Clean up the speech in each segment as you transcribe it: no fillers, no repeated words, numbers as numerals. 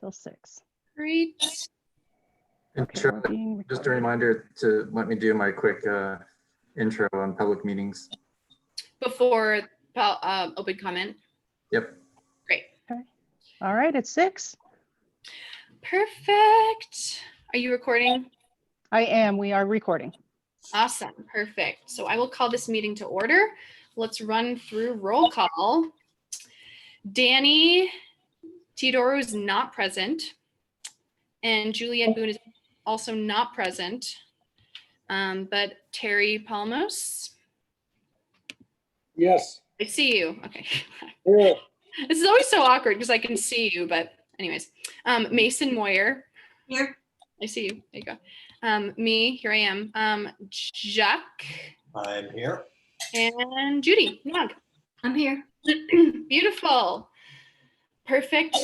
till 6. Great. And Okay, Charlotte, we're being just a recorded. reminder to let me do my quick intro on public meetings. Before open comment. Yep. Great. All right, it's 6. Perfect. Are you recording? I am. We are recording. Awesome. Perfect. So I will call this meeting to order. Let's run through roll call. Danny Teodoro is not present. And Julianne Boone is also not present. But Terry Palmos, Yes. I see you. Okay. Yeah. This is always so awkward because I can see you, but anyways. Masyn Moyer. Here. I see you. There you go. Me, here I am. Jacques I'm here. and Judy Nogg. I'm here. Beautiful. Perfect.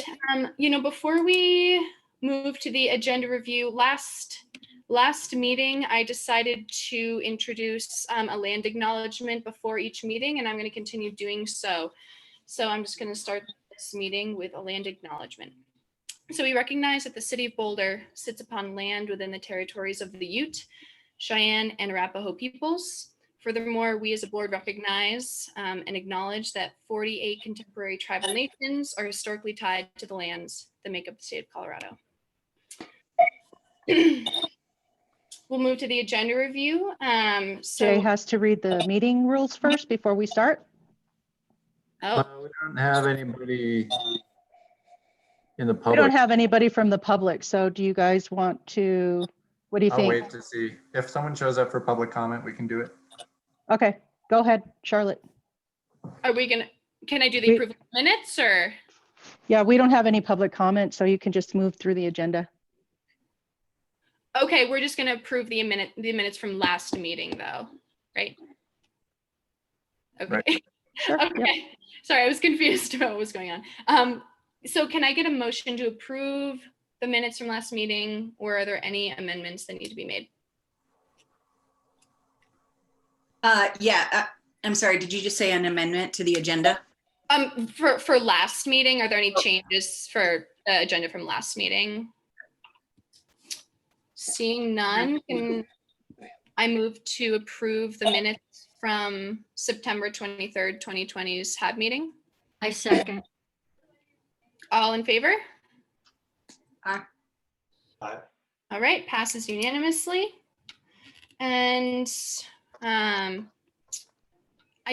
Before we move to the agenda review, last meeting, I decided to introduce a land acknowledgement before each meeting, and I'm going to continue doing so. So I'm just going to start this meeting with a land acknowledgement. So we recognize that the city of Boulder sits upon land within the territories of the Ute, Cheyenne, and Arapaho peoples. Furthermore, we as a board recognize and acknowledge that 48 contemporary tribal nations are historically tied to the lands that make up the state of Colorado. We'll move to the agenda review. Jay has to read the meeting rules first before we start. Oh, We don't have anybody in the We public. don't have anybody from the public, so do you guys want to, what do you I'll think? wait to see. If someone shows up for public comment, we can do it. Okay, go ahead, Charlotte. are we gonna, can I do the We- approval of minutes or? Yeah, we don't have any public comment, so you can just move through the agenda. Okay, we're just gonna approve the minutes from last meeting though, right? Okay. Right. Sure, yep. Okay, sorry, I was confused about what was going on. So can I get a motion to approve the minutes from last meeting, or are there any amendments that need to be made? I'm sorry, did you just say an amendment to the agenda? For last meeting, are there any changes for the agenda from last meeting? Seeing none, can I move to approve the minutes from September 23rd, 2020's HAB meeting? I second. All in favor? Aye. Aye. All right, passes unanimously. And I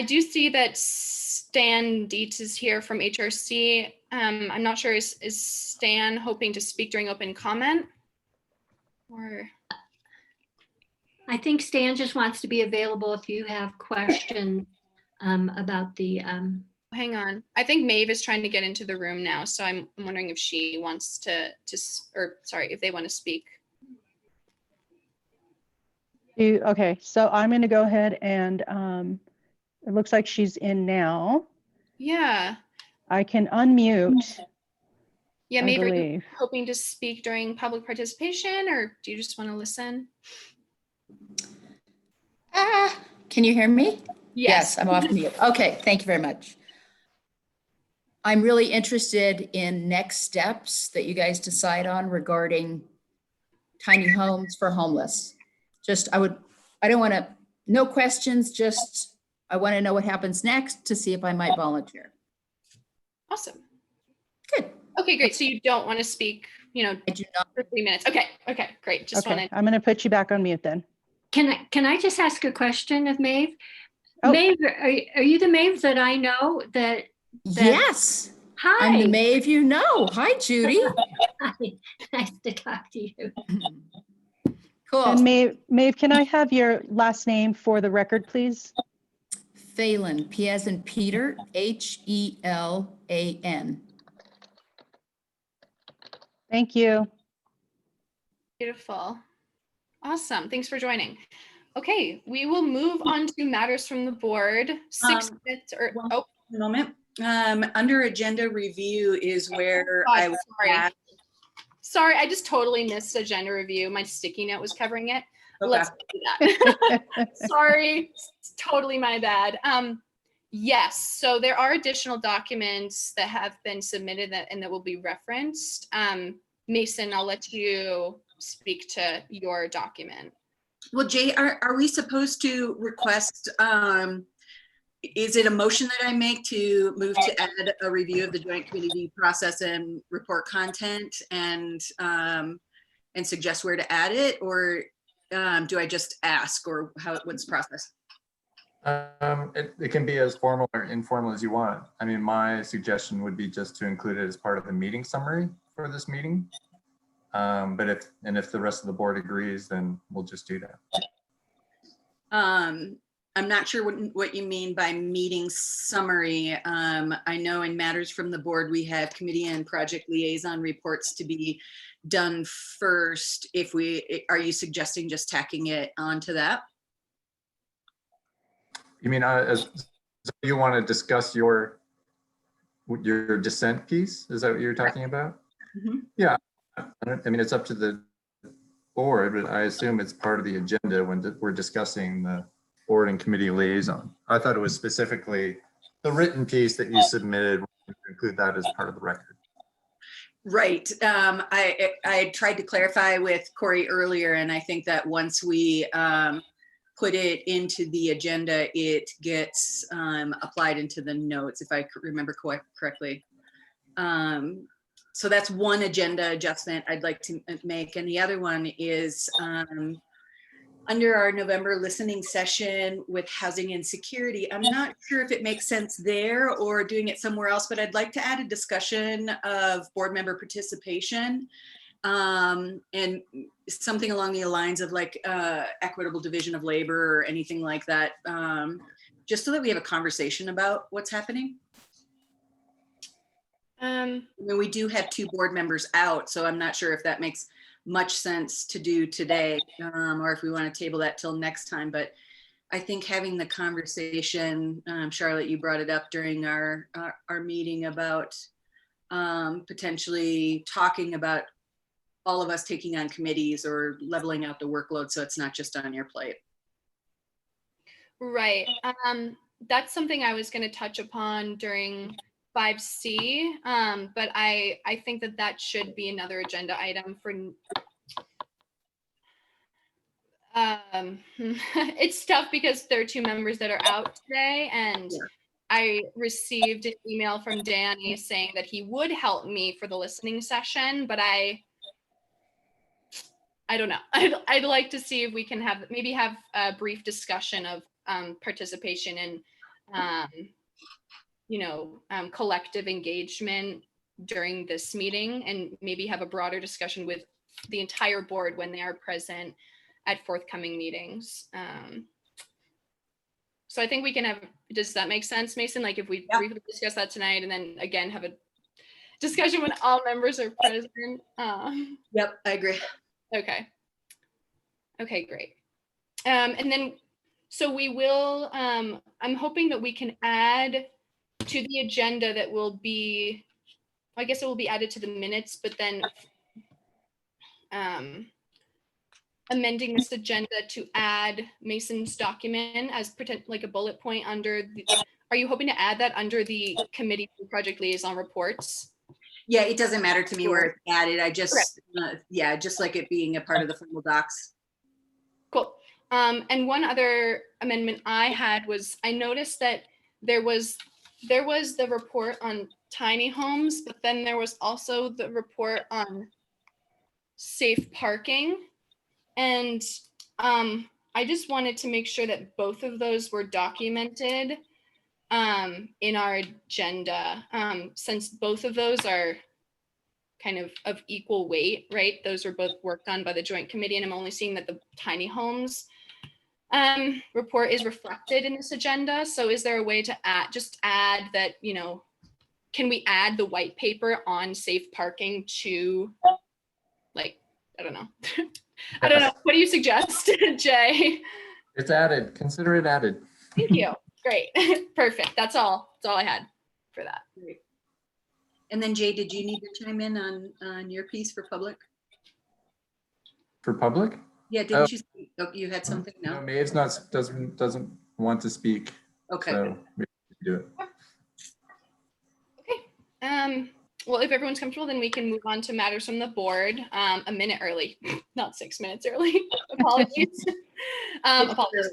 do see that Stan Dietz is here from HRC. I'm not sure, is Stan hoping to speak during open comment? Or I think Stan just wants to be available if you have questions about the, hang on. I think Maeve is trying to get into the room now, so I'm wondering if she wants if they want to speak. Okay, so I'm going to go ahead and it looks like she's in now. Yeah. I can unmute, Yeah, I Maeve, are you believe. hoping to speak during public participation, or do you just want to listen? Can you hear me? Yes. I'm off mute. Okay, thank you very much. I'm really interested in next steps that you guys decide on regarding tiny homes for homeless. I don't want to, no questions, just I want to know what happens next to see if I might volunteer. Awesome. Good. Okay, great. So you don't want to speak, I do not. for 3 minutes. Okay, great. Just Okay, wanted. I'm going to put you back on mute then. can I just ask a question of Maeve? Oh. Maeve, are you the Maeve that I know that? Yes, Hi. I'm the Maeve you know. Hi, Judy. Hi, nice to talk to you. Cool. And Maeve, can I have your last name for the record, please? Phelan, P as in Peter, Helan. Thank you. Beautiful. Awesome. Thanks for joining. Okay, we will move on to matters from the board. 6 minutes or, well, A moment. Under agenda review is where I was at. Sorry, I just totally missed agenda review. My sticky note was covering it. Okay. Let's do that. Sorry, it's totally my bad. Yes, so there are additional documents that have been submitted and that will be referenced. Mason, I'll let you speak to your document. Well, Jay, are we supposed to request, is it a motion that I make to move to add a review of the joint committee process and report content and suggest where to add it? Or do I just ask, or what's the process? It can be as formal or informal as you want. I mean, my suggestion would be just to include it as part of the meeting summary for this meeting. But if the rest of the board agrees, then we'll just do that. I'm not sure what you mean by meeting summary. I know in matters from the board, we have committee and project liaison reports to be done first. Are you suggesting just tacking it onto that? You mean so you want to discuss your dissent piece? Is that what you're talking about? Mm-hmm. Yeah. I mean, it's up to the board, but I assume it's part of the agenda when we're discussing the board and committee liaison. I thought it was specifically the written piece that you submitted, include that as part of the record. Right. I tried to clarify with Corey earlier, and I think that once we put it into the agenda, it gets applied into the notes, if I remember correctly. So that's one agenda adjustment I'd like to make. And the other one is under our November listening session with housing and security. I'm not sure if it makes sense there or doing it somewhere else, but I'd like to add a discussion of board member participation and something along the lines of like equitable division of labor or anything like that, just so that we have a conversation about what's happening. I mean, we do have 2 board members out, so I'm not sure if that makes much sense to do today, or if we want to table that till next time. But I think having the conversation, Charlotte, you brought it up during our meeting about potentially talking about all of us taking on committees or leveling out the workload so it's not just on your plate. Right. That's something I was going to touch upon during 5C, but I think that should be another agenda item for. It's tough because there are 2 members that are out today, and yeah. I received an email from Danny saying that he would help me for the listening session, but I don't know. I'd like to see if we can have a brief discussion of participation and collective engagement during this meeting, and maybe have a broader discussion with the entire board when they are present at forthcoming meetings. So I think we can have, does that make sense, Mason? Like if we briefly discuss that tonight and then again have a discussion when all members are present. Yep, I agree. Okay, great. And then, so we will, I'm hoping that we can add to the agenda that will be, I guess it will be added to the minutes, but then amending this agenda to add Mason's document as like a bullet point under the, are you hoping to add that under the committee for project liaison reports? Yeah, it doesn't matter to me where it's added. I just, just like it being a part of the formal docs. Cool. And one other amendment I had was, I noticed that there was the report on tiny homes, but then there was also the report on safe parking. And I just wanted to make sure that both of those were documented in our agenda, since both of those are kind of equal weight, right? Those were both worked on by the joint committee, and I'm only seeing that the tiny homes report is reflected in this agenda. So is there a way to add that, can we add the white paper on safe parking to, like, I don't know. I don't know. What do you suggest, Jay? It's added. Consider it added. Thank you. Great. Perfect. That's all I had for that. Great. And then Jay, did you need to chime in on your piece for public? For public? Yeah, didn't you speak? Oh, you had something? No. No, Maeve's doesn't want to speak. Okay. So Do it. Well, if everyone's comfortable, then we can move on to matters from the board. A minute early, not 6 minutes early. Apologies. Apologies.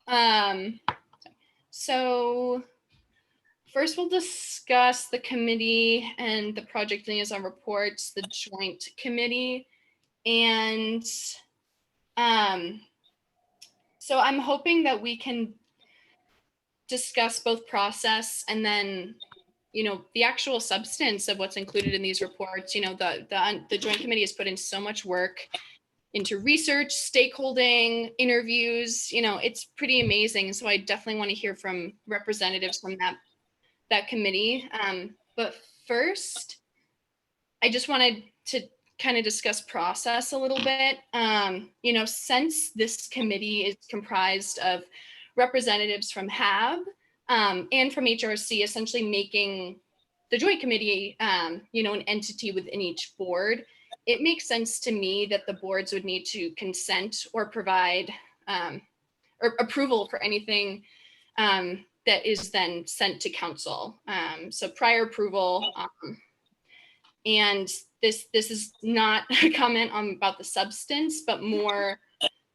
Okay. So first we'll discuss the committee and the project liaison reports, the joint committee. And so I'm hoping that we can discuss both process and then, the actual substance of what's included in these reports. The joint committee has put in so much work into research, stakeholding, interviews. It's pretty amazing. So I definitely want to hear from representatives from that committee. But first, I just wanted to kind of discuss process a little bit. Since this committee is comprised of representatives from HAB and from HRC, essentially making the joint committee, an entity within each board, it makes sense to me that the boards would need to consent or provide or approval for anything that is then sent to council. So prior approval. And this is not a comment about the substance, but more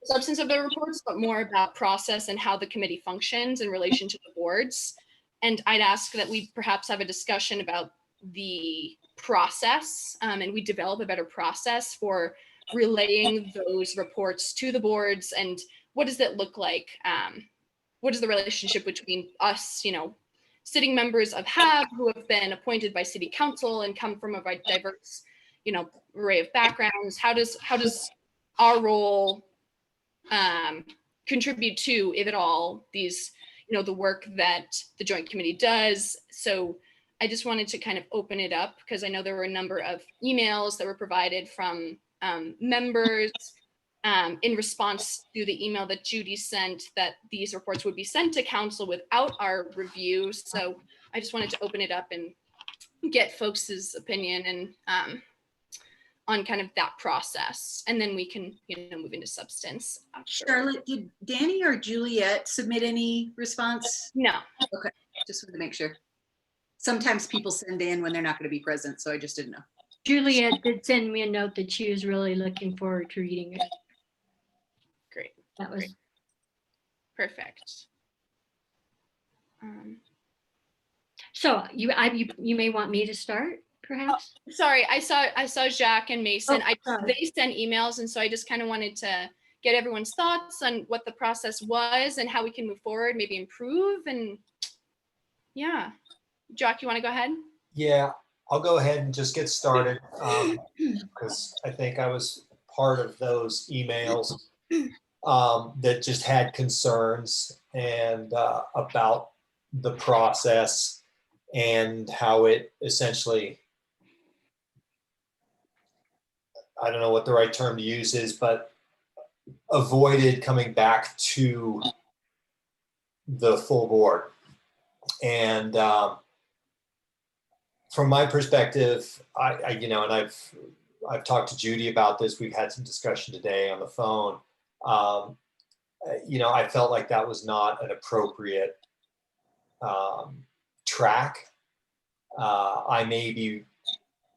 substance of the reports, but more about process and how the committee functions in relation to the boards. And I'd ask that we perhaps have a discussion about the process and we develop a better process for relaying those reports to the boards. And what does that look like? What is the relationship between us, sitting members of HAB who have been appointed by city council and come from a diverse, array of backgrounds? How does our role contribute to, if at all, these, the work that the joint committee does? So I just wanted to kind of open it up because I know there were a number of emails that were provided from members in response to the email that Judy sent, that these reports would be sent to council without our review. So I just wanted to open it up and get folks' opinion and on kind of that process. And then we can, move into substance after. Charlotte, did Danny or Juliet submit any response? No. Okay, just wanted to make sure. Sometimes people send in when they're not going to be present, so I just didn't know. Juliet did send me a note that she was really looking forward to reading it. Great. That was Great. Perfect. so you may want me to start, perhaps. Sorry, I saw Jacques and Mason. sorry. They sent emails, and so I just kind of wanted to get everyone's thoughts on what the process was and how we can move forward, maybe improve. And yeah, Jacques, you want to go ahead? Yeah, I'll go ahead and just get started because I think I was part of those emails that just had concerns and about the process and how it essentially, I don't know what the right term to use is, but avoided coming back to the full board. And from my perspective, and I've talked to Judy about this. We've had some discussion today on the phone. I felt like that was not an appropriate track. I may be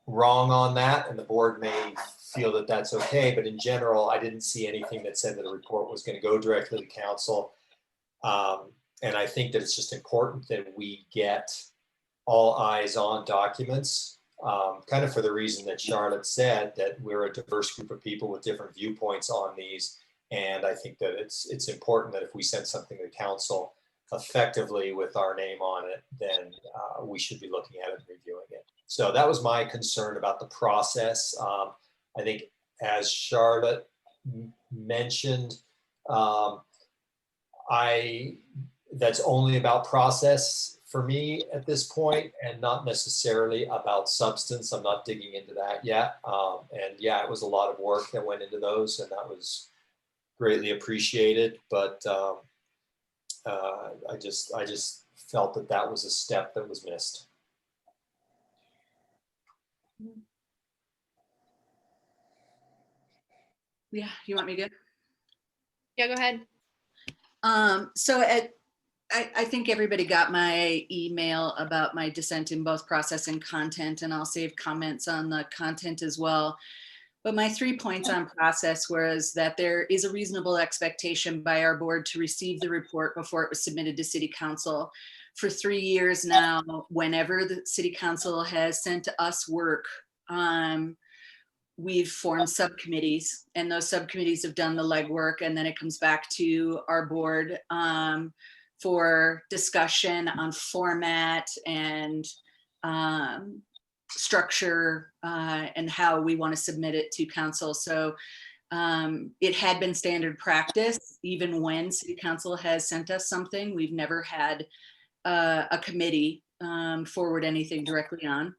wrong on that, and the board may feel that that's okay. But in general, I didn't see anything that said that a report was going to go directly to council. And I think that it's just important that we get all eyes on documents, kind of for the reason that Charlotte said, that we're a diverse group of people with different viewpoints on these. And I think that it's important that if we send something to council effectively with our name on it, then we should be looking at it and reviewing it. So that was my concern about the process. I think as Charlotte mentioned, that's only about process for me at this point and not necessarily about substance. I'm not digging into that yet. And yeah, it was a lot of work that went into those, and that was greatly appreciated. But I just felt that that was a step that was missed. Yeah, you want me to? Yeah, go ahead. So I think everybody got my email about my dissent in both process and content, and I'll save comments on the content as well. But my 3 points on process was that there is a reasonable expectation by our board to receive the report before it was submitted to City Council. For 3 years now, whenever the City Council has sent us work, we've formed subcommittees, and those subcommittees have done the legwork, and then it comes back to our board for discussion on format and structure and how we want to submit it to council. So it had been standard practice, even when City Council has sent us something, we've never had a committee forward anything directly on.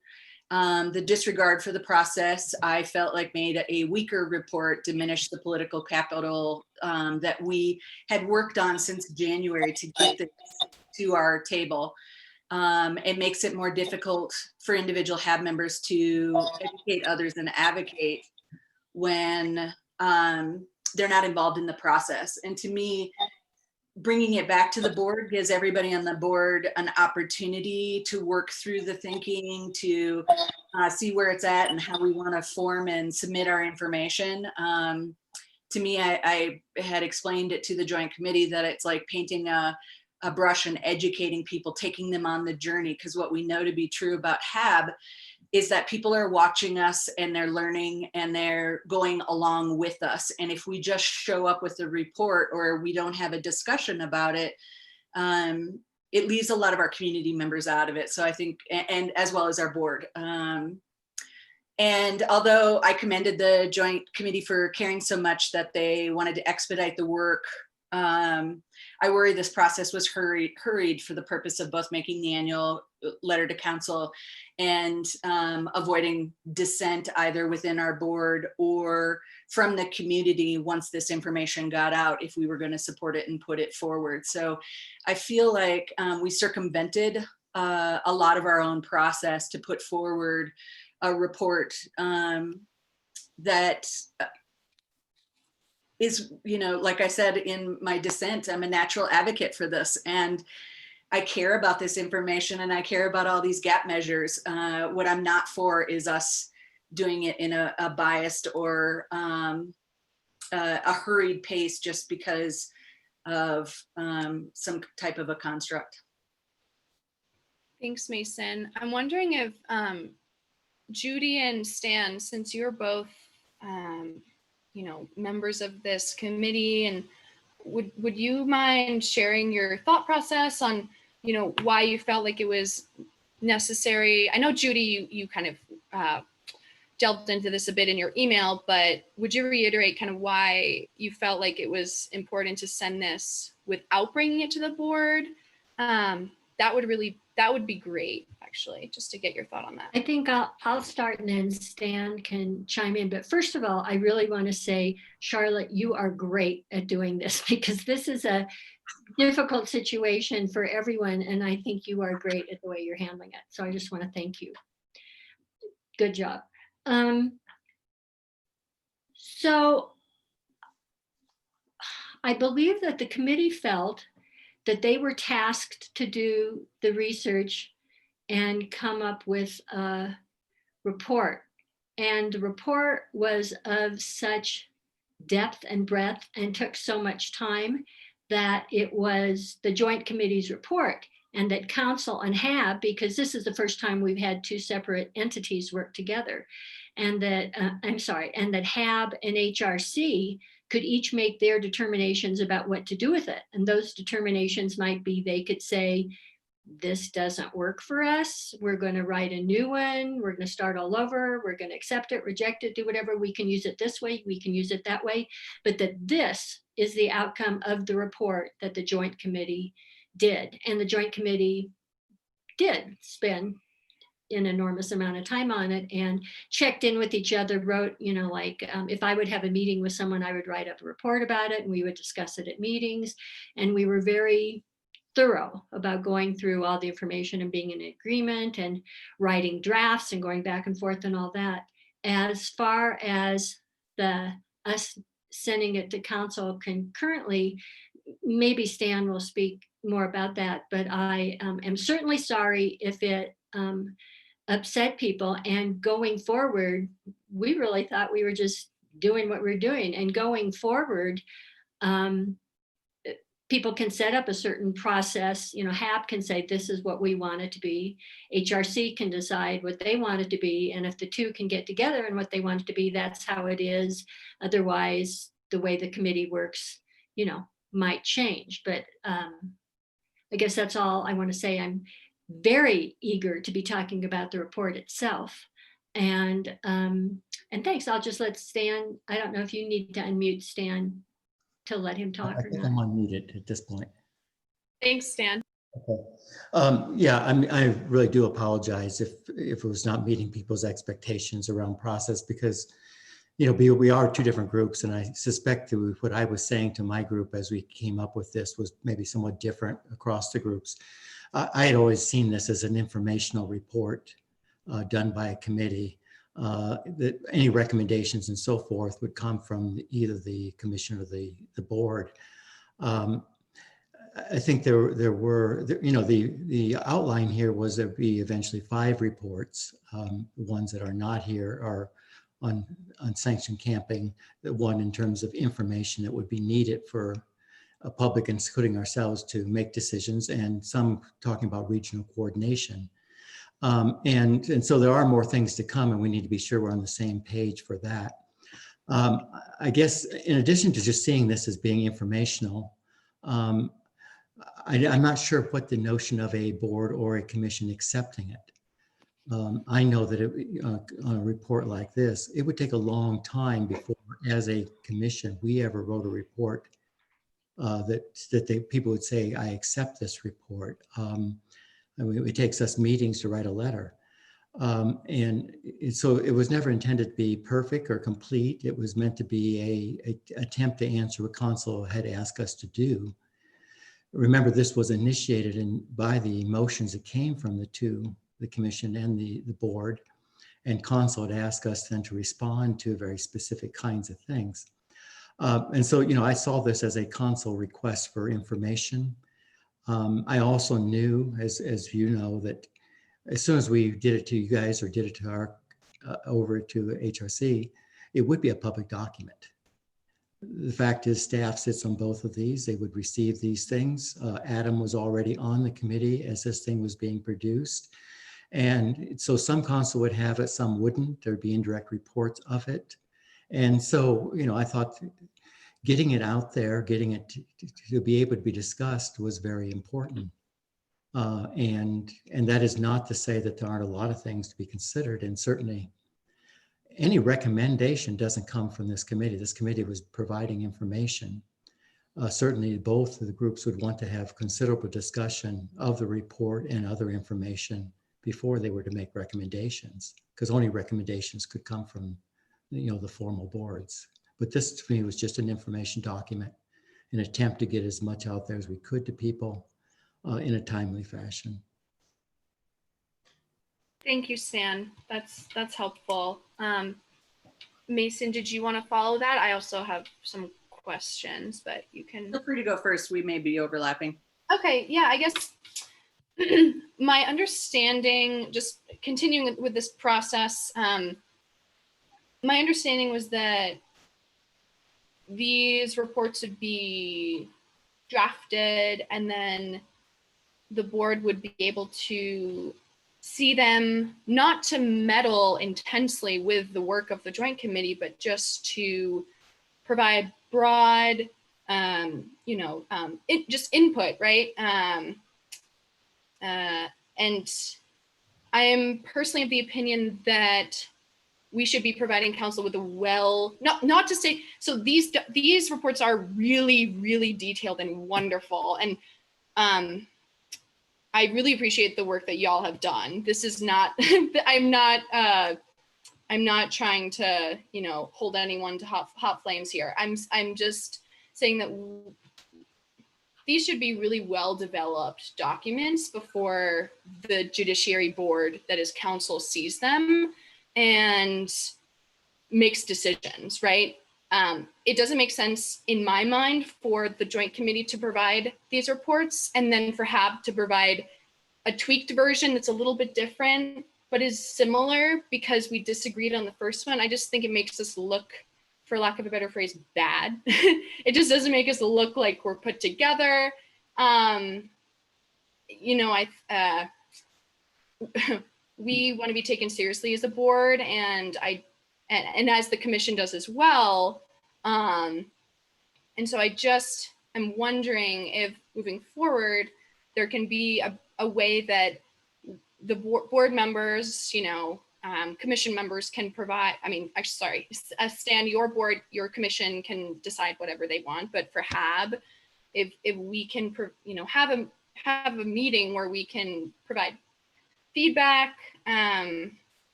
The disregard for the process, I felt like made a weaker report, diminished the political capital that we had worked on since January to get this to our table. It makes it more difficult for individual HAB members to educate others and advocate when they're not involved in the process. And to me, bringing it back to the board gives everybody on the board an opportunity to work through the thinking, to see where it's at and how we want to form and submit our information. To me, I had explained it to the joint committee that it's like painting a brush and educating people, taking them on the journey, because what we know to be true about HAB is that people are watching us and they're learning and they're going along with us. And if we just show up with a report or we don't have a discussion about it, it leaves a lot of our community members out of it. So I think, and as well as our board. And although I commended the joint committee for caring so much that they wanted to expedite the work, I worry this process was hurried for the purpose of both making the annual letter to council and avoiding dissent either within our board or from the community once this information got out, if we were going to support it and put it forward. So I feel like we circumvented a lot of our own process to put forward a report that is, you know, like I said in my dissent, I'm a natural advocate for this, and I care about this information and I care about all these gap measures. What I'm not for is us doing it in a biased or a hurried pace just because of some type of a construct. Thanks, Mason. I'm wondering if Judy and Stan, since you're both members of this committee, and would you mind sharing your thought process on, why you felt like it was necessary? I know, Judy, you kind of delved into this a bit in your email, but would you reiterate kind of why you felt like it was important to send this without bringing it to the board? That would be great, actually, just to get your thought on that. I think I'll start and then Stan can chime in. But first of all, I really want to say, Charlotte, you are great at doing this because this is a difficult situation for everyone. And I think you are great at the way you're handling it. So I just want to thank you. Good job. So I believe that the committee felt that they were tasked to do the research and come up with a report. And the report was of such depth and breadth and took so much time that it was the joint committee's report, and that council and HAB, because this is the first time we've had two separate entities work together, and that, and that HAB and HRC could each make their determinations about what to do with it. And those determinations might be, they could say, this doesn't work for us. We're going to write a new one. We're going to start all over. We're going to accept it, reject it, do whatever. We can use it this way. We can use it that way. But that this is the outcome of the report that the joint committee did. And the joint committee did spend an enormous amount of time on it and checked in with each other, wrote, if I would have a meeting with someone, I would write up a report about it and we would discuss it at meetings. And we were very thorough about going through all the information and being in agreement and writing drafts and going back and forth and all that. As far as us sending it to council concurrently, maybe Stan will speak more about that, but I am certainly sorry if it upset people. And going forward, we really thought we were just doing what we're doing. And going forward, people can set up a certain process. You know, HAB can say, this is what we want it to be. HRC can decide what they want it to be. And if the two can get together and what they want it to be, that's how it is. Otherwise, the way the committee works, you know, might change. But I guess that's all I want to say. I'm very eager to be talking about the report itself. And thanks. I'll just let Stan, I don't know if you need to unmute Stan to let him talk I or think not. I'm unmuted at this point. Thanks, Stan. Okay. Yeah, I really do apologize if it was not meeting people's expectations around process, because, you know, we are two different groups, and I suspect that what I was saying to my group as we came up with this was maybe somewhat different across the groups. I had always seen this as an informational report done by a committee. That any recommendations and so forth would come from either the commission or the board. I think there were, you know, the outline here was there'd be eventually 5 reports. The ones that are not here are on sanctioned camping, the one in terms of information that would be needed for a public, including ourselves, to make decisions, and some talking about regional coordination. And so there are more things to come, and we need to be sure we're on the same page for that. I guess in addition to just seeing this as being informational, I'm not sure what the notion of a board or a commission accepting it. I know that on a report like this, it would take a long time before, as a commission, we ever wrote a report that people would say, I accept this report. I mean, it takes us meetings to write a letter. So it was never intended to be perfect or complete. It was meant to be a attempt to answer what council had asked us to do. Remember, this was initiated by the motions that came from the commission and the board, and council had asked us then to respond to very specific kinds of things. And so, you know, I saw this as a council request for information. I also knew, as you know, that as soon as we did it to you guys or did it to our over to HRC, it would be a public document. The fact is, staff sits on both of these. They would receive these things. Adam was already on the committee as this thing was being produced. And so some council would have it, some wouldn't. There'd be indirect reports of it. And so, you know, I thought getting it out there, getting it to be able to be discussed was very important. And that is not to say that there aren't a lot of things to be considered. And certainly any recommendation doesn't come from this committee. This committee was providing information. Certainly both of the groups would want to have considerable discussion of the report and other information before they were to make recommendations, because only recommendations could come from, you know, the formal boards. But this to me was just an information document, an attempt to get as much out there as we could to people in a timely fashion. Thank you, Stan. That's helpful. Mason, did you want to follow that? I also have some questions, but you can. Feel free to go first. We may be overlapping. Okay, yeah, I guess my understanding, just continuing with this process, my understanding was that these reports would be drafted and then the board would be able to see them, not to meddle intensely with the work of the joint committee, but just to provide broad, just input, right? And I am personally of the opinion that we should be providing council with not to say, so these reports are really, really detailed and wonderful. And I really appreciate the work that y'all have done. This is not, I'm not trying to, hold anyone to hot flames here. I'm just saying that these should be really well-developed documents before the judiciary board, that is council, sees them and makes decisions, right? it doesn't make sense in my mind for the joint committee to provide these reports and then for HAB to provide a tweaked version that's a little bit different, but is similar because we disagreed on the first one. I just think it makes us look, for lack of a better phrase, bad. It just doesn't make us look like we're put together. You know, we want to be taken seriously as a board, and as the commission does as well. And so I just am wondering if moving forward, there can be a way that the board members, you know, commission members can provide, Stan, your board, your commission can decide whatever they want, but for HAB, if we can, you know, have a meeting where we can provide feedback,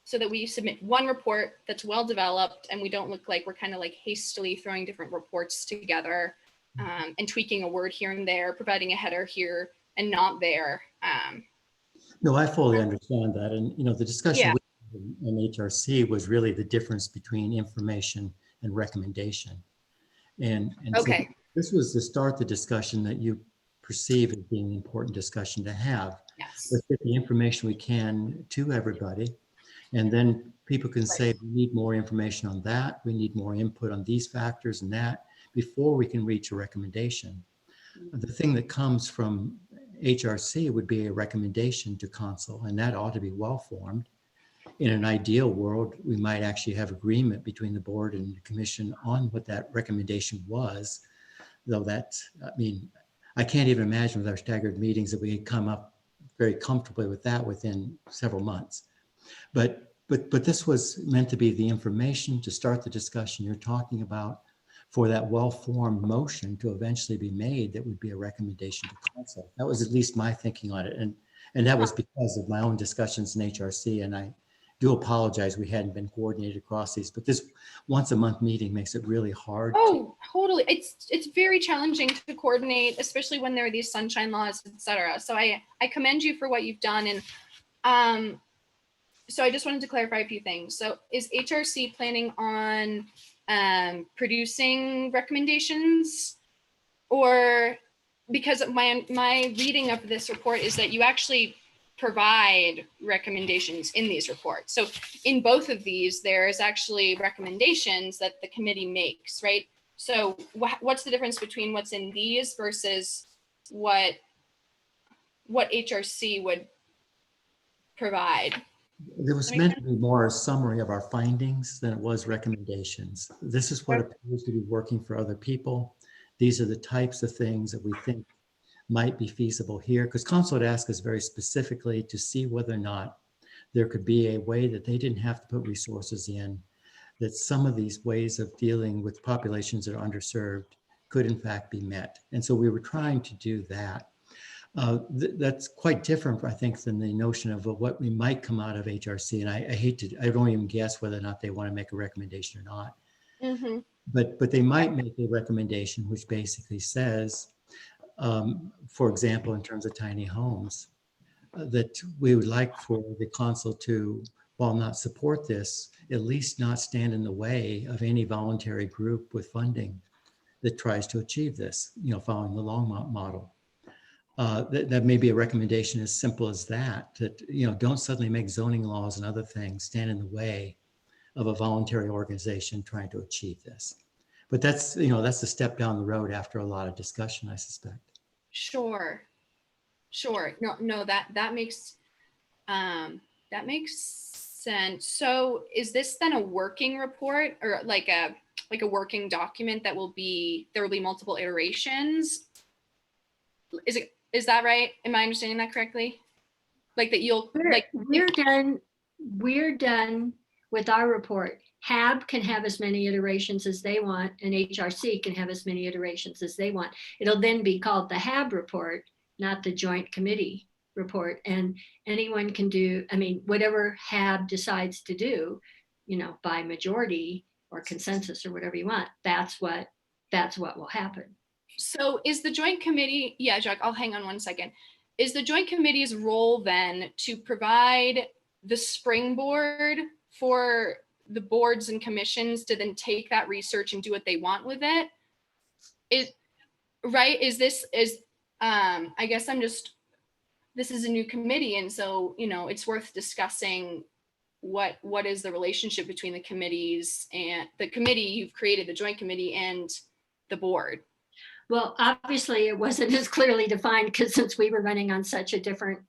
so that we submit one report that's well developed and we don't look like we're kind of like hastily throwing different reports together, and tweaking a word here and there, providing a header here and not there. No, I fully understand that. And, you know, the discussion Yeah. in HRC was really the difference between information and recommendation. And so Okay. this was to start the discussion that you perceive as being an important discussion to have. Yes. Let's get the information we can to everybody. And then people can say, we need more information on that. We need more input on these factors and that before we can reach a recommendation. The thing that comes from HRC would be a recommendation to council, and that ought to be well-formed. In an ideal world, we might actually have agreement between the board and the commission on what that recommendation was, though that's, I mean, I can't even imagine with our staggered meetings that we could come up very comfortably with that within several months. But this was meant to be the information to start the discussion you're talking about, for that well-formed motion to eventually be made that would be a recommendation to council. That was at least my thinking on it. And that was because of my own discussions in HRC. And I do apologize we hadn't been coordinated across these, but this once a month meeting makes it really hard. Oh, totally. It's very challenging to coordinate, especially when there are these sunshine laws, et cetera. So I commend you for what you've done. And so I just wanted to clarify a few things. So is HRC planning on producing recommendations, or because my reading of this report is that you actually provide recommendations in these reports. So in both of these, there is actually recommendations that the committee makes, right? So what's the difference between what's in these versus what HRC would provide? It was meant to be more a summary of our findings than it was recommendations. This is what appears to be working for other people. These are the types of things that we think might be feasible here, because council had asked us very specifically to see whether or not there could be a way that they didn't have to put resources in, that some of these ways of dealing with populations that are underserved could in fact be met. And so we were trying to do that. That's quite different, I think, than the notion of what we might come out of HRC. And I don't even guess whether or not they want to make a recommendation or not. Mm-hmm. But they might make a recommendation which basically says, for example, in terms of tiny homes, that we would like for the council to, while not support this, at least not stand in the way of any voluntary group with funding that tries to achieve this, you know, following the Longmont model. That may be a recommendation as simple as that, you know, don't suddenly make zoning laws and other things stand in the way of a voluntary organization trying to achieve this. But that's, you know, that's a step down the road after a lot of discussion, I suspect. Sure. No, that makes sense. So is this then a working report, or like a working document that there will be multiple iterations? Is that right? Am I understanding that correctly? Like that we're done with our report. HAB can have as many iterations as they want, and HRC can have as many iterations as they want. It'll then be called the HAB report, not the joint committee report. And anyone can do, I mean, whatever HAB decides to do, you know, by majority or consensus or whatever you want, that's what will happen. So is the joint committee, yeah, Jack, I'll hang on one second. Is the joint committee's role then to provide the springboard for the boards and commissions to then take that research and do what they want with it. Right? I guess this is a new committee. And so, it's worth discussing what is the relationship between the committees and the committee you've created, the joint committee, and the board. Well, obviously it wasn't as clearly defined because since we were running on such a different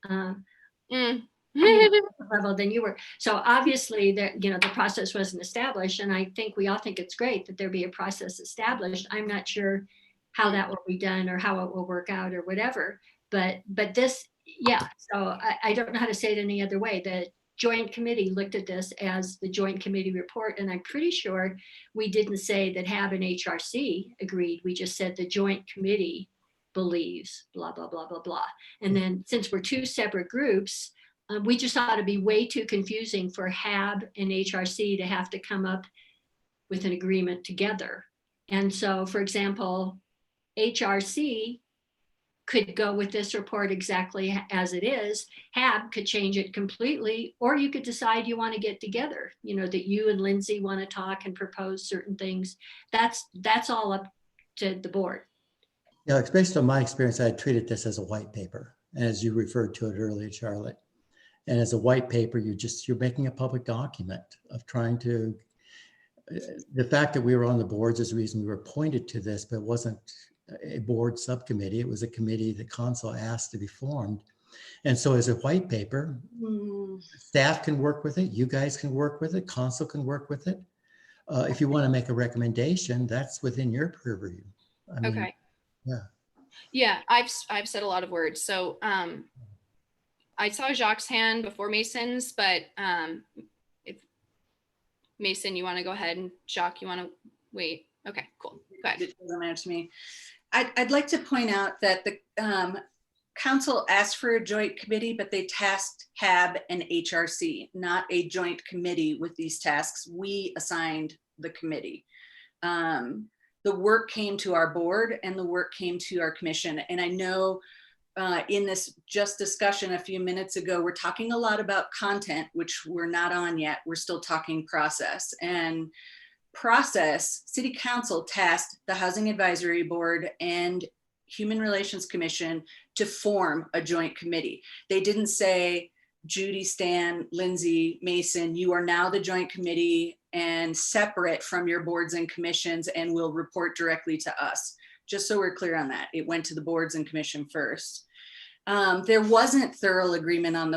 level than you were. So obviously the process wasn't established. And I think we all think it's great that there be a process established. I'm not sure how that will be done or how it will work out or whatever. But this, yeah, so I don't know how to say it any other way. The joint committee looked at this as the joint committee report. And I'm pretty sure we didn't say that HAB and HRC agreed. We just said the joint committee believes blah, blah, blah, blah, blah. And then since we're two separate groups, we just thought it'd be way too confusing for HAB and HRC to have to come up with an agreement together. And so, for example, HRC could go with this report exactly as it is. HAB could change it completely, or you could decide you want to get together, that you and Lindsay want to talk and propose certain things. That's all up to the board. Based on my experience, I treated this as a white paper, as you referred to it earlier, Charlotte. And as a white paper, you're making a public document of trying to, the fact that we were on the boards is the reason we were appointed to this, but it wasn't a board subcommittee. It was a committee that council asked to be formed. And so as a white paper, staff can work with it. You guys can work with it. Council can work with it. If you want to make a recommendation, that's within your purview. Okay. Yeah. Yeah, I've said a lot of words. So I saw Jacques' hand before Mason's, but if Masyn, you want to go ahead, and Jacques, you want to wait? Okay, cool. Go ahead. It doesn't matter to me. I'd like to point out that the council asked for a joint committee, but they tasked HAB and HRC, not a joint committee with these tasks. We assigned the committee. The work came to our board and the work came to our commission. And I know in this just discussion a few minutes ago, we're talking a lot about content, which we're not on yet. We're still talking process. And process, City Council tasked the Housing Advisory Board and Human Relations Commission to form a joint committee. They didn't say, Judy, Stan, Lindsay, Masyn, you are now the joint committee and separate from your boards and commissions and will report directly to us. Just so we're clear on that. It went to the boards and commission first. There wasn't thorough agreement on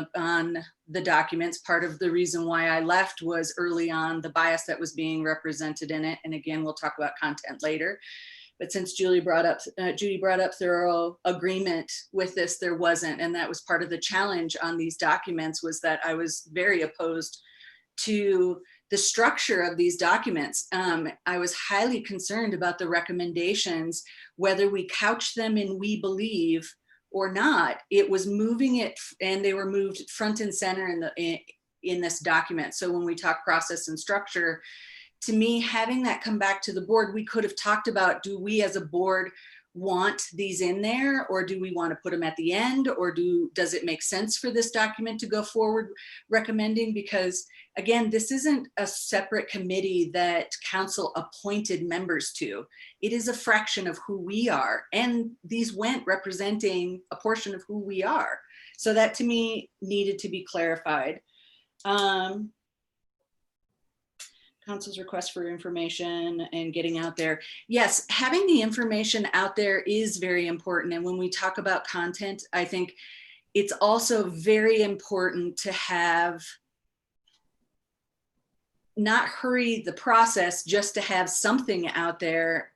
the documents. Part of the reason why I left was early on the bias that was being represented in it. And again, we'll talk about content later. But since Judy brought up thorough agreement with this, there wasn't. And that was part of the challenge on these documents, was that I was very opposed to the structure of these documents. I was highly concerned about the recommendations, whether we couch them in "we believe" or not. It was moving it, and they were moved front and center in this document. So when we talk process and structure, to me, having that come back to the board, we could have talked about, do we as a board want these in there, or do we want to put them at the end, or does it make sense for this document to go forward recommending? Because again, this isn't a separate committee that council appointed members to. It is a fraction of who we are, and these went representing a portion of who we are. So that to me needed to be clarified. Council's request for information and getting out there. Yes, having the information out there is very important. And when we talk about content, I think it's also very important to have, not hurry the process just to have something out there.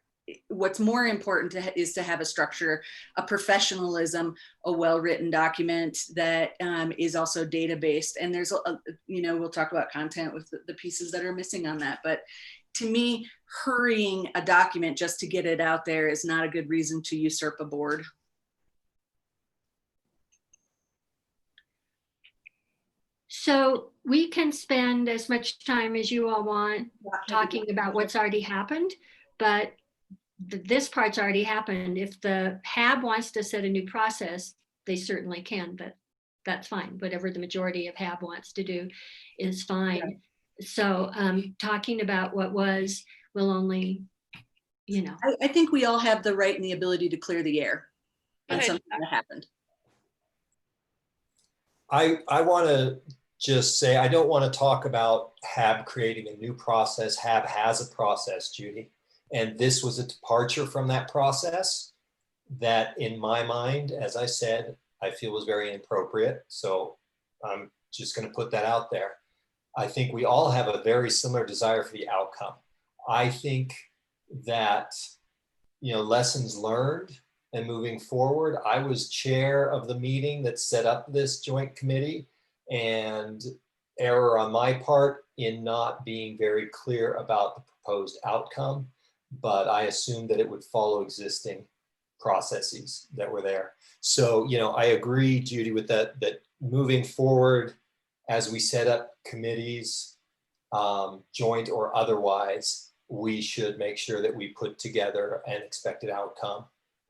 What's more important is to have a structure, a professionalism, a well-written document that is also data-based. And there's, we'll talk about content with the pieces that are missing on that. But to me, hurrying a document just to get it out there is not a good reason to usurp a board. So we can spend as much time as you all want talking about what's already happened, but this part's already happened. If the HAB wants to set a new process, they certainly can, but that's fine. Whatever the majority of HAB wants to do is fine. So talking about what was will only, you know. I think we all have the right and the ability to clear the air on Okay. something that happened. I want to just say, I don't want to talk about HAB creating a new process. HAB has a process, Judy. And this was a departure from that process that, in my mind, as I said, I feel was very inappropriate. So I'm just going to put that out there. I think we all have a very similar desire for the outcome. I think that, you know, lessons learned and moving forward. I was chair of the meeting that set up this joint committee, and error on my part in not being very clear about the proposed outcome, but I assumed that it would follow existing processes that were there. So, you know, I agree, Judy, with that moving forward, as we set up committees, joint or otherwise, we should make sure that we put together an expected outcome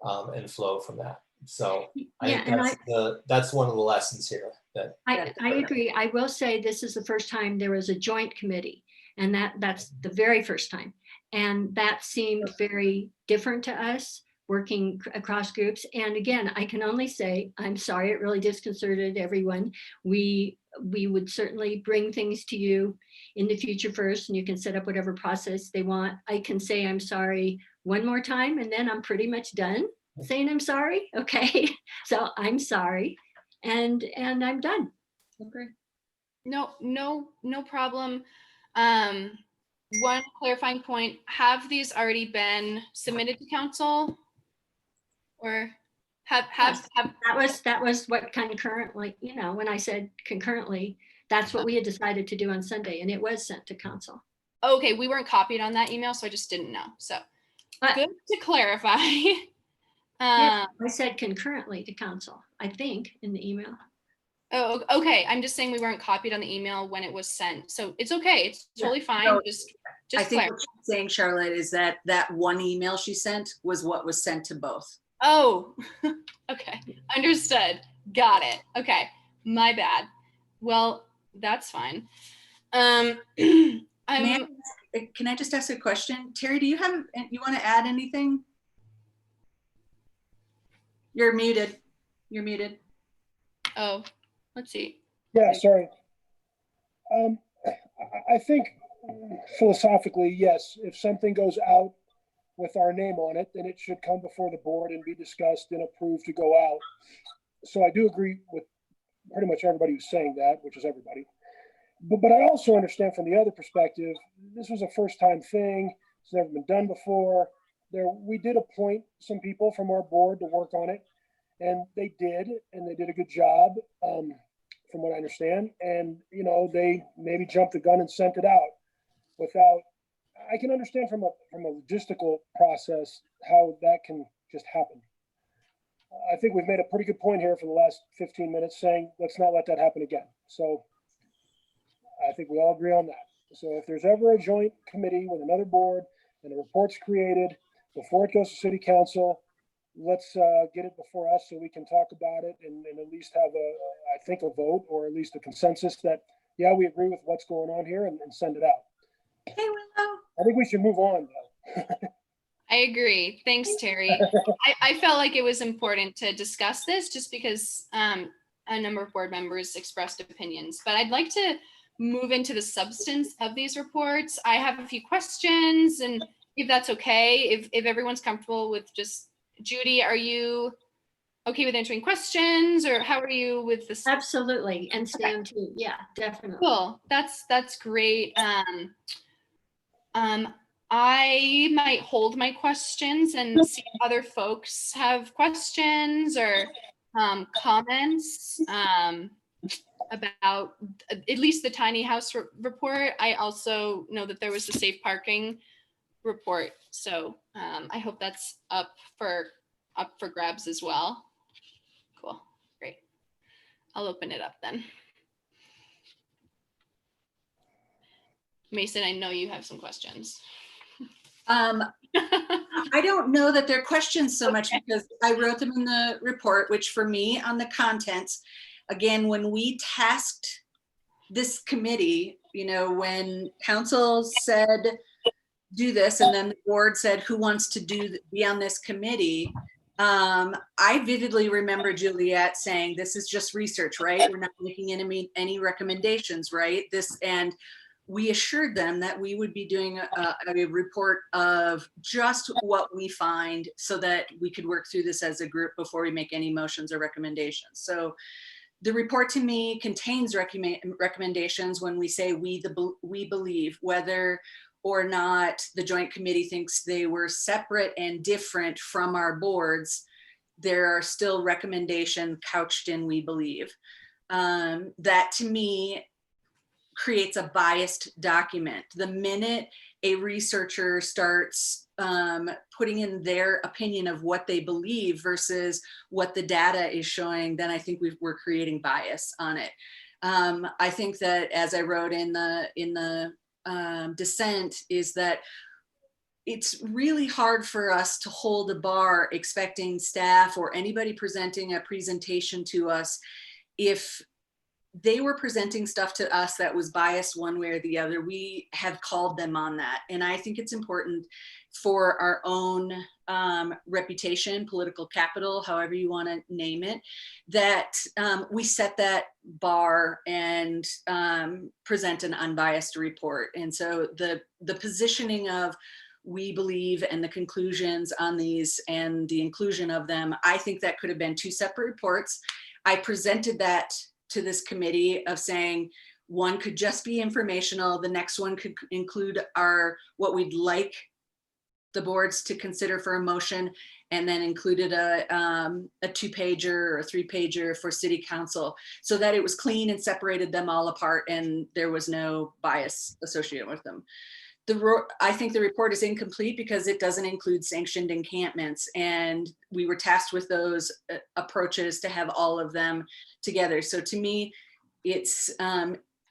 and flow from that. So I Yeah, think that's one of the lessons here. That I agree. I will say this is the first time there was a joint committee, and that's the very first time. And that seemed very different to us, working across groups. And again, I can only say, I'm sorry, it really disconcerted everyone. We would certainly bring things to you in the future first, and you can set up whatever process they want. I can say I'm sorry one more time, and then I'm pretty much done saying I'm sorry. Okay, so I'm sorry, and I'm done. Okay. No problem. One clarifying point, have these already been submitted to council? Or have That was what concurrently, you know, when I said concurrently, that's what we had decided to do on Sunday, and it was sent to council. okay, we weren't copied on that email, so I just didn't know. So But good to clarify. yes, I said concurrently to council, I think, in the email. Oh, okay. I'm just saying we weren't copied on the email when it was sent. So it's okay. It's totally fine. No, Just I think clarify. what she's saying, Charlotte, is that one email she sent was what was sent to both. Oh, okay. Understood. Got it. Okay. My bad. Well, that's fine. Can I just ask a question? Terry, you want to add anything? You're muted. You're muted. Oh, let's see. Yeah, sorry. I think philosophically, yes, if something goes out with our name on it, then it should come before the board and be discussed and approved to go out. So I do agree with pretty much everybody who's saying that, which is everybody. But I also understand from the other perspective, this was a first time thing. It's never been done before. We did appoint some people from our board to work on it, and they did a good job, from what I understand. And, you know, they maybe jumped the gun and sent it out without, I can understand from a logistical process how that can just happen. I think we've made a pretty good point here for the last 15 minutes saying, let's not let that happen again. So I think we all agree on that. So if there's ever a joint committee with another board and a report's created before it goes to city council, let's get it before us so we can talk about it and at least have a vote, or at least a consensus that, yeah, we agree with what's going on here, and send it out. Hey, Willow. I think we should move on though. I agree. Thanks, Terry. I felt like it was important to discuss this just because a number of board members expressed opinions, but I'd like to move into the substance of these reports. I have a few questions, and if that's okay, if everyone's comfortable with just, Judy, are you okay with answering questions, or how are you with this? Absolutely, and Stan too. Yeah, definitely. Cool. That's great. I might hold my questions and see if other folks have questions or comments about at least the tiny house report. I also know that there was the safe parking report, so I hope that's up for grabs as well. Cool, great. I'll open it up then. Mason, I know you have some questions. I don't know that they're questions so much because I wrote them in the report, which for me on the contents, again, when we tasked this committee you know, when council said, do this, and then the board said, who wants to be on this committee? I vividly remember Juliet saying, this is just research, right? We're not making any recommendations, right? And we assured them that we would be doing a report of just what we find so that we could work through this as a group before we make any motions or recommendations. So the report to me contains recommendations when we say we believe, whether or not the joint committee thinks they were separate and different from our boards, there are still recommendations couched in we believe. That to me creates a biased document. The minute a researcher starts putting in their opinion of what they believe versus what the data is showing, then I think we're creating bias on it. I think that, as I wrote in the dissent, is that it's really hard for us to hold a bar expecting staff or anybody presenting a presentation to us if they were presenting stuff to us that was biased one way or the other. We have called them on that. And I think it's important for our own reputation, political capital, however you want to name it, that we set that bar and present an unbiased report. And so the positioning of we believe and the conclusions on these and the inclusion of them, I think that could have been two separate reports. I presented that to this committee of saying one could just be informational, the next one could include what we'd like the boards to consider for a motion, and then included a 2-pager or a 3-pager for city council, so that it was clean and separated them all apart and there was no bias associated with them. I think the report is incomplete because it doesn't include sanctioned encampments, and we were tasked with those approaches to have all of them together. So to me, it's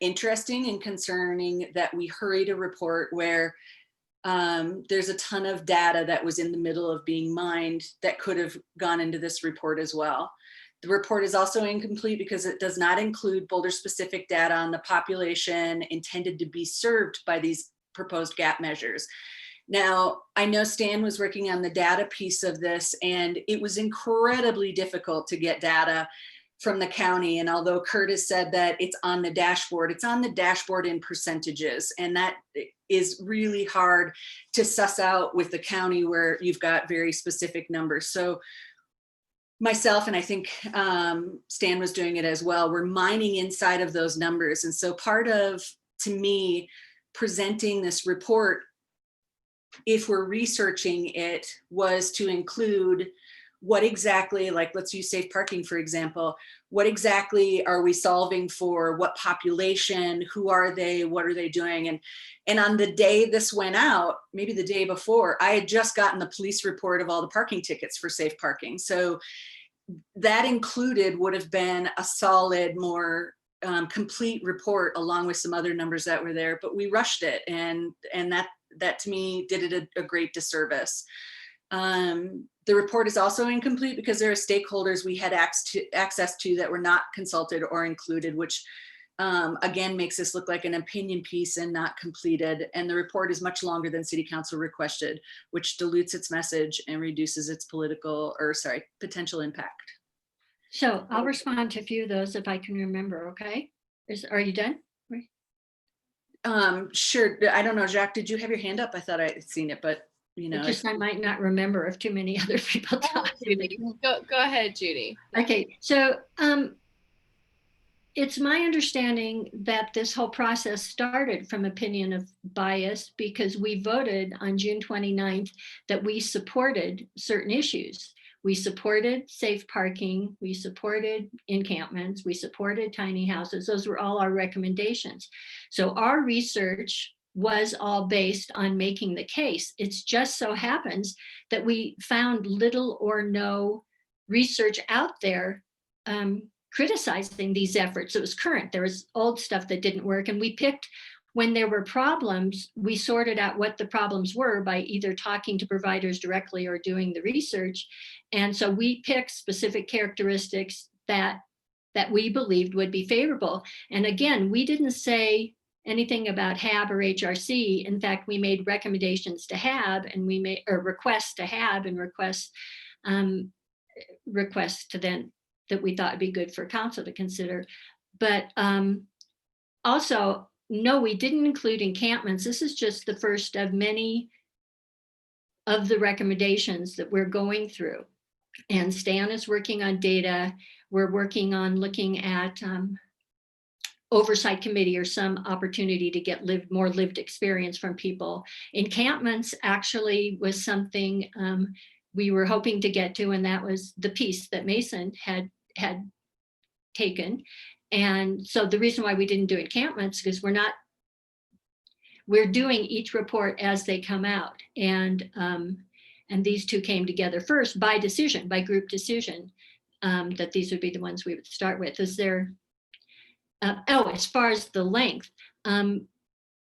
interesting and concerning that we hurried a report where there's a ton of data that was in the middle of being mined that could have gone into this report as well. The report is also incomplete because it does not include Boulder specific data on the population intended to be served by these proposed gap measures. Now, I know Stan was working on the data piece of this, and it was incredibly difficult to get data from the county. And although Curtis said that it's on the dashboard, it's on the dashboard in percentages. And that is really hard to suss out with the county where you've got very specific numbers. So myself, and I think Stan was doing it as well, we're mining inside of those numbers. And so part of, to me, presenting this report, if we're researching it, was to include what exactly, like let's use safe parking for example, what exactly are we solving for, what population, who are they, what are they doing? And on the day this went out, maybe the day before, I had just gotten the police report of all the parking tickets for safe parking. So that included would have been a solid, more complete report along with some other numbers that were there, but we rushed it, and that to me did it a great disservice. The report is also incomplete because there are stakeholders we had access to that were not consulted or included, which again makes this look like an opinion piece and not completed. And the report is much longer than City Council requested, which dilutes its message and reduces its potential impact. So I'll respond to a few of those if I can remember, okay? Are you done? Sure. I don't know, Jacques, did you have your hand up? I thought I had seen it, but you know. I might not remember if too many other people talk. Go ahead, Judy. Okay, so it's my understanding that this whole process started from opinion of bias because we voted on June 29th that we supported certain issues. We supported safe parking, we supported encampments, we supported tiny houses. Those were all our recommendations. So our research was all based on making the case. It's just so happens that we found little or no research out there criticizing these efforts. It was current. There was old stuff that didn't work, and we picked, when there were problems, we sorted out what the problems were by either talking to providers directly or doing the research. And so we picked specific characteristics that we believed would be favorable. And again, we didn't say anything about HAB or HRC. In fact, we made recommendations to HAB, and we made, or requests to HAB and requests to them that we thought would be good for council to consider. But also, no, we didn't include encampments. This is just the first of many of the recommendations that we're going through. And Stan is working on data. We're working on looking at oversight committee or some opportunity to get more lived experience from people. Encampments actually was something we were hoping to get to, and that was the piece that Masyn had taken. And so the reason why we didn't do encampments is we're doing each report as they come out. And these two came together first by decision, by group decision, that these would be the ones we would start with. Is there, as far as the length,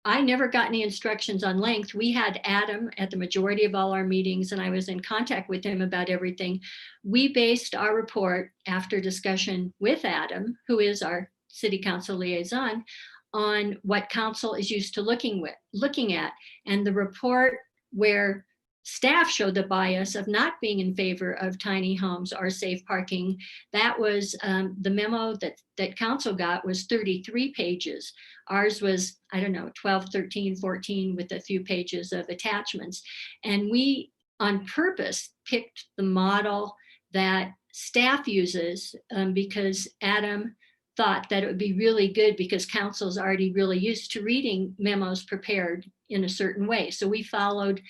I never got any instructions on length. We had Adam at the majority of all our meetings, and I was in contact with him about everything. We based our report after discussion with Adam, who is our city council liaison, on what council is used to looking at. And the report where staff showed the bias of not being in favor of tiny homes or safe parking, that was the memo that council got was 33 pages. Ours was, I don't know, 12, 13, 14 with a few pages of attachments. And we on purpose picked the model that staff uses because Adam thought that it would be really good because council's already really used to reading memos prepared in a certain way. So we followed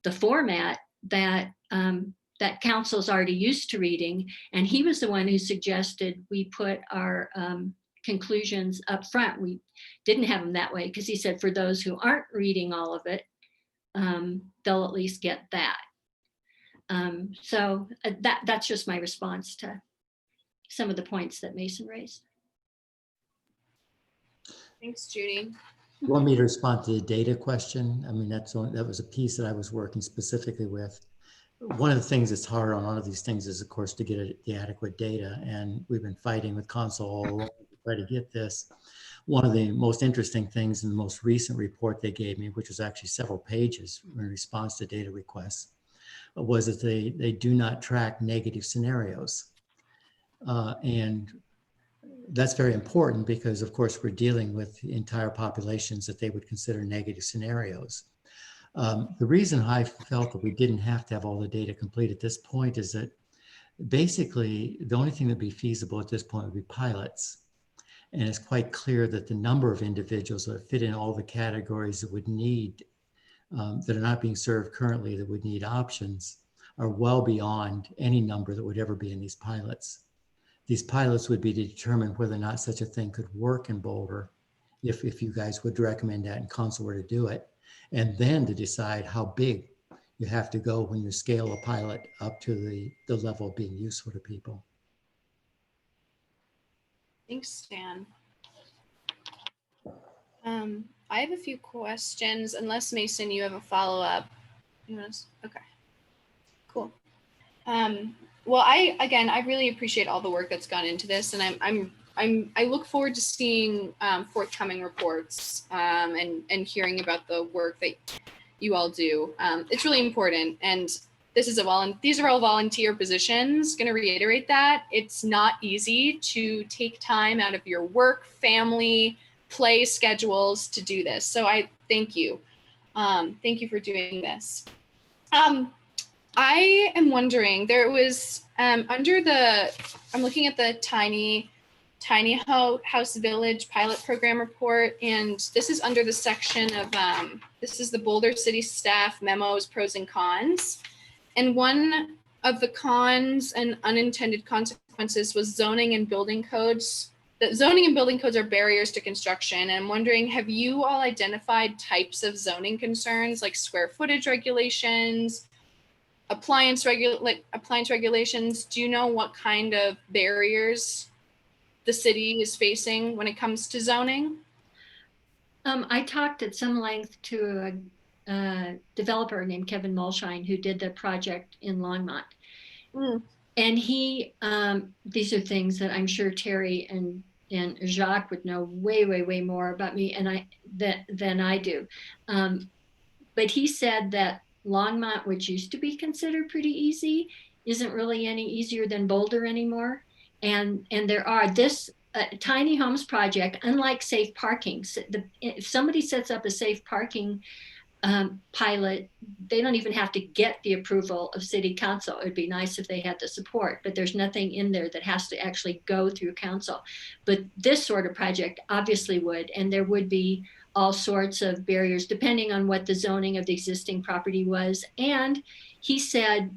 the format that that council's already used to reading, and he was the one who suggested we put our conclusions up front. We didn't have them that way because he said for those who aren't reading all of it, they'll at least get that. So that's just my response to some of the points that Masyn raised. Thanks, Judy. You want me to respond to the data question? I mean, that was a piece that I was working specifically with. One of the things that's hard on all of these things is, of course, to get the adequate data. And we've been fighting with council all along to try to get this. One of the most interesting things in the most recent report they gave me, which was actually several pages in response to data requests, was that they do not track negative scenarios. And that's very important because, of course, we're dealing with entire populations that they would consider negative scenarios. The reason I felt that we didn't have to have all the data complete at this point is that basically the only thing that would be feasible at this point would be pilots. And it's quite clear that the number of individuals that fit in all the categories that would need, that are not being served currently, that would need options, are well beyond any number that would ever be in these pilots. These pilots would be to determine whether or not such a thing could work in Boulder, if you guys would recommend that and council were to do it, and then to decide how big you have to go when you scale a pilot up to the level of being useful to people. Thanks, Stan. I have a few questions, unless Masyn, you have a follow-up. Okay, cool. Well, I really appreciate all the work that's gone into this, and I look forward to seeing forthcoming reports and hearing about the work that you all do. It's really important, and these are all volunteer positions. Going to reiterate that it's not easy to take time out of your work, family, play schedules to do this. So I thank you. Thank you for doing this. I am wondering, there was I'm looking at the tiny house village pilot program report, and this is under the section of this is the Boulder City staff memos, pros and cons. And one of the cons and unintended consequences was zoning and building codes. That zoning and building codes are barriers to construction. And I'm wondering, have you all identified types of zoning concerns like square footage regulations, appliance regulations? Do you know what kind of barriers the city is facing when it comes to zoning? I talked at some length to a developer named Kevin Mulshine who did the project in Longmont. And he, these are things that I'm sure Terry and and Jacques would know way, way, way more about me than I do. But he said that Longmont, which used to be considered pretty easy, isn't really any easier than Boulder anymore. And there are this tiny homes project, unlike safe parking. If somebody sets up a safe parking pilot, they don't even have to get the approval of city council. It'd be nice if they had the support, but there's nothing in there that has to actually go through council. But this sort of project obviously would, and there would be all sorts of barriers depending on what the zoning of the existing property was. And he said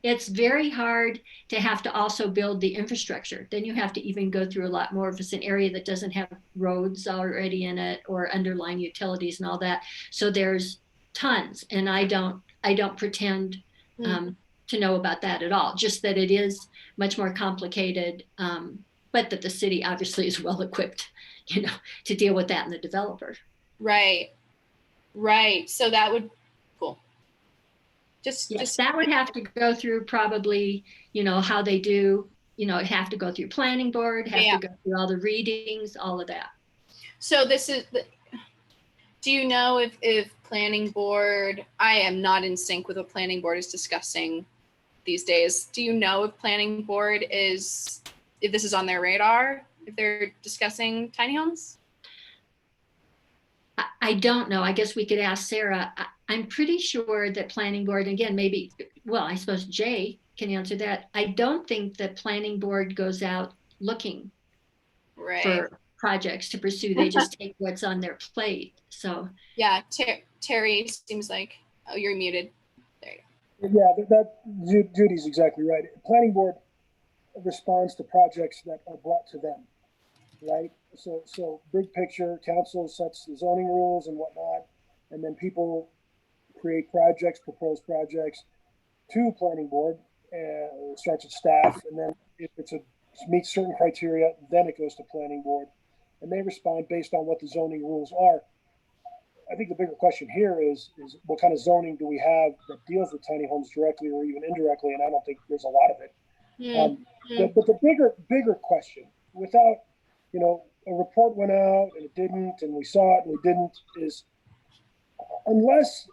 it's very hard to have to also build the infrastructure. Then you have to even go through a lot more if it's an area that doesn't have roads already in it or underlying utilities and all that. So there's tons, and I don't pretend to know about that at all. Just that it is much more complicated, but that the city obviously is well equipped, to deal with that and the developer. Right. So that would, cool. Just That would have to go through probably, how they do, it'd have to go through planning board, have to go through all the readings, all of that. So do you know if planning board, I am not in sync with what planning board is discussing these days. Do you know if planning board if this is on their radar, if they're discussing tiny homes? I don't know. I guess we could ask Sarah. I'm pretty sure that planning board, again, maybe, well, I suppose Jay can answer that. I don't think that planning board goes out looking for projects to pursue. They just take what's on their plate. So yeah, Terry seems like, oh, you're muted. There you go. Yeah, Judy's exactly right. Planning board responds to projects that are brought to them, right? So big picture, council sets the zoning rules and whatnot, and then people create projects, propose projects to planning board, and starts with staff, and then if meets certain criteria, then it goes to planning board, and they respond based on what the zoning rules are. I think the bigger question here is what kind of zoning do we have that deals with tiny homes directly or even indirectly, and I don't think there's a lot of it. But the bigger question, without, a report went out and it didn't, and we saw it and we didn't, is unless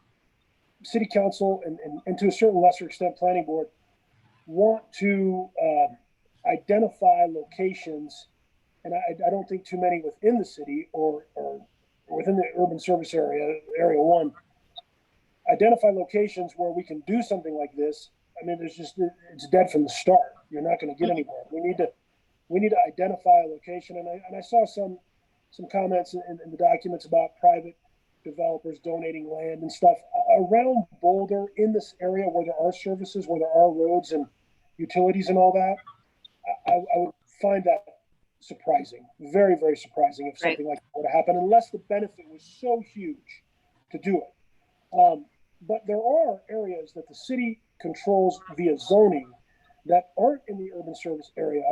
city council and to a certain lesser extent planning board want to identify locations, and I don't think too many within the city or within the urban service area 1, identify locations where we can do something like this. I mean, it's dead from the start. You're not going to get anywhere. We need to identify a location, and I saw some comments in the documents about private developers donating land and stuff around Boulder in this area where there are services, where there are roads and utilities and all that. I would find that surprising, very, very surprising if something like that would happen, unless the benefit was so huge to do it. But there are areas that the city controls via zoning that aren't in the urban service area,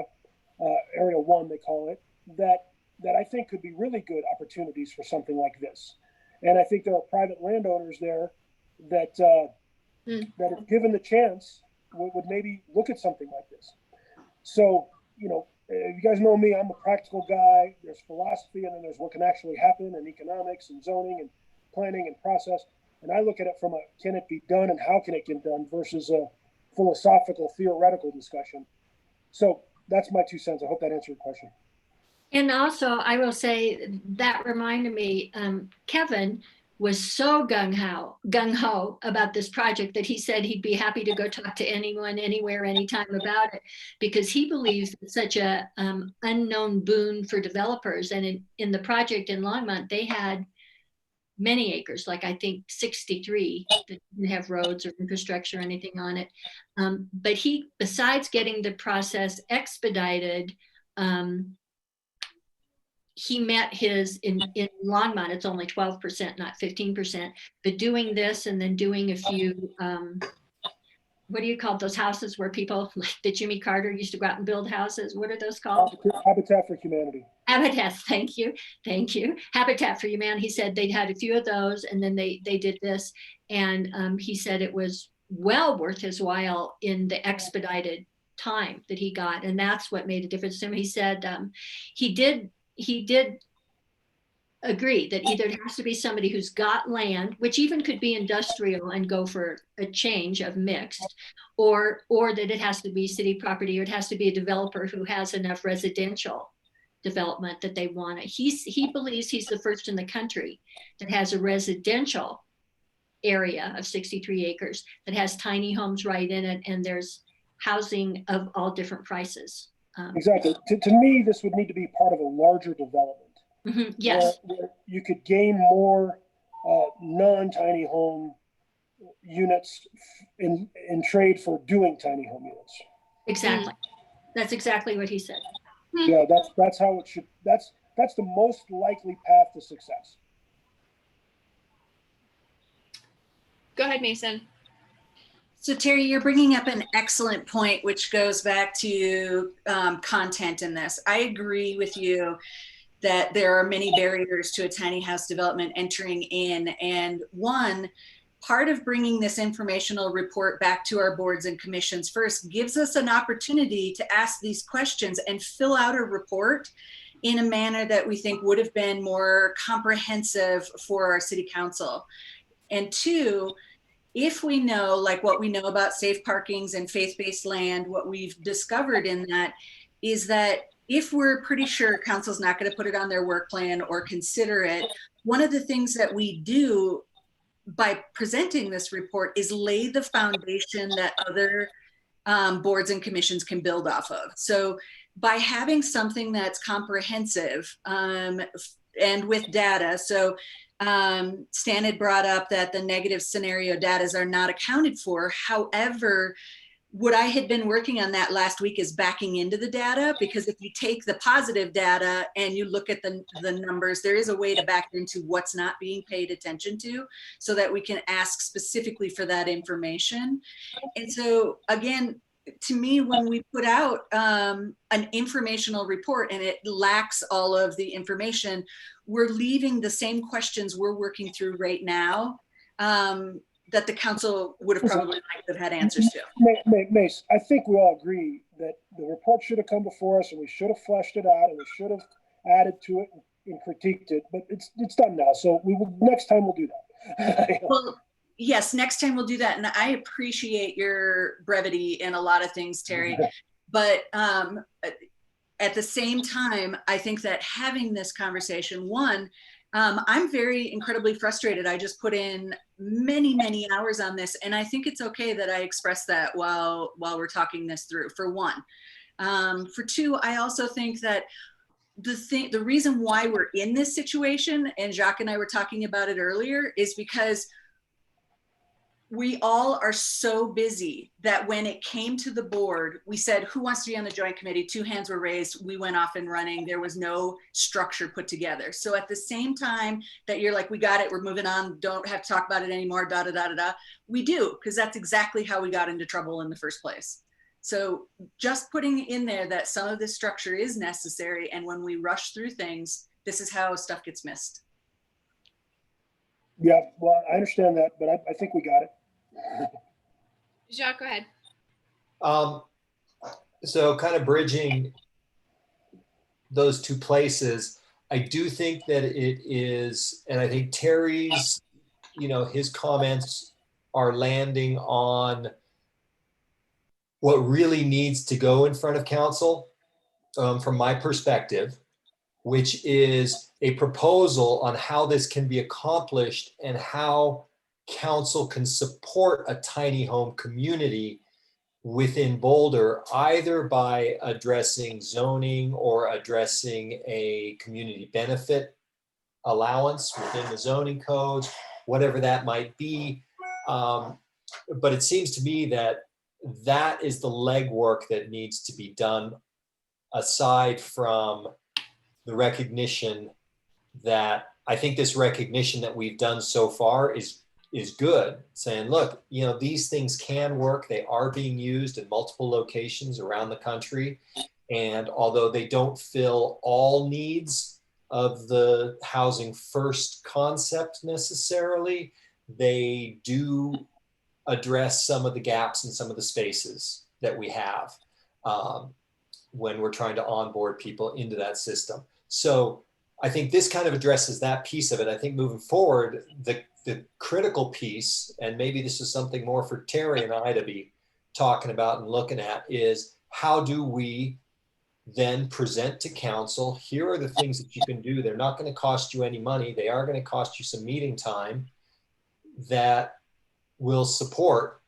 area 1 they call it, that I think could be really good opportunities for something like this. And I think there are private landowners there that that if given the chance would maybe look at something like this. So, you guys know me, I'm a practical guy. There's philosophy, and then there's what can actually happen, and economics and zoning and planning and process. And I look at it from a can it be done and how can it get done versus a philosophical, theoretical discussion. So that's my 2 cents. I hope that answered your question. And also, I will say that reminded me, Kevin was so gung-ho about this project that he said he'd be happy to go talk to anyone, anywhere, anytime about it, because he believes it's such a unknown boon for developers. And in the project in Longmont, they had many acres, like I think 63, that didn't have roads or infrastructure or anything on it. But he, besides getting the process expedited, he met his, in Longmont, it's only 12%, not 15%, but doing this and then doing a few, what do you call those houses where people, like that Jimmy Carter used to go out and build houses? What are those called? Habitat for Humanity. Habitat, thank you. Habitat for Humanity. He said they'd had a few of those and then they did this. And he said it was well worth his while in the expedited time that he got, and that's what made a difference to him. He said he did agree that either it has to be somebody who's got land, which even could be industrial and go for a change of mixed, or that it has to be city property, or it has to be a developer who has enough residential development that they want it. He believes he's the first in the country that has a residential area of 63 acres that has tiny homes right in it, and there's housing of all different prices. Exactly. To me, this would need to be part of a larger development. Yes. Where you could gain more non-tiny home units in trade for doing tiny home units. Exactly. That's exactly what he said. Yeah, that's how it should. That's the most likely path to success. Go ahead, Mason. So Terry, you're bringing up an excellent point, which goes back to content in this. I agree with you that there are many barriers to a tiny house development entering in. And one, part of bringing this informational report back to our boards and commissions first gives us an opportunity to ask these questions and fill out a report in a manner that we think would have been more comprehensive for our city council. And two, if we know, like what we know about safe parkings and faith-based land, what we've discovered in that is that if we're pretty sure council's not going to put it on their work plan or consider it, one of the things that we do by presenting this report is lay the foundation that other boards and commissions can build off of. So by having something that's comprehensive and with data, so Stan had brought up that the negative scenario data are not accounted for. However, what I had been working on that last week is backing into the data, because if you take the positive data and you look at the numbers, there is a way to back into what's not being paid attention to so that we can ask specifically for that information. And so again, to me, when we put out an informational report and it lacks all of the information, we're leaving the same questions we're working through right now that the council would have probably liked to have had answers to. Mace, I think we all agree that the report should have come before us and we should have fleshed it out and we should have added to it and critiqued it, but it's done now. So next time we'll do that. Well, yes, next time we'll do that. And I appreciate your brevity in a lot of things, Terry, but at the same time, I think that having this conversation, one, I'm very incredibly frustrated. I just put in many, many hours on this, and I think it's okay that I express that while we're talking this through, for one. For two, I also think that the reason why we're in this situation, and Jacques and I were talking about it earlier, is because we all are so busy that when it came to the board, we said, who wants to be on the joint committee? 2 hands were raised. We went off and running. There was no structure put together. So at the same time that you're like, we got it, we're moving on, don't have to talk about it anymore, da, da, da, da, da. We do, because that's exactly how we got into trouble in the first place. So just putting in there that some of this structure is necessary. And when we rush through things, this is how stuff gets missed. Yeah, well, I understand that, but I think we got it. Jacques, go ahead. So kind of bridging those two places, I do think that it is, and I think Terry's, his comments are landing on what really needs to go in front of council, from my perspective, which is a proposal on how this can be accomplished and how council can support a tiny home community within Boulder, either by addressing zoning or addressing a community benefit allowance within the zoning codes, whatever that might be. But it seems to me that that is the legwork that needs to be done, aside from the recognition that I think this recognition that we've done so far is good, saying, look, these things can work. They are being used in multiple locations around the country. And although they don't fill all needs of the housing first concept necessarily, they do address some of the gaps in some of the spaces that we have. when we're trying to onboard people into that system. So I think this kind of addresses that piece of it. I think moving forward, the critical piece, and maybe this is something more for Terry and I to be talking about and looking at, is how do we then present to council, here are the things that you can do. They're not going to cost you any money. They are going to cost you some meeting time that will support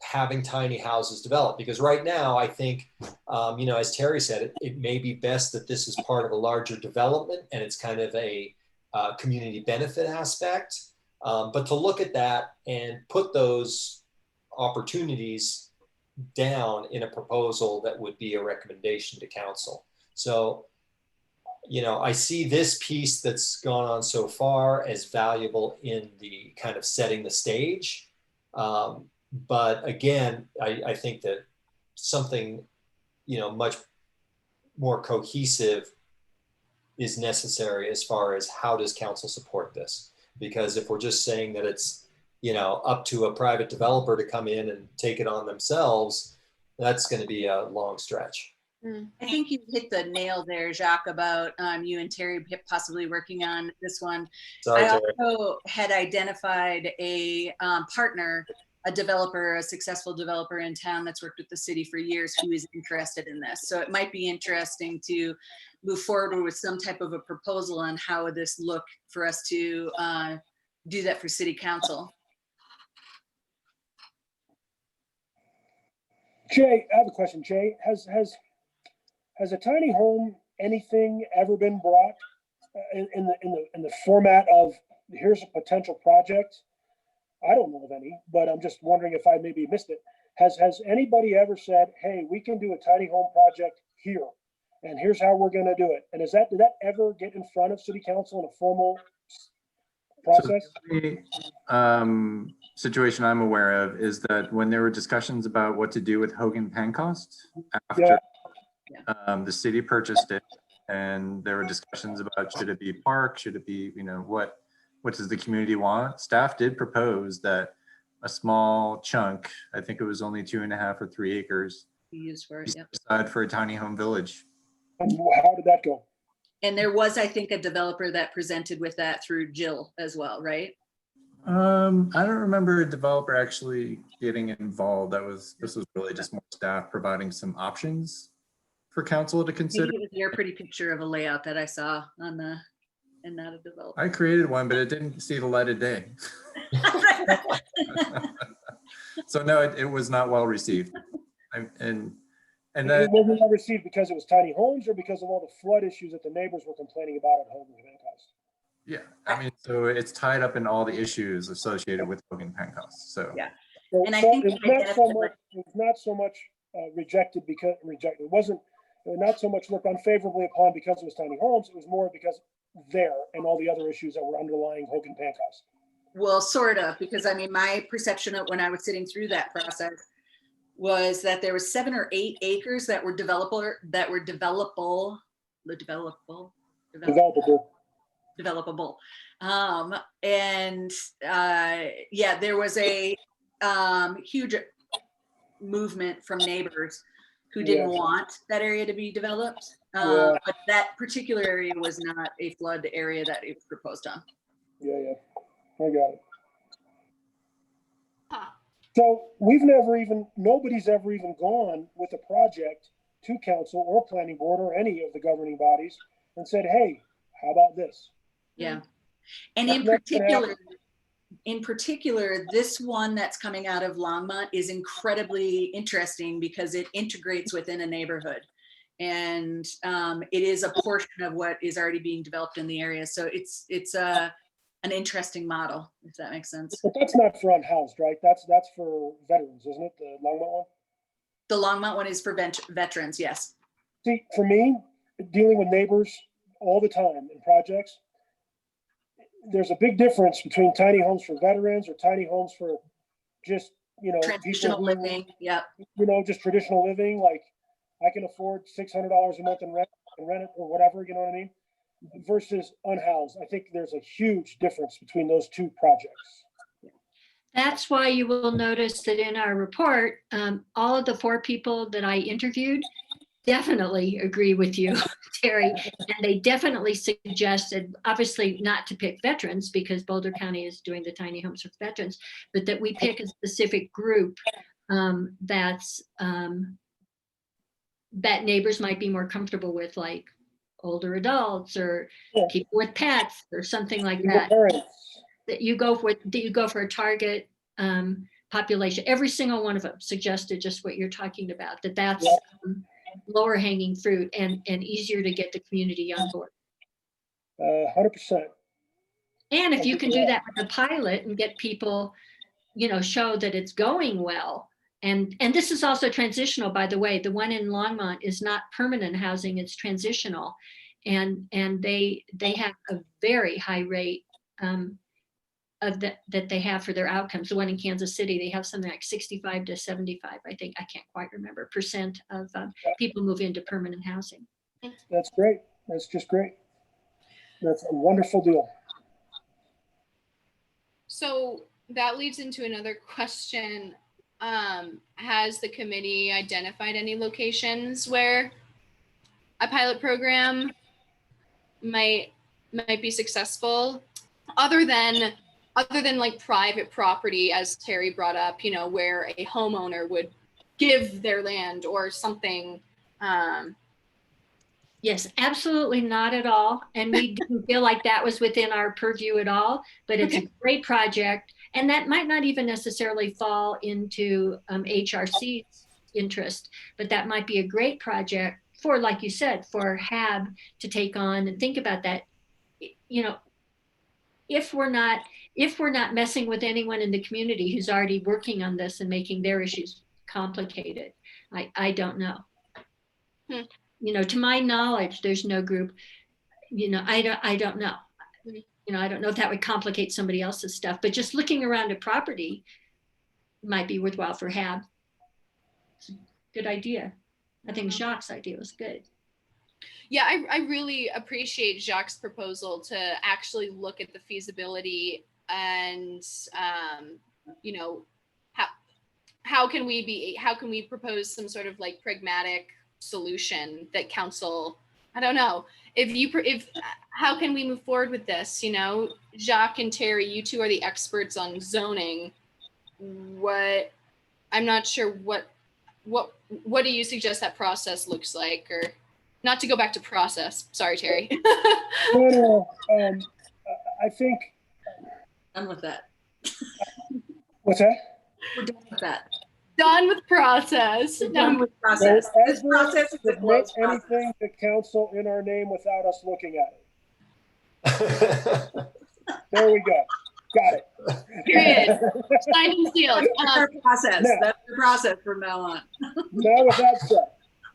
having tiny houses develop. Because right now, I think, as Terry said, it may be best that this is part of a larger development and it's kind of a community benefit aspect. But to look at that and put those opportunities down in a proposal that would be a recommendation to council. So, I see this piece that's gone on so far as valuable in the kind of setting the stage. But again, I think that something, much more cohesive is necessary as far as how does council support this? Because if we're just saying that it's, up to a private developer to come in and take it on themselves, that's going to be a long stretch. I think you hit the nail there, Jacques, about you and Terry possibly working on this one. Sorry, I Terry. also had identified a partner, a developer, a successful developer in town that's worked with the city for years who is interested in this. So it might be interesting to move forward with some type of a proposal on how would this look for us to do that for city council. Jay, I have a question. Jay, has a tiny home anything ever been brought in the format of here's a potential project? I don't know of any, but I'm just wondering if I maybe missed it. Has anybody ever said, hey, we can do a tiny home project here, and here's how we're going to do it? And did that ever get in front of city council in a formal process? So the situation I'm aware of is that when there were discussions about what to do with Hogan Pencost after the city purchased it, and there were discussions about should it be park, should it be, what does the community want? Staff did propose that a small chunk, I think it was only 2.5 or 3 acres, Used for it, yep. aside for a tiny home village. And how did that go? And there was, I think, a developer that presented with that through Jill as well, right? I don't remember a developer actually getting involved. This was really just more staff providing some options for council to consider. Maybe it was your pretty picture of a layout that I saw on the, and not a developer. I created one, but it didn't see the light of day. So no, it was not well received. And then It wasn't well received because it was tiny homes or because of all the flood issues that the neighbors were complaining about at Hogan Pencost? yeah, so it's tied up in all the issues associated with Hogan Pencost. So Yeah. So, And I think it's they not so much rejected because it wasn't not so much looked unfavorably upon because it was tiny homes. It was more because there and all the other issues that were underlying Hogan Pencost. Well, sort of, because I mean, my perception of when I was sitting through that process was that there was 7 or 8 acres that were developable. There was a huge movement from neighbors who didn't want that area to be developed. But that particular area was not a flood area that it was proposed on. Yeah, I got it. Huh. So nobody's ever even gone with a project to council or planning board or any of the governing bodies and said, hey, how about this? Yeah. And in particular, this one that's coming out of Longmont is incredibly interesting because it integrates within a neighborhood. And it is a portion of what is already being developed in the area. So it's an interesting model, if that makes sense. But that's not for unhoused, right? That's for veterans, isn't it? The Longmont one? The Longmont one is for veterans, yes. See, for me, dealing with neighbors all the time in projects, there's a big difference between tiny homes for veterans or tiny homes for just, Transitional living, yeah. Just traditional living. Like I can afford $600 a month in rent it or whatever, you know what I mean? Versus unhoused. I think there's a huge difference between those two projects. That's why you will notice that in our report, all of the 4 people that I interviewed definitely agree with you, Terry. And they definitely suggested, obviously not to pick veterans because Boulder County is doing the tiny homes for veterans, but that we pick a specific group that neighbors might be more comfortable with, like older adults or Yeah. people with pets or something like Single that. parents. That you go for a target population. Every single one of them suggested just what you're talking about, that's Yeah. lower hanging fruit and easier to get the community on board. 100%. And if you can do that with a pilot and get people, show that it's going well. And this is also transitional, by the way. The one in Longmont is not permanent housing, it's transitional. And they have a very high rate of that they have for their outcomes. The one in Kansas City, they have something like 65 to 75, I think, I can't quite remember, % of people move into permanent housing. That's great. That's just great. That's a wonderful deal. So that leads into another question. Has the committee identified any locations where a pilot program might be successful, other than like private property, as Terry brought up, where a homeowner would give their land or something? Yes, absolutely not at all. And we didn't feel like that was within our purview at all, but it's a great project. And that might not even necessarily fall into HRC's interest, but that might be a great project for, like you said, for HAB to take on and think about that. If we're not messing with anyone in the community who's already working on this and making their issues complicated, I don't know. To my knowledge, there's no group, I don't know. I don't know if that would complicate somebody else's stuff, but just looking around at property might be worthwhile for HAB. It's a good idea. I think Jacques' idea was good. Yeah, I really appreciate Jacques' proposal to actually look at the feasibility and, how can we propose some sort of like pragmatic solution that council, I don't know, how can we move forward with this? Jacques and Terry, you two are the experts on zoning. I'm not sure what do you suggest that process looks like? Or not to go back to process. Sorry, Terry. No, I think. Done with that. What's that? We're done with that. Done with process. Done with process. This process is a Make closed process. anything to council in our name without us looking at it. There we go. Got it. Period. Signed and sealed. That's our process. Now- That's the process from now on. Now with that said,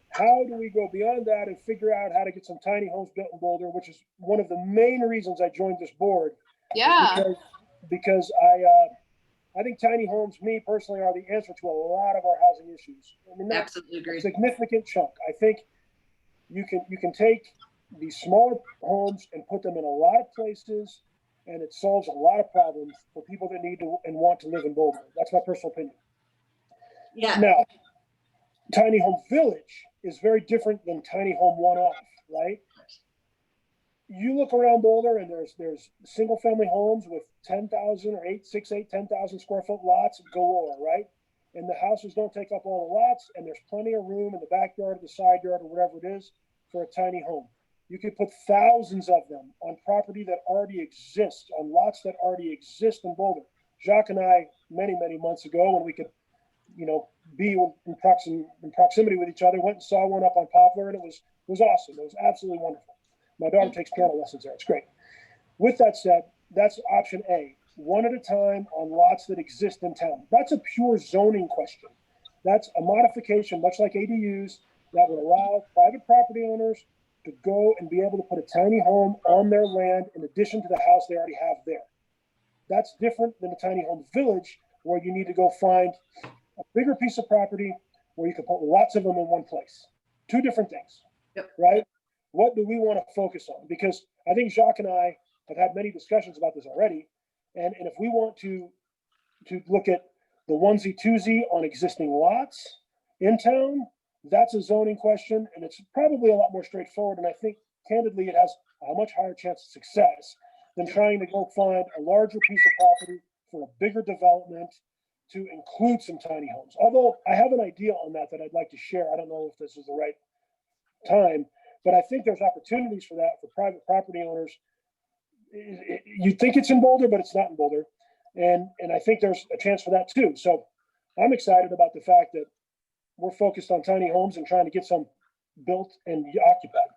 how do we go beyond that and figure out how to get some tiny homes built in Boulder, which is one of the main reasons I joined this board. Yeah. Because I think tiny homes, me personally, are the answer to a lot of our housing issues. I mean, that's Absolutely a agree. significant chunk. I think you can take these smaller homes and put them in a lot of places, and it solves a lot of problems for people that need to and want to live in Boulder. That's my personal opinion. Yeah. Now, tiny home village is very different than tiny home one-off, right? You look around Boulder and there's single family homes with 10,000 or 10,000 square foot lots galore, right? And the houses don't take up all the lots, and there's plenty of room in the backyard or the side yard or whatever it is for a tiny home. You could put thousands of them on property that already exists, on lots that already exist in Boulder. Jacques and I, many, many months ago, when we could, be in proximity with each other, went and saw one up on Poplar, and it was awesome. It was absolutely wonderful. My daughter takes piano lessons there. It's great. With that said, that's option A, one at a time on lots that exist in town. That's a pure zoning question. That's a modification, much like ADUs, that would allow private property owners to go and be able to put a tiny home on their land in addition to the house they already have there. That's different than a tiny home village where you need to go find a bigger piece of property where you can put lots of them in one place. Two different things, right? What do we want to focus on? Because I think Jacques and I have had many discussions about this already. And if we want to to look at the onesie twosie on existing lots in town. That's a zoning question, and it's probably a lot more straightforward. And I think candidly, it has a much higher chance of success than trying to go find a larger piece of property for a bigger development to include some tiny homes. Although I have an idea on that I'd like to share. I don't know if this is the right time, but I think there's opportunities for that for private property owners. You think it's in Boulder, but it's not in Boulder. And I think there's a chance for that too. So I'm excited about the fact that we're focused on tiny homes and trying to get some built and occupied.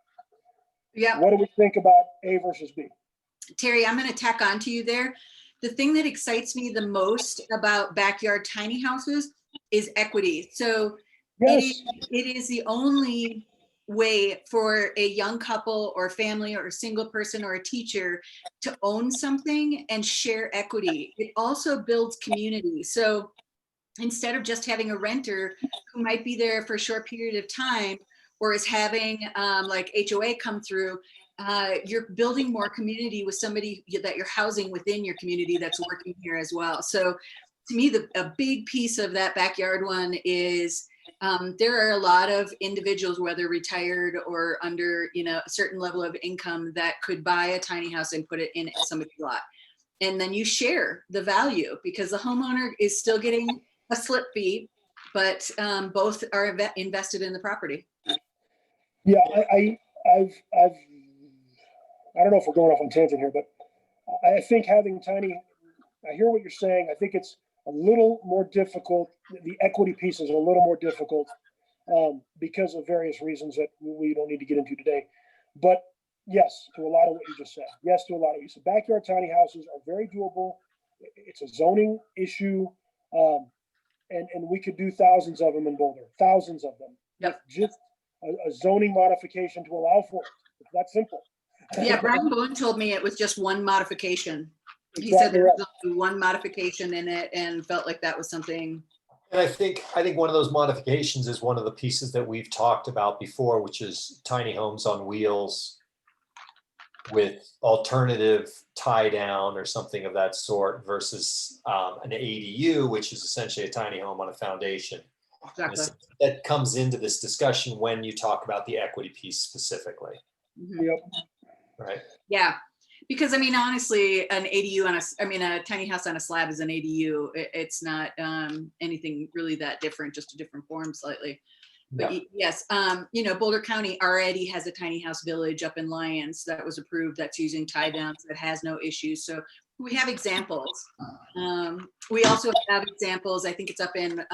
Yeah. What do we think about A versus B? Terry, I'm going to tack on to you there. The thing that excites me the most about backyard tiny houses is equity. So Yes. it is the only way for a young couple or family or a single person or a teacher to own something and share equity. It also builds community. So instead of just having a renter who might be there for a short period of time or is having like HOA come through, you're building more community with somebody that you're housing within your community that's working here as well. So to me, a big piece of that backyard one is there are a lot of individuals, whether retired or under a certain level of income, that could buy a tiny house and put it in somebody's lot. And then you share the value because the homeowner is still getting a slip fee, but both are invested in the property. Yeah, I don't know if we're going off on tangent here, but I think having tiny, I hear what you're saying. I think it's a little more difficult. The equity pieces are a little more difficult because of various reasons that we don't need to get into today. But yes, to a lot of what you just said. Yes, to a lot of what you said. Backyard tiny houses are very doable. It's a zoning issue. And we could do thousands of them in Boulder, thousands of them. Yep. Just a zoning modification to allow for it. It's that simple. Yeah, Brian Bowen told me it was just one modification. He Exactly said there right. was only one modification in it and felt like that was something. And I think one of those modifications is one of the pieces that we've talked about before, which is tiny homes on wheels with alternative tie down or something of that sort versus an ADU, which is essentially a tiny home on a foundation. Exactly. That comes into this discussion when you talk about the equity piece specifically, Mhm. Yep. right? Yeah, because I mean, honestly, an ADU a tiny house on a slab is an ADU. It's not anything really that different, just a different form slightly. But yes, Boulder County already has a tiny house village up in Lyons that was approved that's using tie downs that has no issues. So we have examples. We also have examples, I think it's up in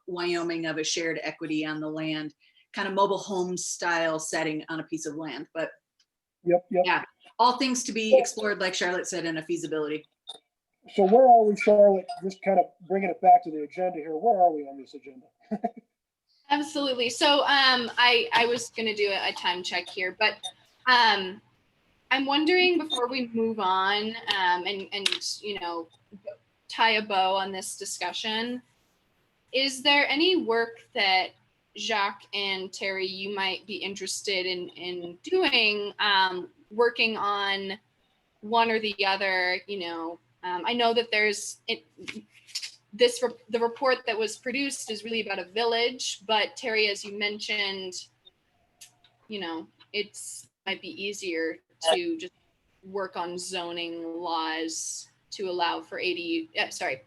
Wyoming, of a shared equity on the land, kind of mobile home style setting on a piece of land. But Yep. yeah, all things to be explored, like Charlotte said, in a feasibility. So where are we, Charlotte? Just kind of bringing it back to the agenda here. Where are we on this agenda? Absolutely. So I was going to do a time check here, but I'm wondering before we move on and tie a bow on this discussion, is there any work that Jacques and Terry, you might be interested in doing, working on one or the other? I know that the report that was produced is really about a village, but Terry, as you mentioned, it's might be easier to just work on zoning laws to allow for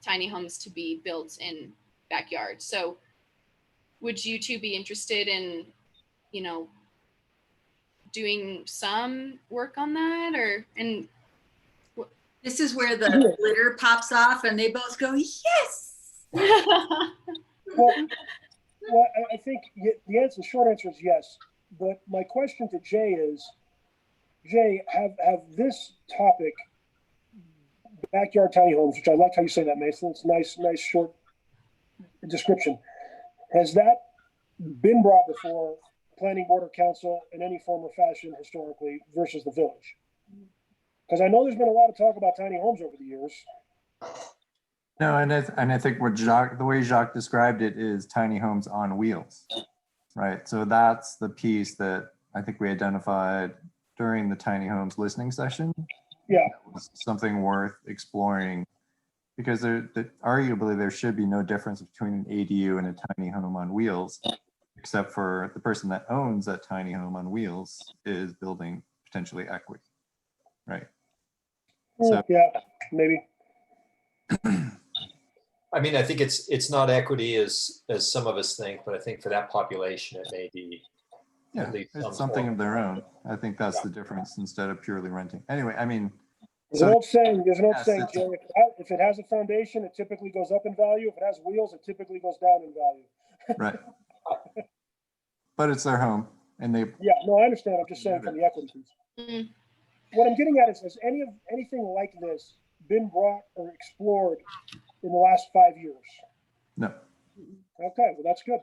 tiny homes to be built in backyards. So would you two be interested in, doing some work on that This is where the glitter pops off and they both go, yes. Well, I think the short answer is yes. But my question to Jay is, have this topic, backyard tiny homes, which I like how you say that, Mason. It's nice short description. Has that been brought before planning board or council in any form or fashion historically versus the village? Because I know there's been a lot of talk about tiny homes over the years. No, and I think the way Jacques described it is tiny homes on wheels, right? So that's the piece that I think we identified during the tiny homes listening session. Yeah. That was something worth exploring because arguably there should be no difference between an ADU and a tiny home on wheels, except for the person that owns that tiny home on wheels is building potentially equity, right? So Yeah, maybe. I mean, I think it's not equity as some of us think, but I think for that population, it may be yeah, at least it's something of their own. I think that's the difference instead of purely renting. Anyway, I mean, There's an old saying, Yes, Jerry, it's- if it has a foundation, it typically goes up in value. If it has wheels, it typically goes down in value. right. But it's their home and they, Yeah, no, I understand. I'm just saying from the equity piece. Mm. What I'm getting at is, has anything like this been brought or explored in the last 5 years? no. Okay, well, that's good.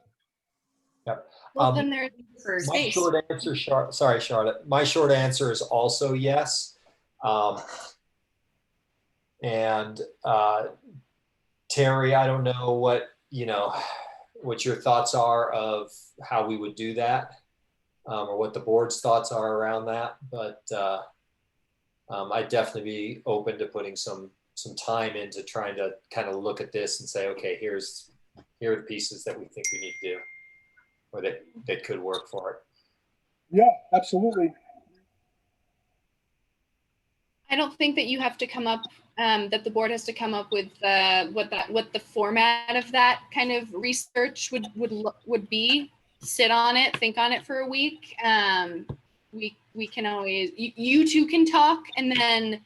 Well, then there's For My space. short answer, sorry, Charlotte. My short answer is also yes. And Terry, I don't know what your thoughts are of how we would do that, or what the board's thoughts are around that. But I'd definitely be open to putting some time into trying to kind of look at this and say, okay, here are the pieces that we think we need to do, or that could work for it. Yeah, absolutely. I don't think that you have to come up, that the board has to come up with what the format of that kind of research would be. Sit on it, think on it for a week. We can always, you two can talk, and then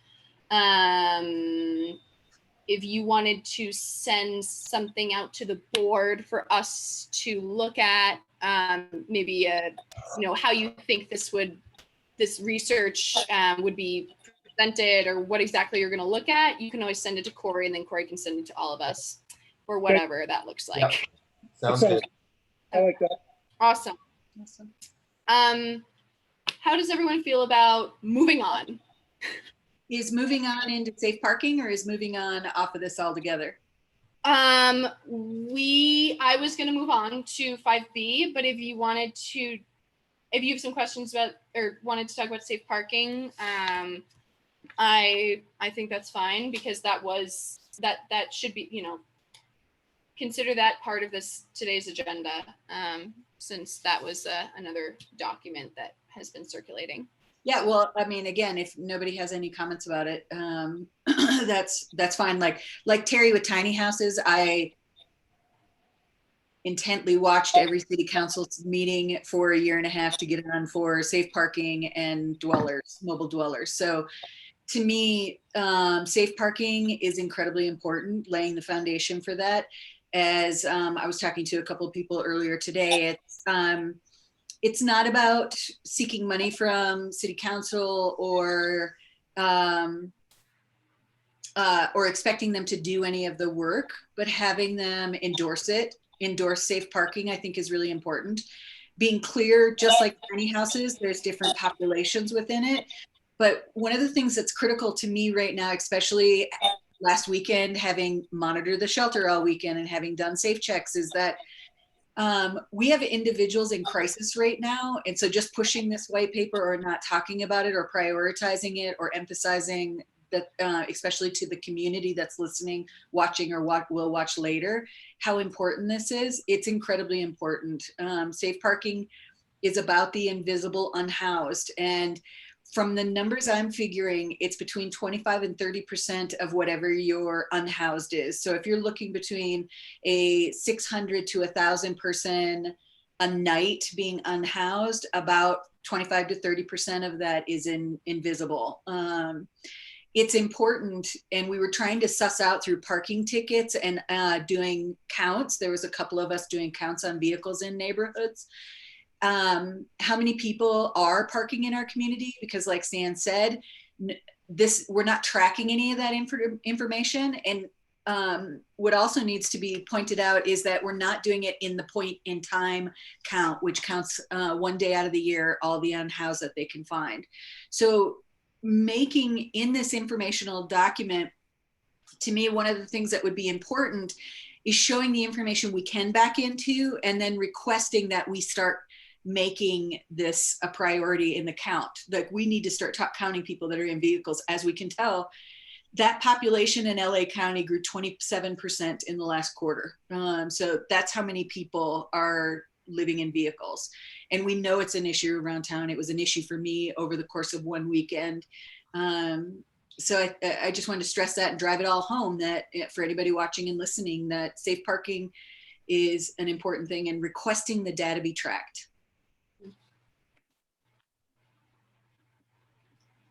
if you wanted to send something out to the board for us to look at, maybe how you think this research would be presented, or what exactly you're going to look at, you can always send it to Corey, and then Corey can send it to all of us, or whatever that looks like. Yep. Sounds good. I like that. Awesome. How does everyone feel about moving on? Is moving on into safe parking, or is moving on off of this altogether? I was going to move on to 5B, but if you have some questions about, or wanted to talk about safe parking, I think that's fine, because that should be, consider that part of today's agenda, since that was another document that has been circulating. Yeah, well, I mean, again, if nobody has any comments about it, that's fine. Like Terry with tiny houses, I intently watched every city council meeting for a year and a half to get it on for safe parking and mobile dwellers. So to me, safe parking is incredibly important, laying the foundation for that. As I was talking to a couple of people earlier today, it's not about seeking money from city council or expecting them to do any of the work, but having them endorse safe parking, I think, is really important. Being clear, just like tiny houses, there's different populations within it. But one of the things that's critical to me right now, especially last weekend, having monitored the shelter all weekend and having done safe checks, is that we have individuals in crisis right now. And so just pushing this white paper or not talking about it or prioritizing it or emphasizing that, especially to the community that's listening, watching, or will watch later, how important this is. It's incredibly important. Safe parking is about the invisible unhoused. And from the numbers I'm figuring, it's between 25 and 30% of whatever your unhoused is. So if you're looking between a 600 to 1,000 person a night being unhoused, about 25 to 30% of that is invisible. It's important, and we were trying to suss out through parking tickets and doing counts. There was a couple of us doing counts on vehicles in neighborhoods. How many people are parking in our community? Because like Stan said, we're not tracking any of that information. And what also needs to be pointed out is that we're not doing it in the point in time count, which counts 1 day out of the year, all the unhoused that they can find. So making in this informational document, to me, one of the things that would be important is showing the information we can back into, and then requesting that we start making this a priority in the count. Like, we need to start counting people that are in vehicles. As we can tell, that population in LA County grew 27% in the last quarter. So that's how many people are living in vehicles. And we know it's an issue around town. It was an issue for me over the course of one weekend. So I just wanted to stress that and drive it all home, that for anybody watching and listening, that safe parking is an important thing, and requesting the data be tracked.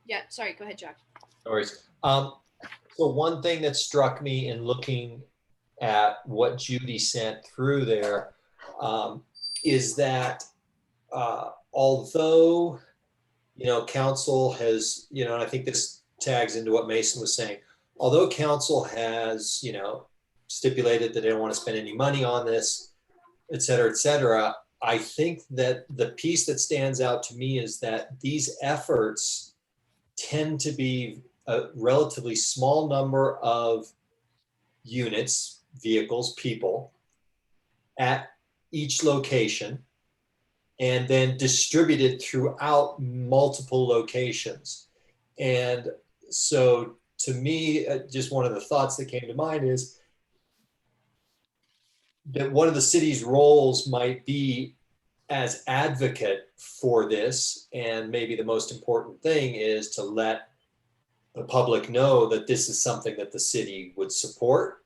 Yeah, sorry, go ahead, Jack. No worries. So one thing that struck me in looking at what Judy sent through there is that although, council has, and I think this tags into what Mason was saying, although council has, stipulated that they don't want to spend any money on this, et cetera, I think that the piece that stands out to me is that these efforts tend to be a relatively small number of units, vehicles, people at each location, and then distributed throughout multiple locations. And so to me, just one of the thoughts that came to mind is that one of the city's roles might be as advocate for this. And maybe the most important thing is to let the public know that this is something that the city would support,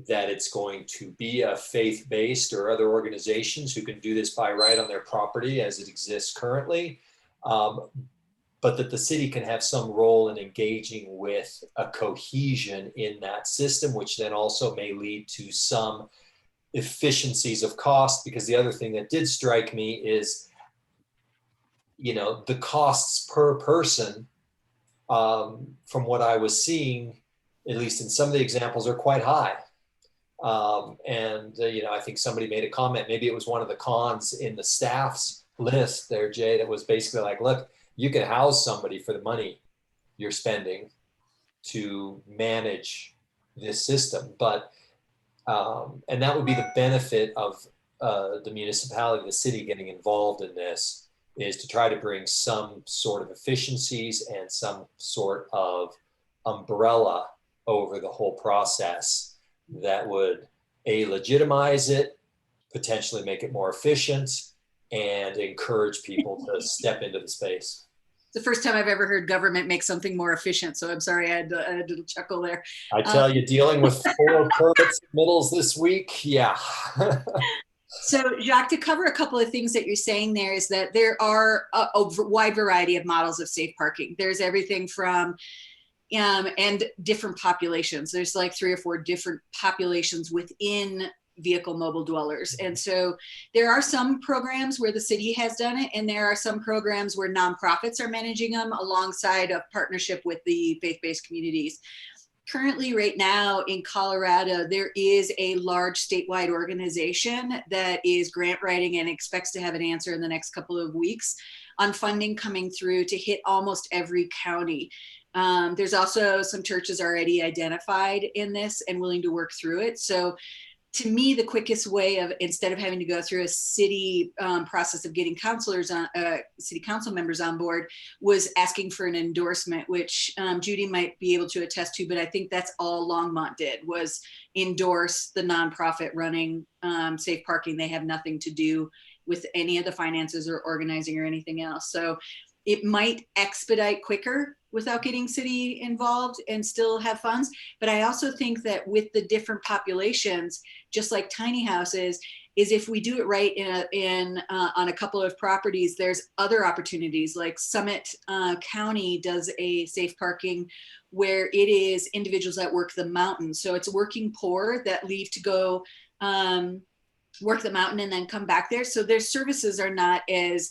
that it's going to be a faith-based or other organizations who can do this by right on their property as it exists currently, but that the city can have some role in engaging with a cohesion in that system, which then also may lead to some efficiencies of cost. Because the other thing that did strike me is, the costs per person, from what I was seeing, at least in some of the examples, are quite high. I think somebody made a comment, maybe it was one of the cons in the staff's list there, Jay, that was basically like, look, you can house somebody for the money you're spending to manage this system. But, and that would be the benefit of the municipality, the city getting involved in this, is to try to bring some sort of efficiencies and some sort of umbrella over the whole process that would legitimize it, potentially make it more efficient, and encourage people to step into the space. It's the first time I've ever heard government make something more efficient. So I'm sorry, I had a little chuckle there. I tell you, dealing with 4 permits middles this week, yeah. So Jacques, to cover a couple of things that you're saying there, is that there are a wide variety of models of safe parking. There's everything from and different populations. There's like 3 or 4 different populations within vehicle mobile dwellers. And so there are some programs where the city has done it, and there are some programs where nonprofits are managing them alongside a partnership with the faith-based communities. Currently, right now in Colorado, there is a large statewide organization that is grant writing and expects to have an answer in the next couple of weeks on funding coming through to hit almost every county. There's also some churches already identified in this and willing to work through it. So to me, the quickest way of, instead of having to go through a city process of getting counselors on, city council members on board, was asking for an endorsement, which Judy might be able to attest to, but I think that's all Longmont did, was endorse the nonprofit running safe parking. They have nothing to do with any of the finances or organizing or anything else. So it might expedite quicker without getting city involved and still have funds. But I also think that with the different populations, just like tiny houses, is if we do it right on a couple of properties, there's other opportunities. Like Summit County does a safe parking where it is individuals that work the mountain. So it's working poor that leave to go work the mountain and then come back there. So their services are not as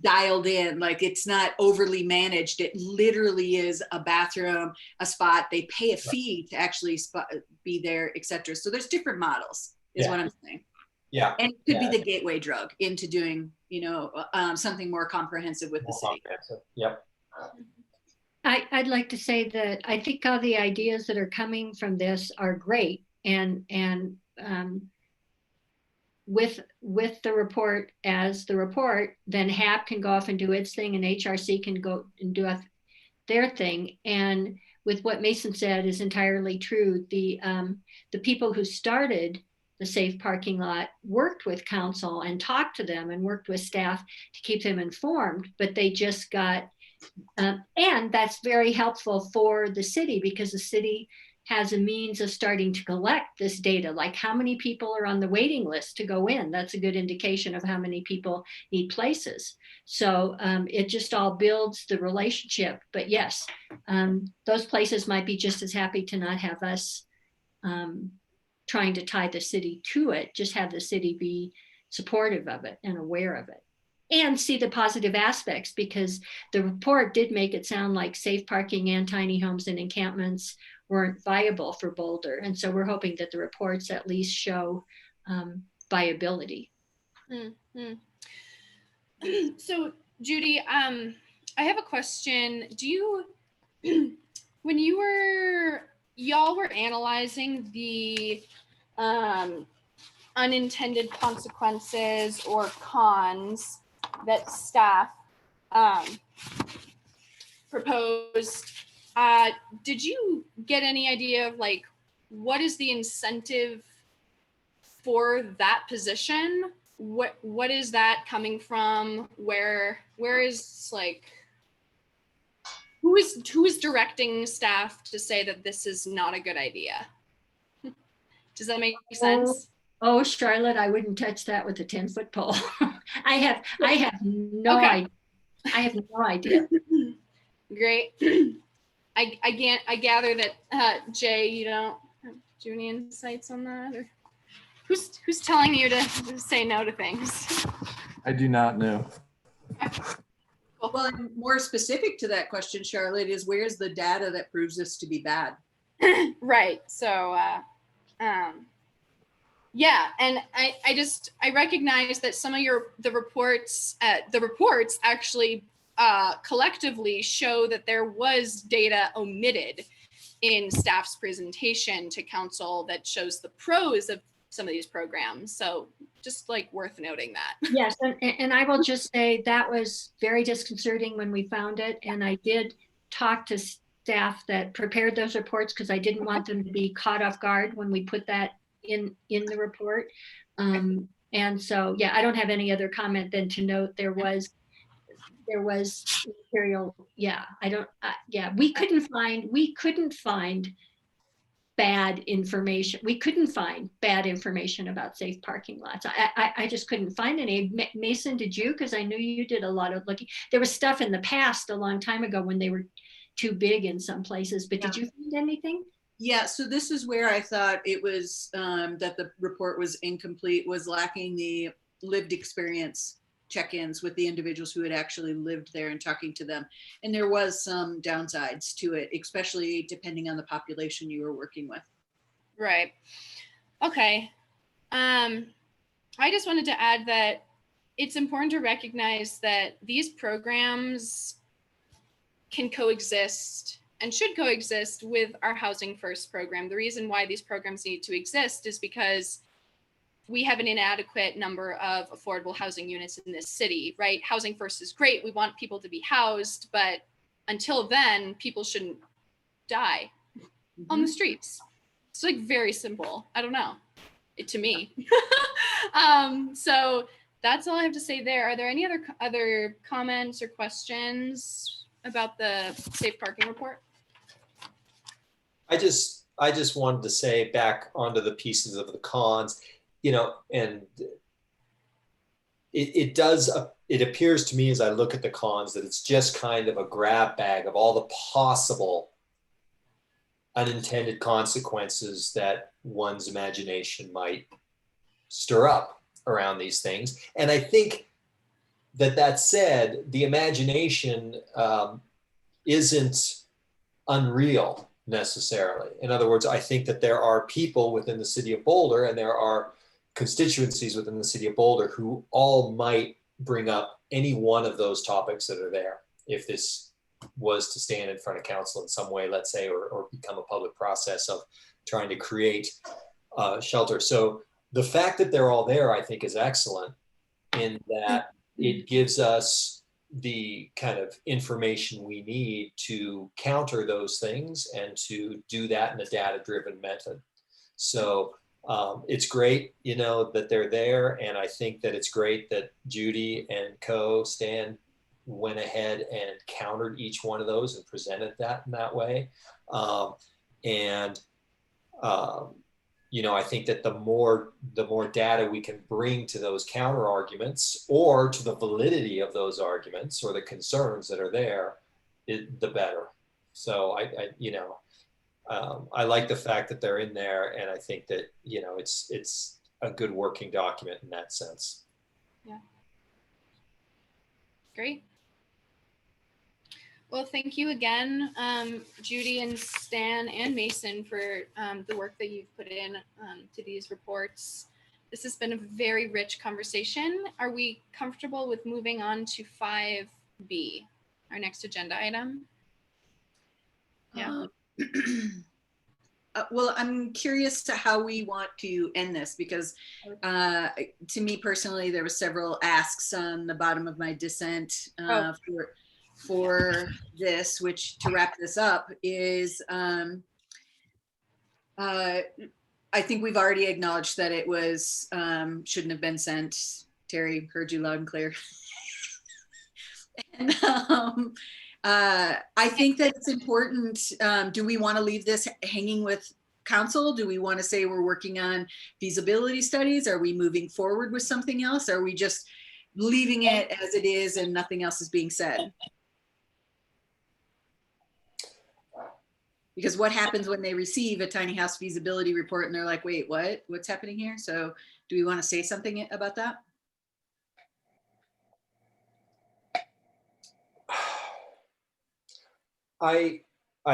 dialed in, like it's not overly managed. It literally is a bathroom, a spot. They pay a fee to actually be there, etc. So there's different models, is what I'm saying. Yeah. And it could be the gateway drug into doing, something more comprehensive with the city. Yep. I'd like to say that I think all the ideas that are coming from this are great, and with the report as the report, then HAB can go off and do its thing, and HRC can go and do their thing. And with what Mason said is entirely true. The people who started the safe parking lot worked with council and talked to them and worked with staff to keep them informed, but they just got, and that's very helpful for the city because the city has a means of starting to collect this data, like how many people are on the waiting list to go in. That's a good indication of how many people need places. So it just all builds the relationship. But yes, those places might be just as happy to not have us trying to tie the city to it, just have the city be supportive of it and aware of it. And see the positive aspects, because the report did make it sound like safe parking and tiny homes and encampments weren't viable for Boulder. And so we're hoping that the reports at least show viability. Mm-hmm. So Judy, I have a question. Do you, when y'all were analyzing the unintended consequences or cons that staff proposed, did you get any idea of like, what is the incentive for that position? What is that coming from? Where is like, who is directing staff to say that this is not a good idea? Does that make sense? Oh, Charlotte, I wouldn't touch that with a 10-foot pole. I have no idea. I have no idea. Great. I gather that Jay, you don't have any insights on that, or who's telling you to say no to things? I do not know. Well, and more specific to that question, Charlotte, is where's the data that proves this to be bad? Right. So, yeah, and I recognize that some of the reports actually collectively show that there was data omitted in staff's presentation to council that shows the pros of some of these programs. So just like worth noting that. Yes, and I will just say that was very disconcerting when we found it. And I did talk to staff that prepared those reports because I didn't want them to be caught off guard when we put that in the report. And so, yeah, I don't have any other comment than to note there was material. Yeah, we couldn't find bad information. We couldn't find bad information about safe parking lots. I just couldn't find any. Mason, did you? Because I knew you did a lot of looking. There was stuff in the past a long time ago when they were too big in some places, but did you find anything? Yeah, so this is where I thought it was that the report was incomplete, was lacking the lived experience check-ins with the individuals who had actually lived there and talking to them. And there was some downsides to it, especially depending on the population you were working with. Right. Okay. I just wanted to add that it's important to recognize that these programs can coexist and should coexist with our Housing First program. The reason why these programs need to exist is because we have an inadequate number of affordable housing units in this city, right? Housing First is great. We want people to be housed, but until then, people shouldn't die on the streets. It's like very simple. I don't know, to me. So that's all I have to say there. Are there any other comments or questions about the safe parking report? I just wanted to say back onto the pieces of the cons, and it appears to me as I look at the cons that it's just kind of a grab bag of all the possible unintended consequences that one's imagination might stir up around these things. And I think that said, the imagination isn't unreal necessarily. In other words, I think that there are people within the city of Boulder and there are constituencies within the city of Boulder who all might bring up any one of those topics that are there if this was to stand in front of council in some way, let's say, or become a public process of trying to create shelter. So the fact that they're all there, I think, is excellent in that it gives us the kind of information we need to counter those things and to do that in a data-driven method. So it's great, you know, that they're there. And I think that it's great that Judy and Stan went ahead and countered each one of those and presented that in that way. You know, I think that the more data we can bring to those counter arguments or to the validity of those arguments or the concerns that are there, the better. So I like the fact that they're in there, and I think that, you know, it's a good working document in that sense. Yeah. Great. Well, thank you again, Judy and Stan and Mason, for the work that you've put in to these reports. This has been a very rich conversation. Are we comfortable with moving on to 5B, our next agenda item? Yeah. Well, I'm curious to how we want to end this, because to me personally, there were several asks on the bottom of my dissent for this, which, to wrap this up, is I think we've already acknowledged that it was shouldn't have been sent. Terry, heard you loud and clear. And I think that it's important. Do we want to leave this hanging with council? Do we want to say we're working on feasibility studies? Are we moving forward with something else? Are we just leaving it as it is and nothing else is being said? Because what happens when they receive a tiny house feasibility report and they're like, wait, what? What's happening here? So do we want to say something about that? I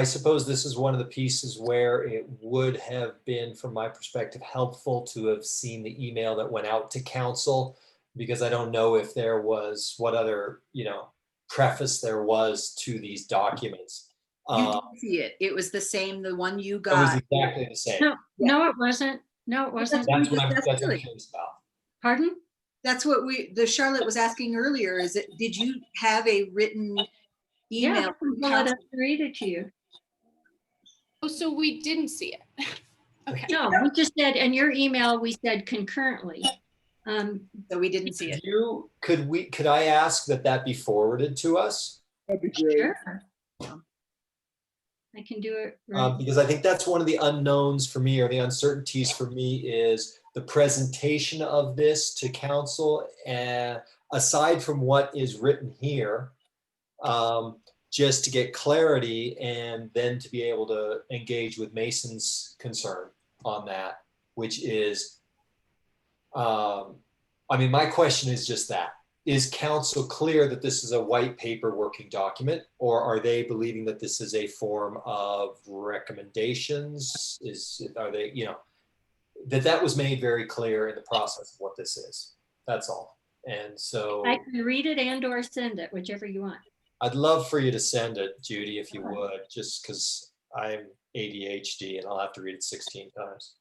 suppose this is one of the pieces where it would have been, from my perspective, helpful to have seen the email that went out to council, because I don't know if there was what other, you know, preface there was to these documents. You didn't see it. It was the same, the one you got. It was exactly the same. No, it wasn't. No, it wasn't. That's what I'm curious about. Pardon? That's what the Charlotte was asking earlier. Is it? Did you have a written email? Yeah, I'll read it to you. Oh, so we didn't see it. Okay. No, we just said, in your email, we said concurrently. So we didn't see it. Could I ask that be forwarded to us? That'd be great. Sure. I can do it. Right. Because I think that's one of the unknowns for me, or the uncertainties for me, is the presentation of this to council. And aside from what is written here, just to get clarity and then to be able to engage with Mason's concern on that, which is, I mean, my question is just that. Is council clear that this is a white paper working document, or are they believing that this is a form of recommendations? Are they, you know, that was made very clear in the process of what this is? That's all. And so I can read it and or send it, whichever you want. I'd love for you to send it, Judy, if you would, just because I'm ADHD and I'll have to read it 16 times.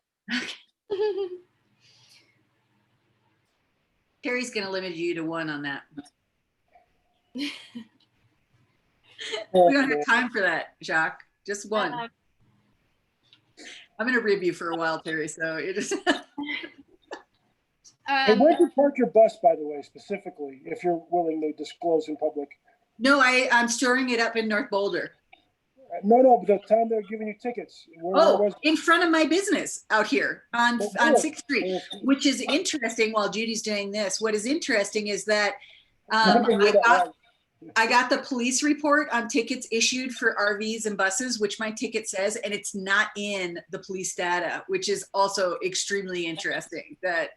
Terry's going to limit you to one on that. We don't have time for that, Jacques. Just one. I'm going to rib you for a while, Terry. So you just. Hey, where'd you park your bus, by the way, specifically, if you're willing to disclose in public? No, I'm storing it up in North Boulder. No, but the time they're giving you tickets. Where in front of my business out here on 6th Street, which is interesting. While Judy's doing this, what is interesting is that I got the police report on tickets issued for RVs and buses, which my ticket says, and it's not in the police data, which is also extremely interesting. That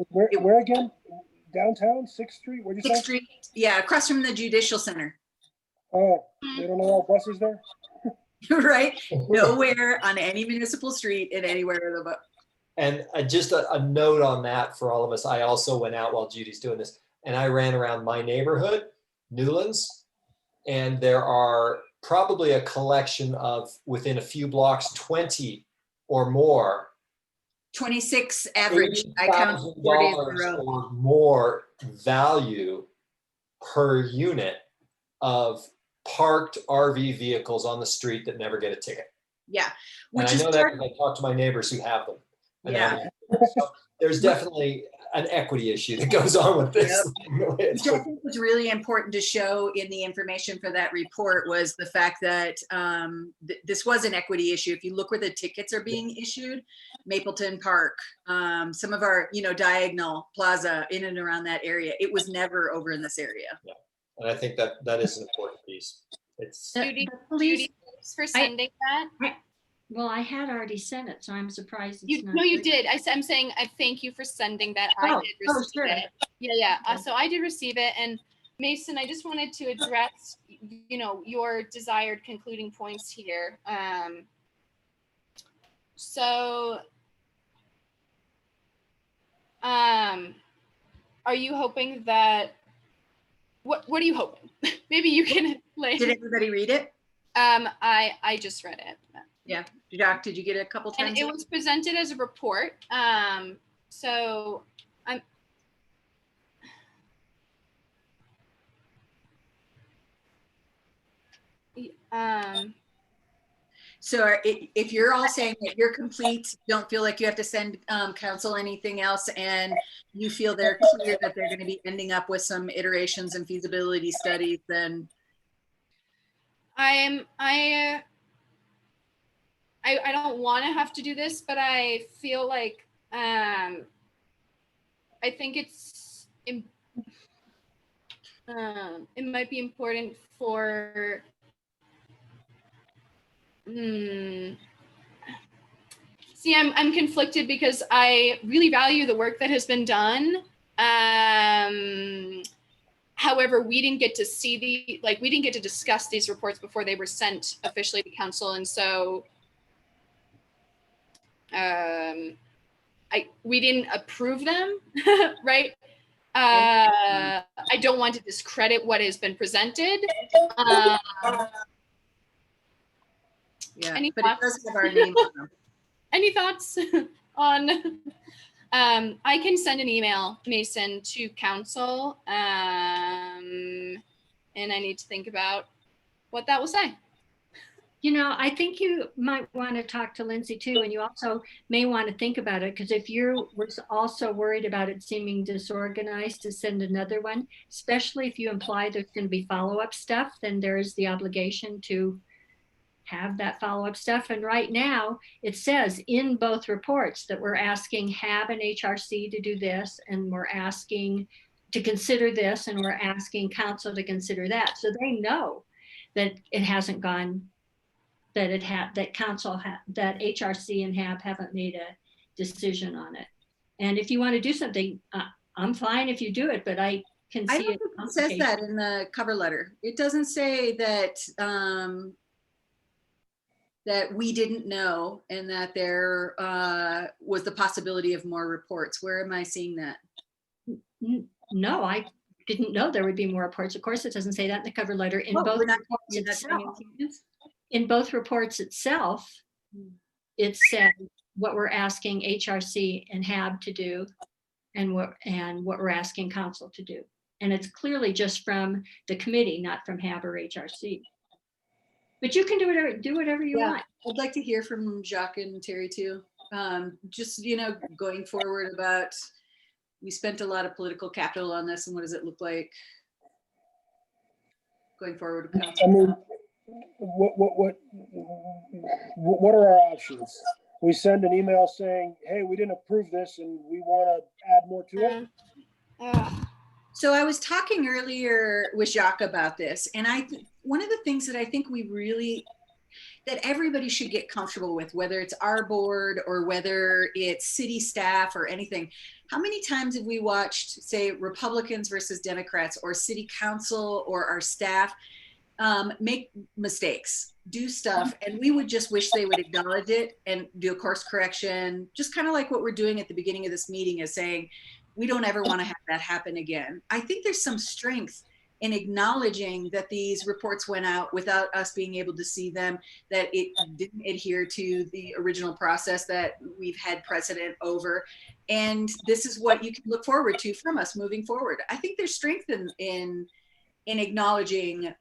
where again? Downtown, 6th Street? What'd you say? 6th Street, yeah, across from the Judicial Center. Oh, they don't allow buses there? Right? Nowhere on any municipal street in anywhere of the book. And just a note on that for all of us. I also went out while Judy's doing this, and I ran around my neighborhood, Newlands, and there are probably a collection of, within a few blocks, 20 or more. 26 average. I count 40 in a row. Or more value per unit of parked RV vehicles on the street that never get a ticket. Yeah. And Which I is know that because I talk to my neighbors who have them. And Yeah. so there's definitely an equity issue that goes on with this. Which I think was really important to show in the information for that report was the fact that this was an equity issue. If you look where the tickets are being issued, Mapleton Park, some of our, Diagonal Plaza in and around that area, it was never over in this area. Yeah. And I think that is an important piece. It's Judy, The police- Judy, thanks for sending that. Well, I had already sent it, so I'm surprised. You, it's not no, you there. did. I'm saying I thank you for sending that. I Oh, did oh, receive sure. it. Yeah. So I did receive it. And Mason, I just wanted to address, your desired concluding points here. Are you hoping that, what are you hoping? Maybe you can lay. Did everybody read it? I just read it. Yeah. Doc, did you get it a couple And times? it was presented as a report. So I'm. So if you're all saying that you're complete, don't feel like you have to send council anything else, and you feel they're clear that they're going to be ending up with some iterations and feasibility studies, then I don't want to have to do this, but I feel like I think it might be important for see, I'm conflicted because I really value the work that has been done. However, we didn't get to see we didn't get to discuss these reports before they were sent officially to council, and so we didn't approve them, right? I don't want to discredit what has been presented. yeah, Any but it thoughts? does have our name on them. Any thoughts on? I can send an email, Mason, to council, and I need to think about what that will say. I think you might want to talk to Lindsay too, and you also may want to think about it, because if you're also worried about it seeming disorganized, to send another one, especially if you imply there's going to be follow-up stuff, then there is the obligation to have that follow-up stuff. And right now it says in both reports that we're asking HAB and HRC to do this, and we're asking to consider this, and we're asking council to consider that. So they know that it hasn't gone, that council, that HRC and HAB haven't made a decision on it. And if you want to do something, I'm fine if you do it, but I can I see don't it. think it says that in the cover letter. It doesn't say that that we didn't know and that there was the possibility of more reports. Where am I seeing that? No, I didn't know there would be more reports. Of course, it doesn't say that in the cover letter. In Oh, both we're not reports saying that's itself, any changes? in both reports itself, it said what we're asking HRC and HAB to do, and what we're asking council to do. And it's clearly just from the committee, not from HAB or HRC. But you can do whatever you want. I'd like to hear from Jacques and Terry too. Just, going forward about, we spent a lot of political capital on this, and what does it look like going forward with council? I mean, what are our options? We send an email saying, hey, we didn't approve this and we want to add more to it. So I was talking earlier with Jacques about this, and one of the things that I think that everybody should get comfortable with, whether it's our board or whether it's city staff or anything, how many times have we watched, say, Republicans versus Democrats, or city council or our staff make mistakes, do stuff, and we would just wish they would acknowledge it and do a course correction, just kind of like what we're doing at the beginning of this meeting, is saying, we don't ever want to have that happen again. I think there's some strength in acknowledging that these reports went out without us being able to see them, that it didn't adhere to the original process that we've had precedent over. And this is what you can look forward to from us moving forward. I think there's strength in in acknowledging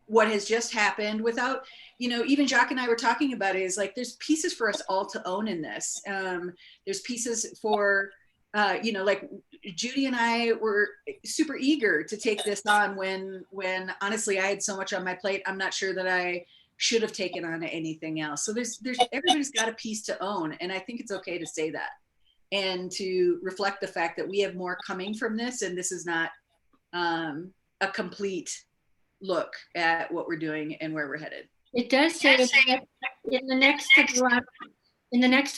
what has just happened without, even Jacques and I were talking about it, is like, there's pieces for us all to own in this. There's pieces for, like Judy and I were super eager to take this on when honestly I had so much on my plate. I'm not sure that I should have taken on anything else. So there's everybody's got a piece to own. And I think it's okay to say that and to reflect the fact that we have more coming from this. And this is not a complete look at what we're doing and where we're headed. It does say in the next to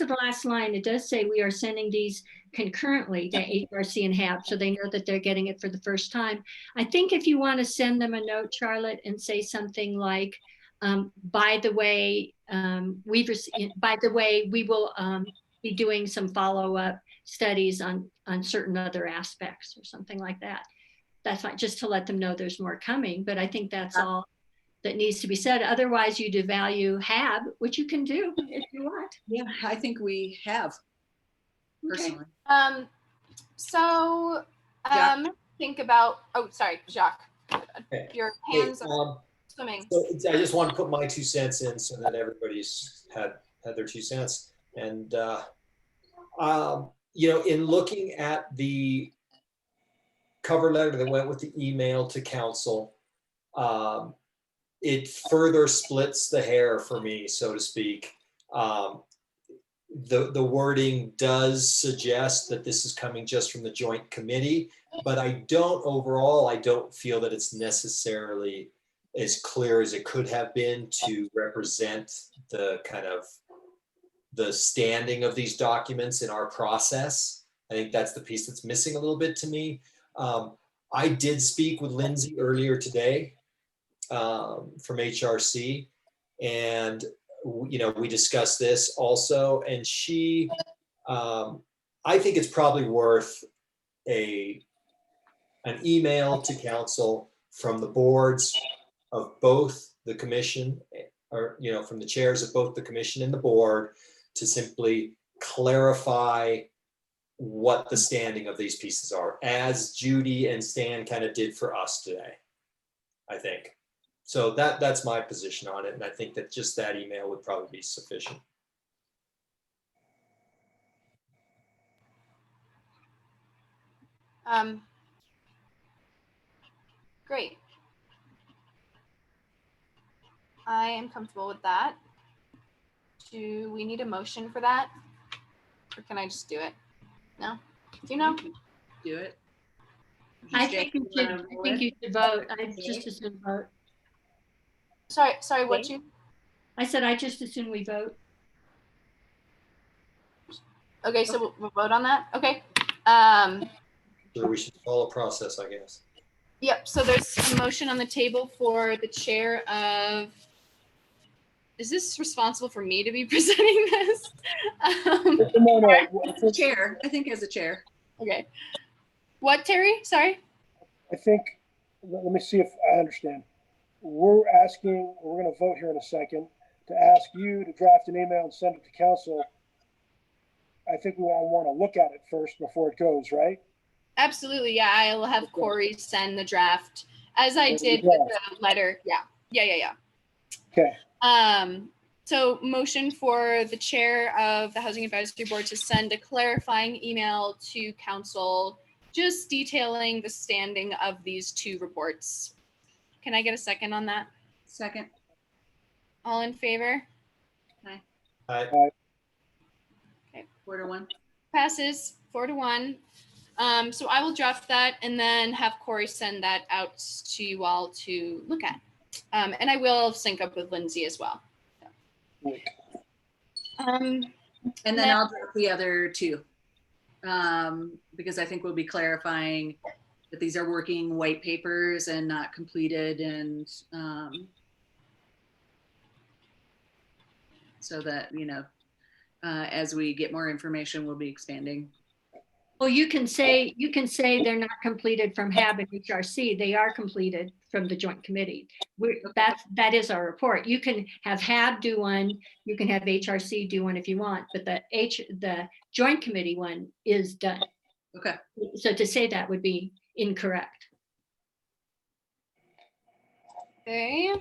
the last line, it does say we are sending these concurrently to HRC and HAB, so they know that they're getting it for the first time. I think if you want to send them a note, Charlotte, and say something like, by the way, we will be doing some follow-up studies on certain other aspects or something like that. That's fine, just to let them know there's more coming. But I think that's all that needs to be said. Otherwise, you devalue HAB, which you can do if you want. Yeah, I think we have. Personally. Okay. Think about, oh, sorry, Jacques. Okay. Your hands are swimming. So I just want to put my 2 cents in so that everybody's had their 2 cents. And, in looking at the cover letter that went with the email to council, it further splits the hair for me, so to speak. The wording does suggest that this is coming just from the joint committee, but I don't feel that it's necessarily as clear as it could have been to represent the kind of the standing of these documents in our process. I think that's the piece that's missing a little bit to me. I did speak with Lindsay earlier today from HRC, and we discussed this also, and she, I think it's probably worth an email to council from the boards of both the commission, or from the chairs of both the commission and the board, to simply clarify what the standing of these pieces are, as Judy and Stan kind of did for us today, I think. So that's my position on it. And I think that just that email would probably be sufficient. Great. I am comfortable with that. Do we need a motion for that? Or can I just do it? No? Do you know? Do it. I think you should vote. I just assume vote. Sorry, what you? I said I just assume we vote. Okay, so we'll vote on that. Okay. So we should follow process, I guess. Yep. So there's a motion on the table for the chair of. Is this responsible for me to be presenting this? No, As a chair, I think as a chair. Okay. What, Terry? Sorry. I think, let me see if I understand. We're going to vote here in a second to ask you to draft an email and send it to council. I think we all want to look at it first before it goes, right? Absolutely. Yeah. I'll have Corey send the draft as I did with the letter. Yeah. Okay. So motion for the chair of the Housing Advisory Board to send a clarifying email to council, just detailing the standing of these 2 reports. Can I get a second on that? Second. All in favor? Aye. Okay. 4-1. Passes 4-1. So I will draft that and then have Corey send that out to you all to look at. And I will sync up with Lindsay as well. And then I'll draft the other 2. Because I think we'll be clarifying that these are working white papers and not completed, and so that, as we get more information, we'll be expanding. Well, you can say they're not completed from HAB and HRC. They are completed from the joint committee. That is our report. You can have HAB do one, you can have HRC do one if you want, but the joint committee one is done. Okay. So to say that would be incorrect. Okay.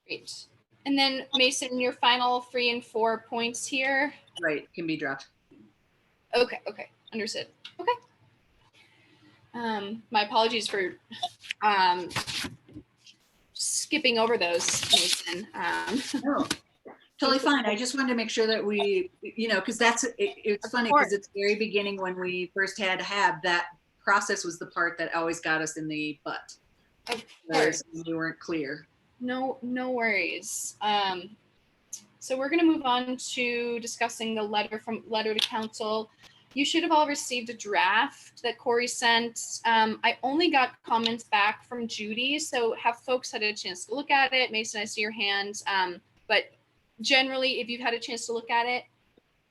Great. And then Mason, your final 3 and 4 points here. Right, can be dropped. Okay, understood. Okay. My apologies for skipping over those, Mason. No, totally fine. I just wanted to make sure that we, because it's funny course. because it's very beginning when we first had HAB, that process was the part that always got us in the butt. Of Whereas course. we weren't clear. No worries. So we're going to move on to discussing the letter to council. You should have all received a draft that Corey sent. I only got comments back from Judy, so have folks had a chance to look at it? Mason, I see your hand. But generally, if you've had a chance to look at it,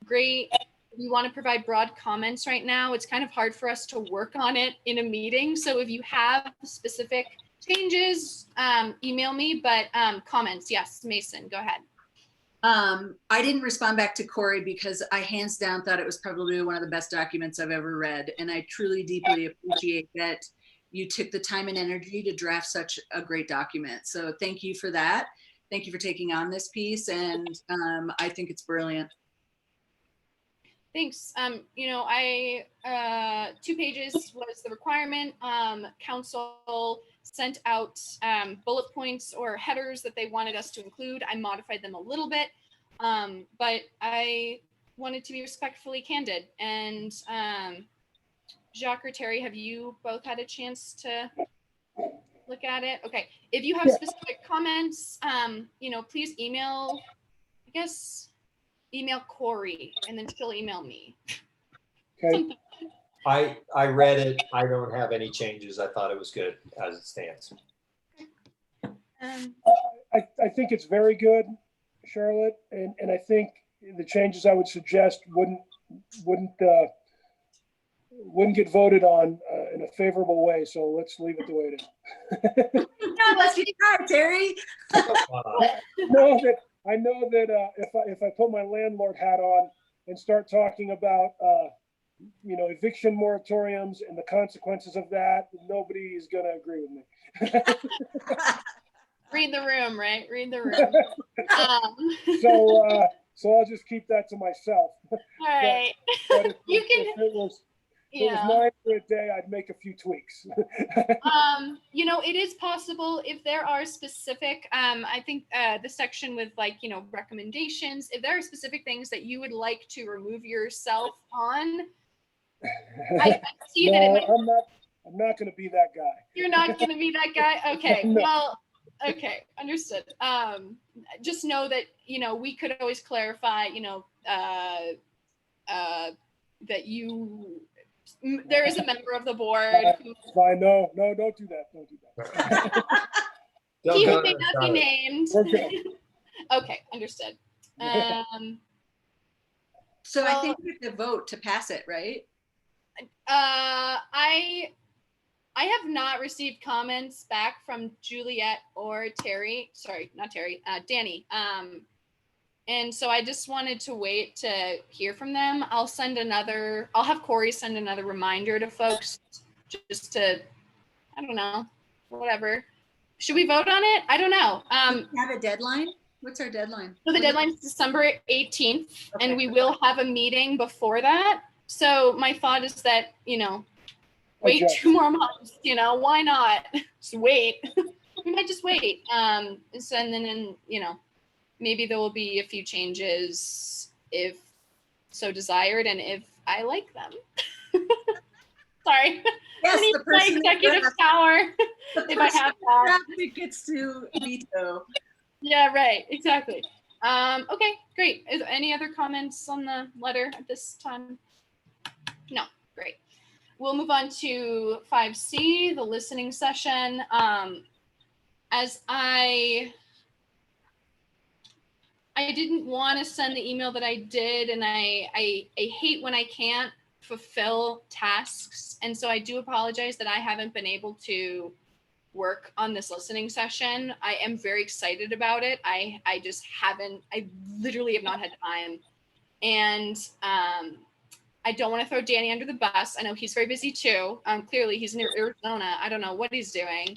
great. If you want to provide broad comments right now, it's kind of hard for us to work on it in a meeting. So if you have specific changes, email me, but comments, yes, Mason, go ahead. I didn't respond back to Corey because I hands down thought it was probably one of the best documents I've ever read. And I truly deeply appreciate that you took the time and energy to draft such a great document. So thank you for that. Thank you for taking on this piece. And I think it's brilliant. Thanks. 2 pages was the requirement. Council sent out bullet points or headers that they wanted us to include. I modified them a little bit, but I wanted to be respectfully candid. And Jacques or Terry, have you both had a chance to look at it? Okay. If you have specific comments, please email, email Corey, and then she'll email me. Okay. I read it. I don't have any changes. I thought it was good as it stands. I think it's very good, Charlotte, and I think the changes I would suggest wouldn't get voted on in a favorable way. So let's leave it the way it is. Let's be kind, Terry. I know that if I put my landlord hat on and start talking about eviction moratoriums and the consequences of that, nobody is going to agree with me. Read the room, right? Read the room. So I'll just keep that to myself. All right. But if You can. If it was mine for a day, I'd make a few tweaks. It is possible if there are specific, I think the section with recommendations, if there are specific things that you would like to remove yourself on, I see that it might. I'm not going to be that guy. You're not going to be that guy? Okay. No. Well, okay. Understood. Just know that, we could always clarify, that there is a member of the board who. Fine. No, don't do that. Don't do that. He who may not be named. Okay. Okay, understood. So I think we have to vote to pass it, right? I have not received comments back from Juliet or Terry. Sorry, not Terry. Danny. And so I just wanted to wait to hear from them. I'll have Corey send another reminder to folks just to, I don't know, whatever. Should we vote on it? I don't know. Do we have a deadline? What's our deadline? So the deadline is December 18th, and we will have a meeting before that. So my thought is that, wait 2 more months, why not? Just wait. We might just wait. And then, maybe there will be a few changes if so desired and if I like them. Sorry. Yes, I need the my person executive power if I have that. It gets to veto. Yeah, right. Exactly. Okay, great. Is there any other comments on the letter at this time? No, great. We'll move on to 5C, the listening session. As I didn't want to send the email that I did, and I hate when I can't fulfill tasks. And so I do apologize that I haven't been able to work on this listening session. I am very excited about it. I literally have not had time. And I don't want to throw Danny under the bus. I know he's very busy too. Clearly he's in Arizona. I don't know what he's doing.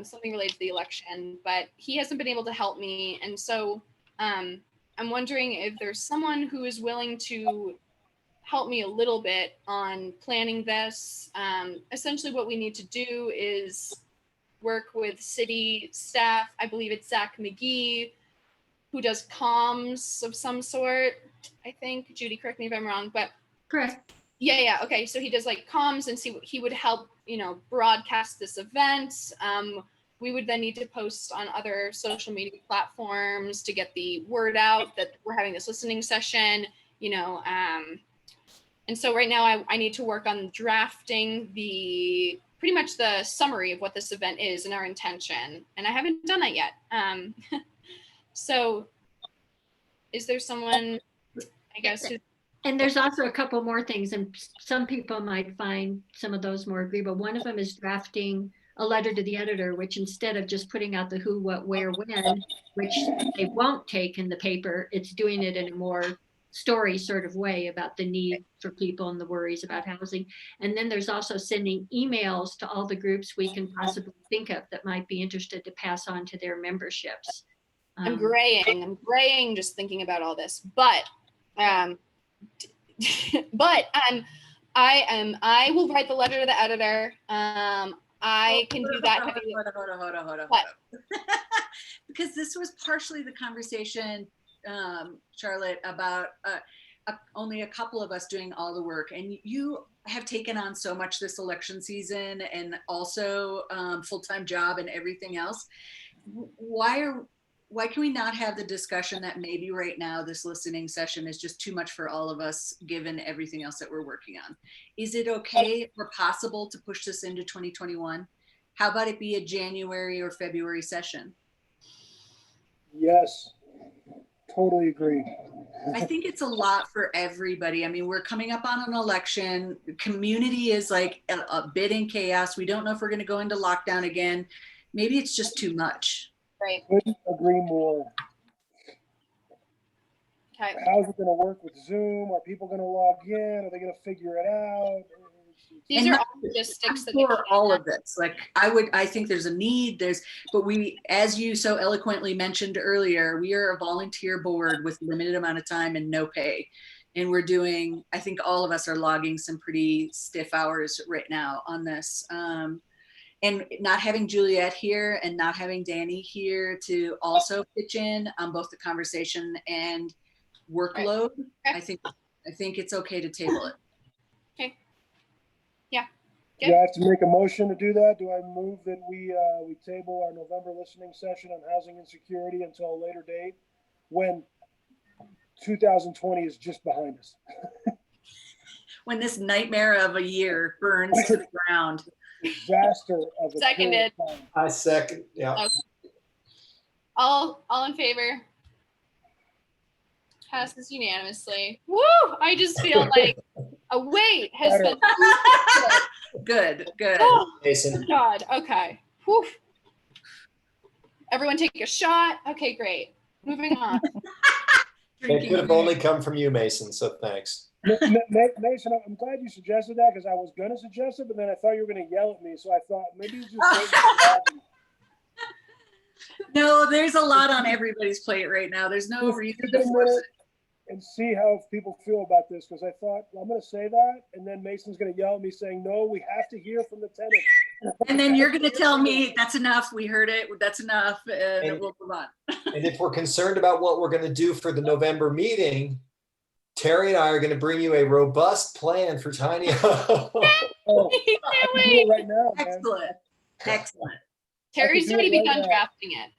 something related to the election, but he hasn't been able to help me. And so I'm wondering if there's someone who is willing to help me a little bit on planning this. Essentially what we need to do is work with city staff. I believe it's Zach McGee, who does comms of some sort. I think, Judy, correct me if I'm wrong, but Correct. yeah. Okay. So he does like comms, and he would help, broadcast this event. We would then need to post on other social media platforms to get the word out that we're having this listening session, and so right now I need to work on drafting pretty much the summary of what this event is and our intention. And I haven't done that yet. So is there someone, I guess, who... And there's also a couple more things, and some people might find some of those more agreeable. One of them is drafting a letter to the editor, which instead of just putting out the who, what, where, when, which they won't take in the paper, it's doing it in a more story sort of way about the need for people and the worries about housing. And then there's also sending emails to all the groups we can possibly think of that might be interested to pass on to their memberships. I'm graying just thinking about all this, but I will write the letter to the editor. I can do that. Hold on. Because this was partially the conversation, Charlotte, about only a couple of us doing all the work, and you have taken on so much this election season, and also full-time job and everything else. Why can we not have the discussion that maybe right now this listening session is just too much for all of us, given everything else that we're working on? Is it okay or possible to push this into 2021? How about it be a January or February session? Yes, totally agree. I think it's a lot for everybody. I mean, we're coming up on an election. Community is like a bit in chaos. We don't know if we're going to go into lockdown again. Maybe it's just too much. Right. Couldn't agree more. Okay. How's it going to work with Zoom? Are people going to log in? Are they going to figure it out? These are all logistics that for all of this. Like I think there's a need, but we, as you so eloquently mentioned earlier, we are a volunteer board with limited amount of time and no pay. And we're doing, I think all of us are logging some pretty stiff hours right now on this. And not having Juliet here and not having Danny here to also pitch in on both the conversation and workload, right. I think it's okay to table it. Okay. Yeah. Good. Do I have to make a motion to do that? Do I move that we table our November listening session on housing insecurity until a later date when 2020 is just behind us? When this nightmare of a year burns to the ground. Disaster of a Seconded. I second, yeah. Okay. All in favor? Passes unanimously. Woo! I just feel like a weight has been. Good. Oh, Mason. God. Okay. Whew. Everyone take a shot. Okay, great. Moving on. It could have only come from you, Mason, so thanks. Mason, I'm glad you suggested that because I was going to suggest it, but then I thought you were going to yell at me. So I thought maybe you just. No, there's a lot on everybody's plate right now. There's no reason to force it. And see how people feel about this, because I thought, well, I'm going to say that, and then Mason's going to yell at me saying, no, we have to hear from the tenant. And then you're going to tell me, that's enough, we heard it, that's enough, and we'll move on. And if we're concerned about what we're going to do for the November meeting, Terry and I are going to bring you a robust plan for tiny homes. Oh, I can do it right now, man. Excellent. Terry's already begun drafting it.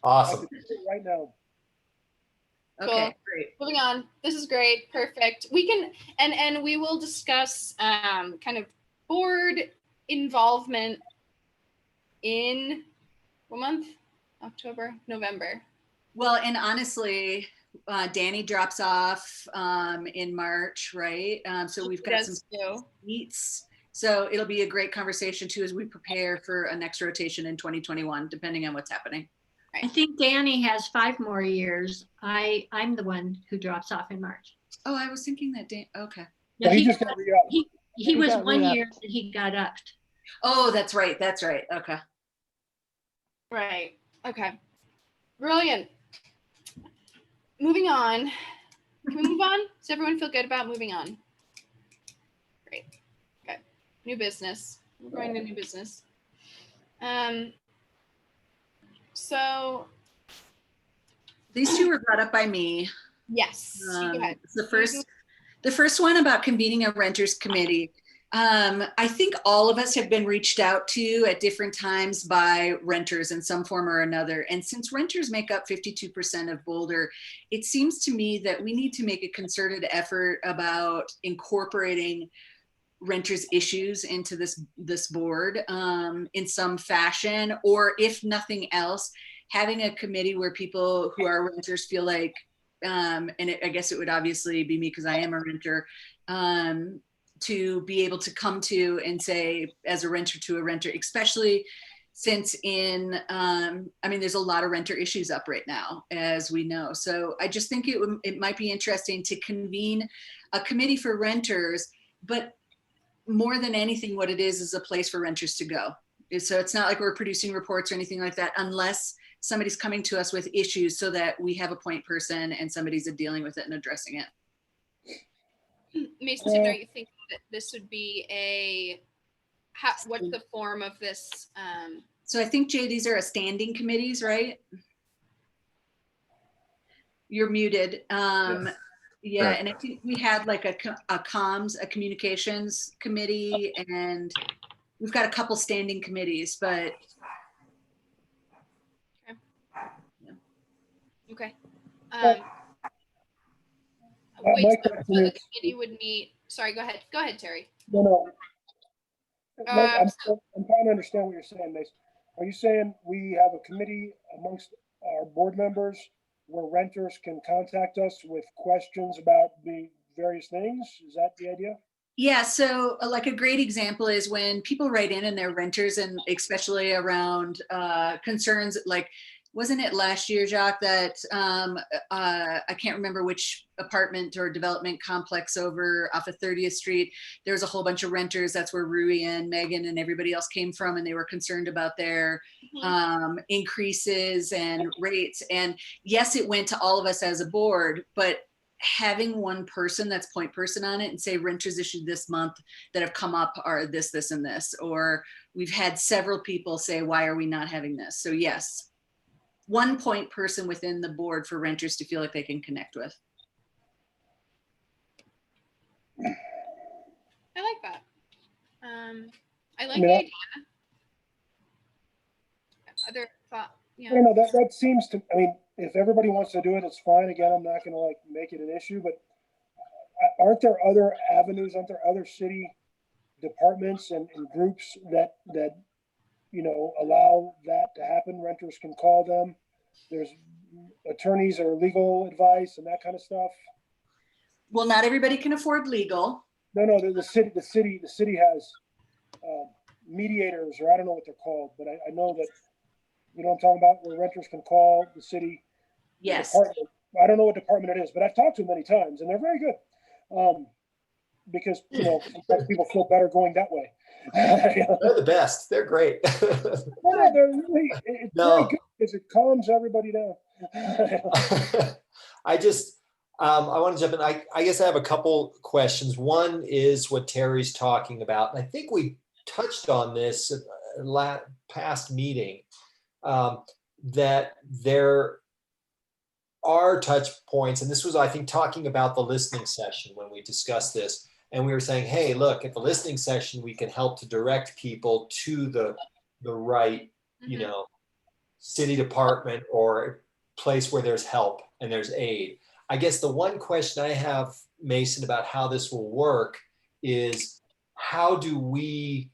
Awesome. I can do it right now. Cool. Okay, great. Moving on. This is great. Perfect. We can, and we will discuss kind of board involvement in what month? October, November. Well, and honestly, Danny drops off in March, right? So we've got some meets. So it'll be a great conversation too as we prepare for a next rotation in 2021, depending on what's happening. I think Danny has 5 more years. I'm the one who drops off in March. Oh, I was thinking that okay. No, he just got re-upped. He was got 1 re-upped. year and he got upped. Oh, that's right. Okay. Right. Okay. Brilliant. Moving on. Can we move on? Does everyone feel good about moving on? Great. Okay. New business. We're going to new business. So These two were brought up by me. yes, you go ahead. The first one about convening a renters committee. I think all of us have been reached out to at different times by renters in some form or another. And since renters make up 52% of Boulder, it seems to me that we need to make a concerted effort about incorporating renters issues into this board in some fashion, or if nothing else, having a committee where people who are renters feel like, I guess it would obviously be me because I am a renter, to be able to come to and say as a renter to a renter, especially since there's a lot of renter issues up right now, as we know. So I just think it might be interesting to convene a committee for renters, but more than anything, what it is a place for renters to go. So it's not like we're producing reports or anything like that, unless somebody's coming to us with issues so that we have a point person and somebody's dealing with it and addressing it. Mason, Taylor, you think that this would be what's the form of this? So I think, Jay, these are standing committees, right? You're muted. Yes. Yeah, Correct. and I think we had like a communications committee, and we've got a couple standing committees, but. Okay. my Wait, so question the is- committee would meet, sorry, go ahead. Go ahead, Terry. No. I'm So- trying to understand what you're saying, Mason. Are you saying we have a committee amongst our board members where renters can contact us with questions about the various things? Is that the idea? Yeah, so like a great example is when people write in and they're renters, and especially around concerns like, wasn't it last year, Jacques, that I can't remember which apartment or development complex over off of 30th Street, there was a whole bunch of renters. That's where Rui and Megan and everybody else came from, and they were concerned about their increases and rates. And yes, it went to all of us as a board, but having one person that's point person on it and say renters issued this month that have come up are this, this, and this, or we've had several people say, why are we not having this? So yes, one point person within the board for renters to feel like they can connect with. I like that. I like Yeah. the idea. Other thought, I yeah. don't know, that seems to, I mean, if everybody wants to do it, it's fine. Again, I'm not gonna like make it an issue, but aren't there other avenues, aren't there other city departments and groups that allow that to happen? Renters can call them. There's attorneys or legal advice and that kind of stuff. Well, not everybody can afford legal. No, the city has mediators, or I don't know what they're called, but I know that, you know what I'm talking about, where renters can call the city. Yes. Department. I don't know what department it is, but I've talked to them many times and they're very good. Because, sometimes people feel better going that way. They're the best. They're great. No, they're really, it's very good because it calms everybody down. I want to jump in. I guess I have a couple questions. One is what Terry's talking about. And I think we touched on this at past meeting, that there are touch points. And this was, I think, talking about the listening session when we discussed this. And we were saying, hey, look, at the listening session, we can help to direct people to the right, city department or place where there's help and there's aid. I guess the one question I have, Mason, about how this will work is, how do we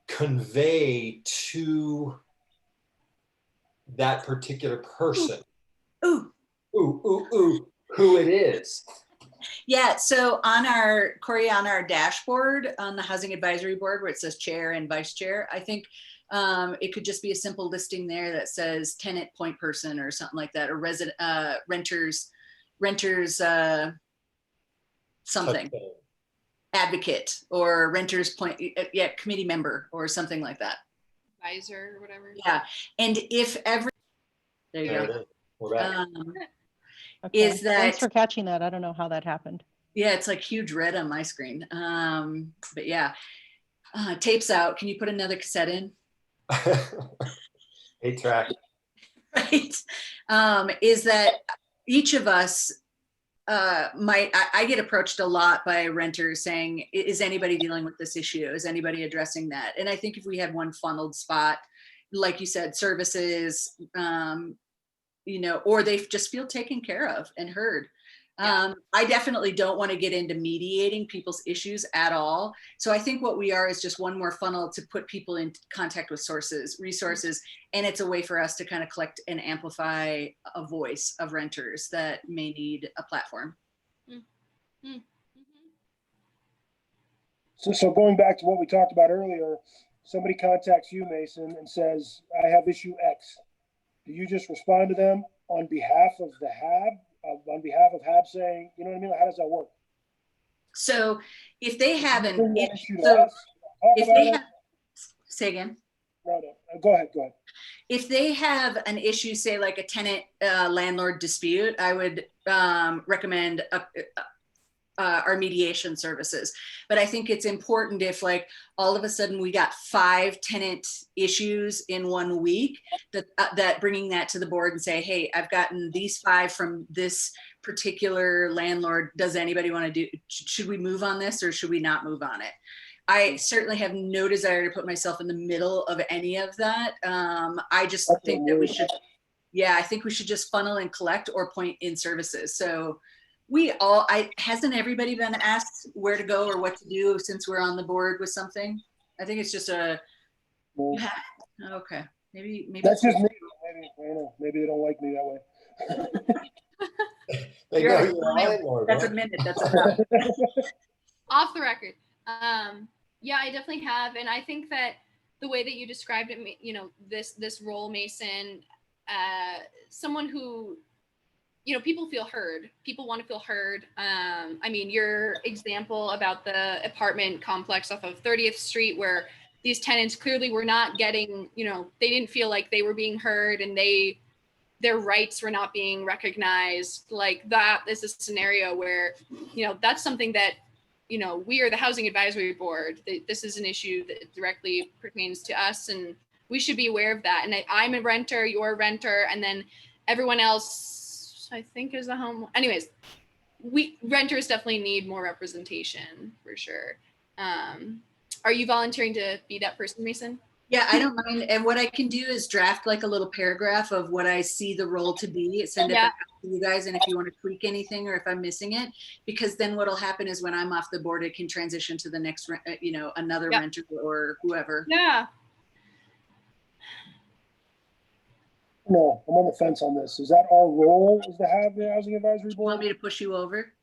convey to that particular person Ooh. who it is? Yeah, so on our dashboard on the Housing Advisory Board where it says chair and vice chair, I think it could just be a simple listing there that says tenant point person or something like that, or renters something, advocate, or renters point, committee member or something like that. advisor or whatever. Yeah, and if ever, there you There go. it is. We're back. Okay. Is that- Thanks for catching that. I don't know how that happened. Yeah, it's like huge red on my screen. But yeah, tape's out. Can you put another cassette in? 8-track. Right. Is that each of us I get approached a lot by renters saying, is anybody dealing with this issue? Is anybody addressing that? And I think if we had one funneled spot, like you said, services, or they just feel taken care of and heard. Yeah. I definitely don't want to get into mediating people's issues at all. So I think what we are is just one more funnel to put people in contact with resources, and it's a way for us to kind of collect and amplify a voice of renters that may need a platform. Mm-hmm. So going back to what we talked about earlier, somebody contacts you, Mason, and says, I have issue X. Do you just respond to them on behalf of the HAB, on behalf of HAB saying, you know what I mean? How does that work? So if they have an Bring that issue, issue to so us, talk if about they it. have, say again. No, go ahead. If they have an issue, say like a tenant landlord dispute, I would recommend our mediation services. But I think it's important if like all of a sudden we got 5 tenant issues in 1 week, that bringing that to the board and say, hey, I've gotten these 5 from this particular landlord. Does anybody want to should we move on this or should we not move on it? I certainly have no desire to put myself in the middle of any of that. I just think that we should, I think we should just funnel and collect or point in services. So hasn't everybody been asked where to go or what to do since we're on the board with something? I think it's just okay. Maybe That's just me. Maybe they don't like me that way. They know you're a landlord, That's man. a minute. That's enough. Off the record. Yeah, I definitely have. And I think that the way that you described it, this role, Mason, someone who, people feel heard. People want to feel heard. I mean, your example about the apartment complex off of 30th Street where these tenants clearly were not getting, they didn't feel like they were being heard and their rights were not being recognized. Like that is a scenario where, that's something that, we are the Housing Advisory Board. This is an issue that directly pertains to us, and we should be aware of that. And I'm a renter, you're a renter, and then everyone else, I think, is a home. Anyways, renters definitely need more representation for sure. Are you volunteering to be that person, Mason? Yeah, I don't mind. And what I can do is draft like a little paragraph of what I see the role to be, send it back to you guys. And if you want to tweak anything or if I'm missing it, because then what'll happen is when I'm off the board, it can transition to the next, another renter or whoever. Yeah. No, I'm on the fence on this. Is that our role as the Housing Advisory You Board? want me to push you over?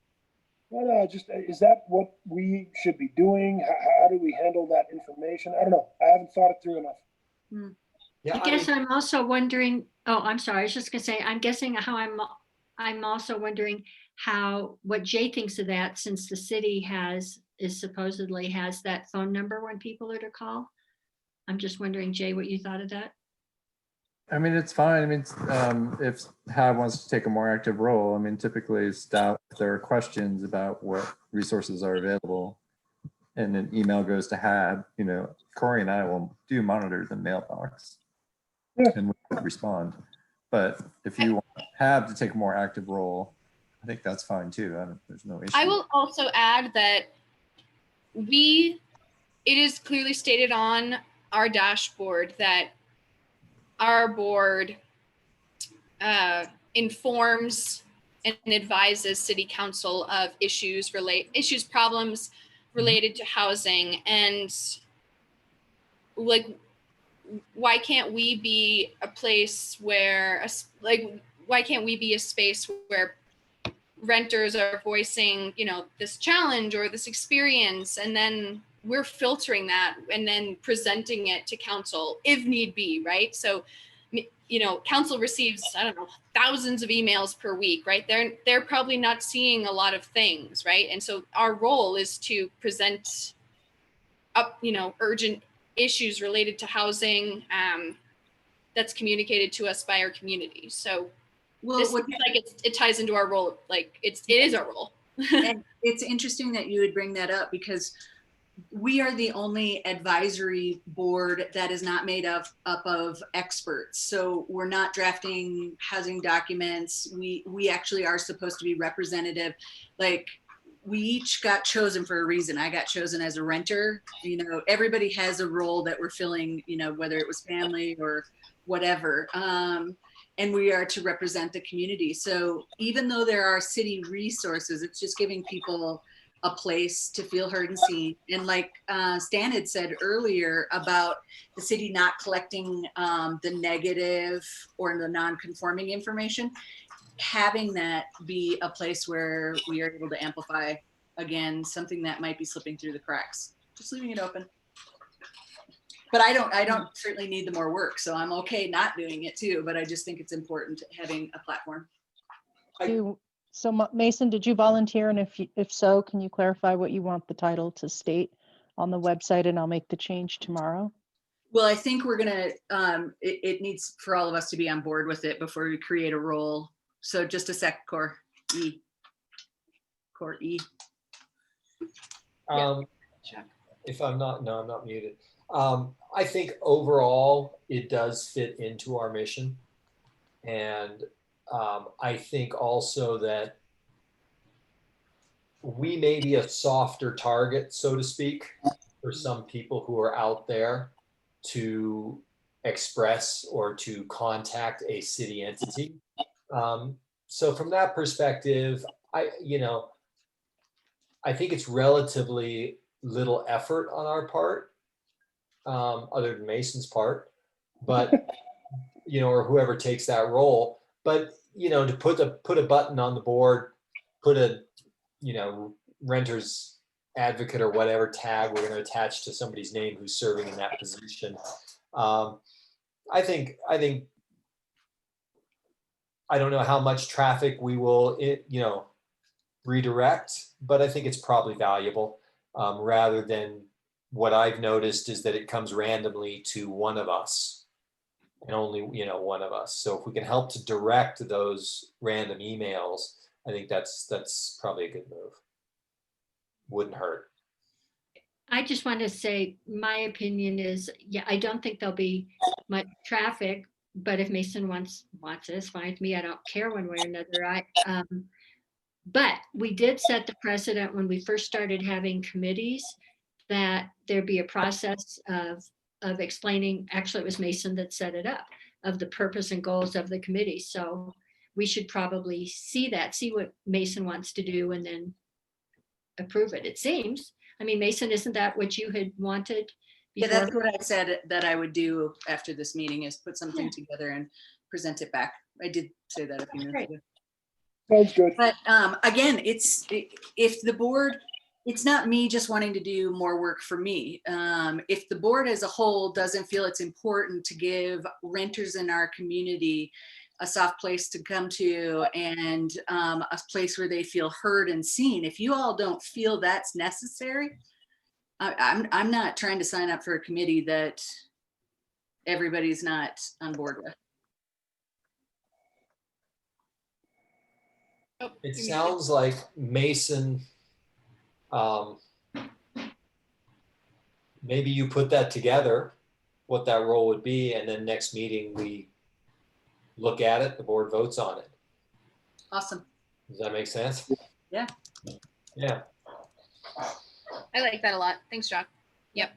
No, just, is that what we should be doing? How do we handle that information? I don't know. I haven't thought it through enough. Yeah, I guess I'm also wondering, I'm sorry, I was just gonna say, I'm guessing how I'm also wondering what Jay thinks of that, since the city supposedly has that phone number when people are to call. I'm just wondering, Jay, what you thought of that? I mean, it's fine. I mean, if HAB wants to take a more active role, I mean, typically staff, if there are questions about what resources are available and an email goes to HAB, Corey and I will monitor the mailbox and we'll respond. But if you want HAB to take a more active role, I think that's fine too. There's no issue. I will also add that it is clearly stated on our dashboard that our board informs and advises city council of problems related to housing. And like, why can't we be a place where, why can't we be a space where renters are voicing, this challenge or this experience, and then we're filtering that and then presenting it to council if need be, right? So, council receives, I don't know, thousands of emails per week, right? They're probably not seeing a lot of things, right? And so our role is to present up, urgent issues related to housing that's communicated to us by our community. So Well, this seems like it ties into our role. Like it is our role. and it's interesting that you would bring that up, because we are the only advisory board that is not made up of experts. So we're not drafting housing documents. We actually are supposed to be representative. Like, we each got chosen for a reason. I got chosen as a renter. You know, everybody has a role that we're filling, you know, whether it was family or whatever. And we are to represent the community. So even though there are city resources, it's just giving people a place to feel heard and seen. And like Stan had said earlier about the city not collecting the negative or the non-conforming information, having that be a place where we are able to amplify, again, something that might be slipping through the cracks, just leaving it open. But I don't certainly need the more work, so I'm okay not doing it too, but I just think it's important having a platform. So Mason, did you volunteer? And if so, can you clarify what you want the title to state on the website, and I'll make the change tomorrow? Well, I think we're gonna, it needs for all of us to be on board with it before we create a role. So just a sec, Core E. Core E. If I'm not, no, I'm not muted. I think overall it does fit into our mission. And I think also that we may be a softer target, so to speak, for some people who are out there to express or to contact a city entity. So from that perspective, I think it's relatively little effort on our part, other than Mason's part, but or whoever takes that role. But to put a button on the board, put a renter's advocate or whatever tag we're going to attach to somebody's name who's serving in that position. I think I don't know how much traffic we will redirect, but I think it's probably valuable, rather than what I've noticed is that it comes randomly to one of us, and only one of us. So if we can help to direct those random emails, I think that's probably a good move. Wouldn't hurt. I just want to say my opinion is, yeah, I don't think there'll be much traffic, but if Mason wants it, it's fine with me. I don't care one way or another. But we did set the precedent when we first started having committees that there be a process of explaining. Actually, it was Mason that set it up, of the purpose and goals of the committee. So we should probably see what Mason wants to do, and then approve it. It seems. I mean, Mason, isn't that what you had wanted before? Yeah, that's what I said that I would do after this meeting, is put something together and present it back. I did say that a few minutes ago. Sounds good. But again, if the board, it's not me just wanting to do more work for me. If the board as a whole doesn't feel it's important to give renters in our community a soft place to come to, and a place where they feel heard and seen, if you all don't feel that's necessary, I'm not trying to sign up for a committee that everybody's not on board with. It sounds like Mason, maybe you put that together, what that role would be, and then next meeting we look at it, the board votes on it. Awesome. Does that make sense? Yeah. Yeah. I like that a lot. Thanks, Jock. Yep.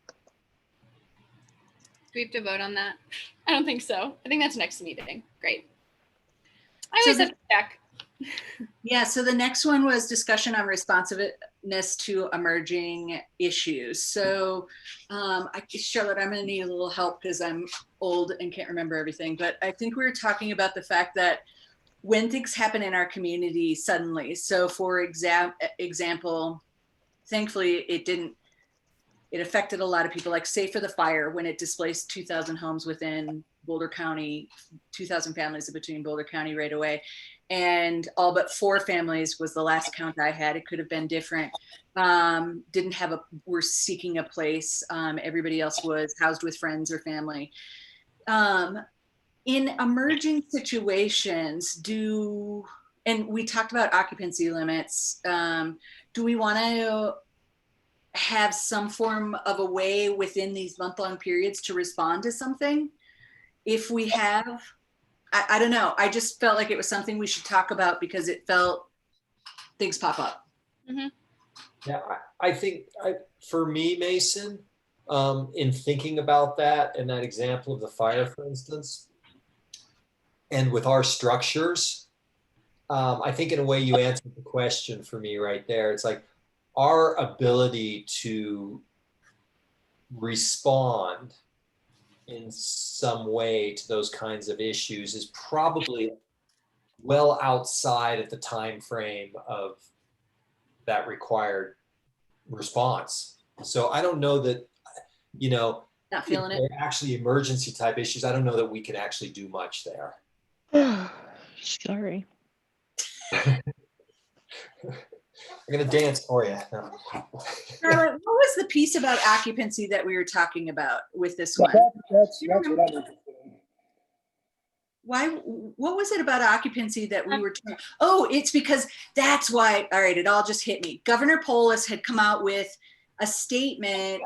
Do we have to vote on that? I don't think so. I think that's next meeting. Great. I always have to check. Yeah, so the next one was discussion on responsiveness to emerging issues. So Charlotte, I'm gonna need a little help because I'm old and can't remember everything, but I think we were talking about the fact that when things happen in our community suddenly, so for example, thankfully it didn't it affected a lot of people, like say for the fire, when it displaced 2,000 homes within Boulder County, 2,000 families between Boulder County right away. And all but 4 families was the last count I had. It could have been different. Didn't have were seeking a place. Everybody else was housed with friends or family. In emerging situations, and we talked about occupancy limits, do we want to have some form of a way within these month-long periods to respond to something? If we have, I don't know. I just felt like it was something we should talk about because it felt things pop up. Mm-hmm. Yeah, I think for me, Mason, in thinking about that and that example of the fire, for instance, and with our structures, I think in a way you answered the question for me right there. It's like our ability to respond in some way to those kinds of issues is probably well outside of the time frame of that required response. So I don't know that, Not feeling it. actually emergency type issues, I don't know that we can actually do much there. Sorry. I'm gonna dance for you. Charlotte, what was the piece about occupancy that we were talking about with this one? That's what I'm interested in. What was it about occupancy that we were oh, it's because that's why, all right, it all just hit me. Governor Polis had come out with a statement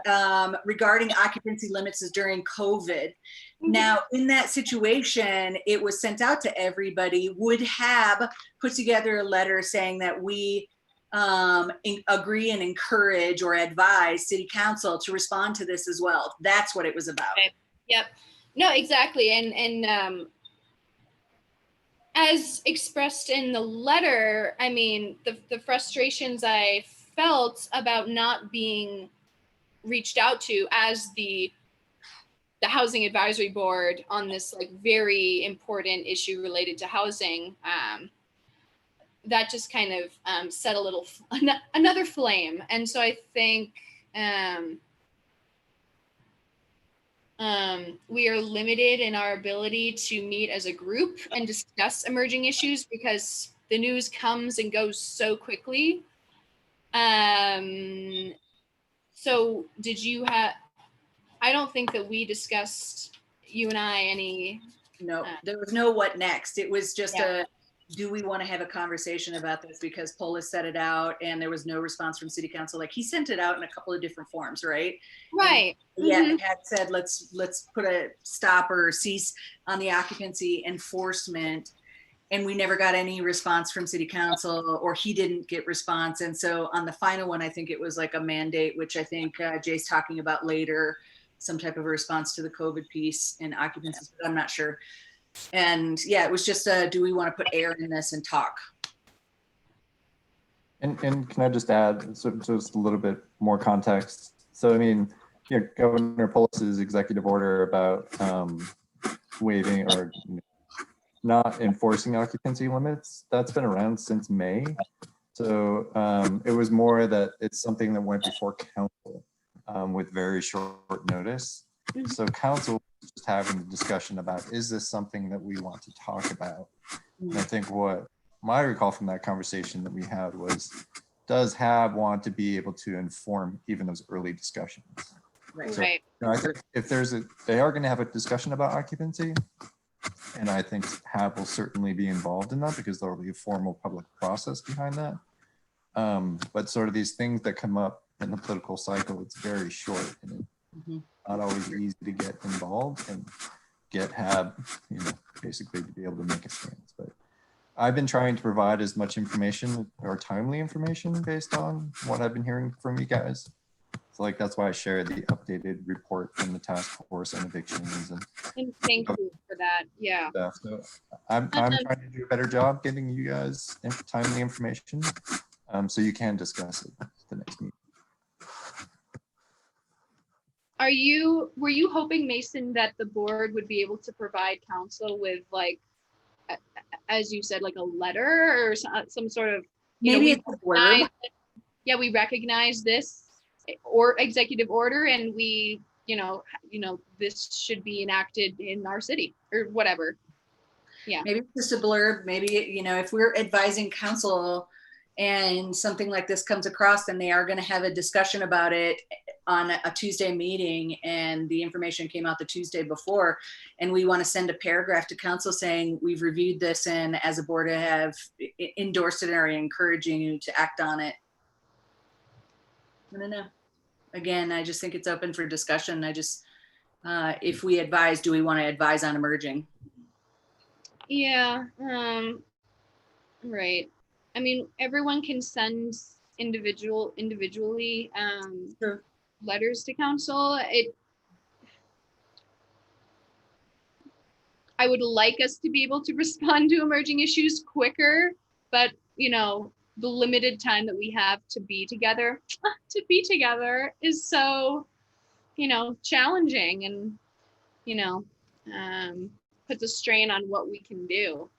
regarding occupancy limits during COVID. Now, in that situation, it was sent out to everybody. Would HAB put together a letter saying that we agree and encourage or advise City Council to respond to this as well? That's what it was about. Okay. Yep. No, exactly. And as expressed in the letter, I mean, the frustrations I felt about not being reached out to as the Housing Advisory Board on this like very important issue related to housing, that just kind of set a little another flame. And so I think we are limited in our ability to meet as a group and discuss emerging issues because the news comes and goes so quickly. So did you have, I don't think that we discussed, you and I, any. No, there was no what next. It was just do we want to have a conversation about this? Because Polis set it out and there was no response from City Council. Like he sent it out in a couple of different forms, right? Right. And it had said, let's put a stop or cease on the occupancy enforcement. And we never got any response from City Council, or he didn't get response. And so on the final one, I think it was like a mandate, which I think Jay's talking about later, some type of a response to the COVID piece and occupancy, but I'm not sure. And yeah, it was just do we want to put air in this and talk? And can I just add just a little bit more context? So, I mean, Governor Polis's executive order about waiving or not enforcing occupancy limits, that's been around since May. So it was more that it's something that went before council with very short notice. So council was just having the discussion about, is this something that we want to talk about? And I think what I recall from that conversation that we had was, does HAB want to be able to inform even those early discussions? Right. So, I think if they are going to have a discussion about occupancy, and I think HAB will certainly be involved in that because there will be a formal public process behind that. But sort of these things that come up in the political cycle, it's very short and not always easy to get involved and get HAB, basically to be able to make a stance. But I've been trying to provide as much information or timely information based on what I've been hearing from you guys. So like, that's why I shared the updated report from the task force on evictions. And thank you for that. Yeah. Stuff. So I'm trying to do a better job getting you guys timely information so you can discuss it at the next meeting. Were you hoping, Mason, that the board would be able to provide council with like, as you said, like a letter or some sort of, Maybe it's a word. Yeah, we recognize this or executive order, and we, this should be enacted in our city or whatever. Yeah. Maybe it's just a blurb. Maybe, if we're advising council and something like this comes across, then they are going to have a discussion about it on a Tuesday meeting, and the information came out the Tuesday before, and we want to send a paragraph to council saying we've reviewed this and as a board have endorsed it and are encouraging you to act on it. I don't know. Again, I just think it's open for discussion. If we advise, do we want to advise on emerging? Yeah. Right. I mean, everyone can send individually Sure. letters to council. I would like us to be able to respond to emerging issues quicker, but the limited time that we have to be together is so, challenging, and, puts a strain on what we can do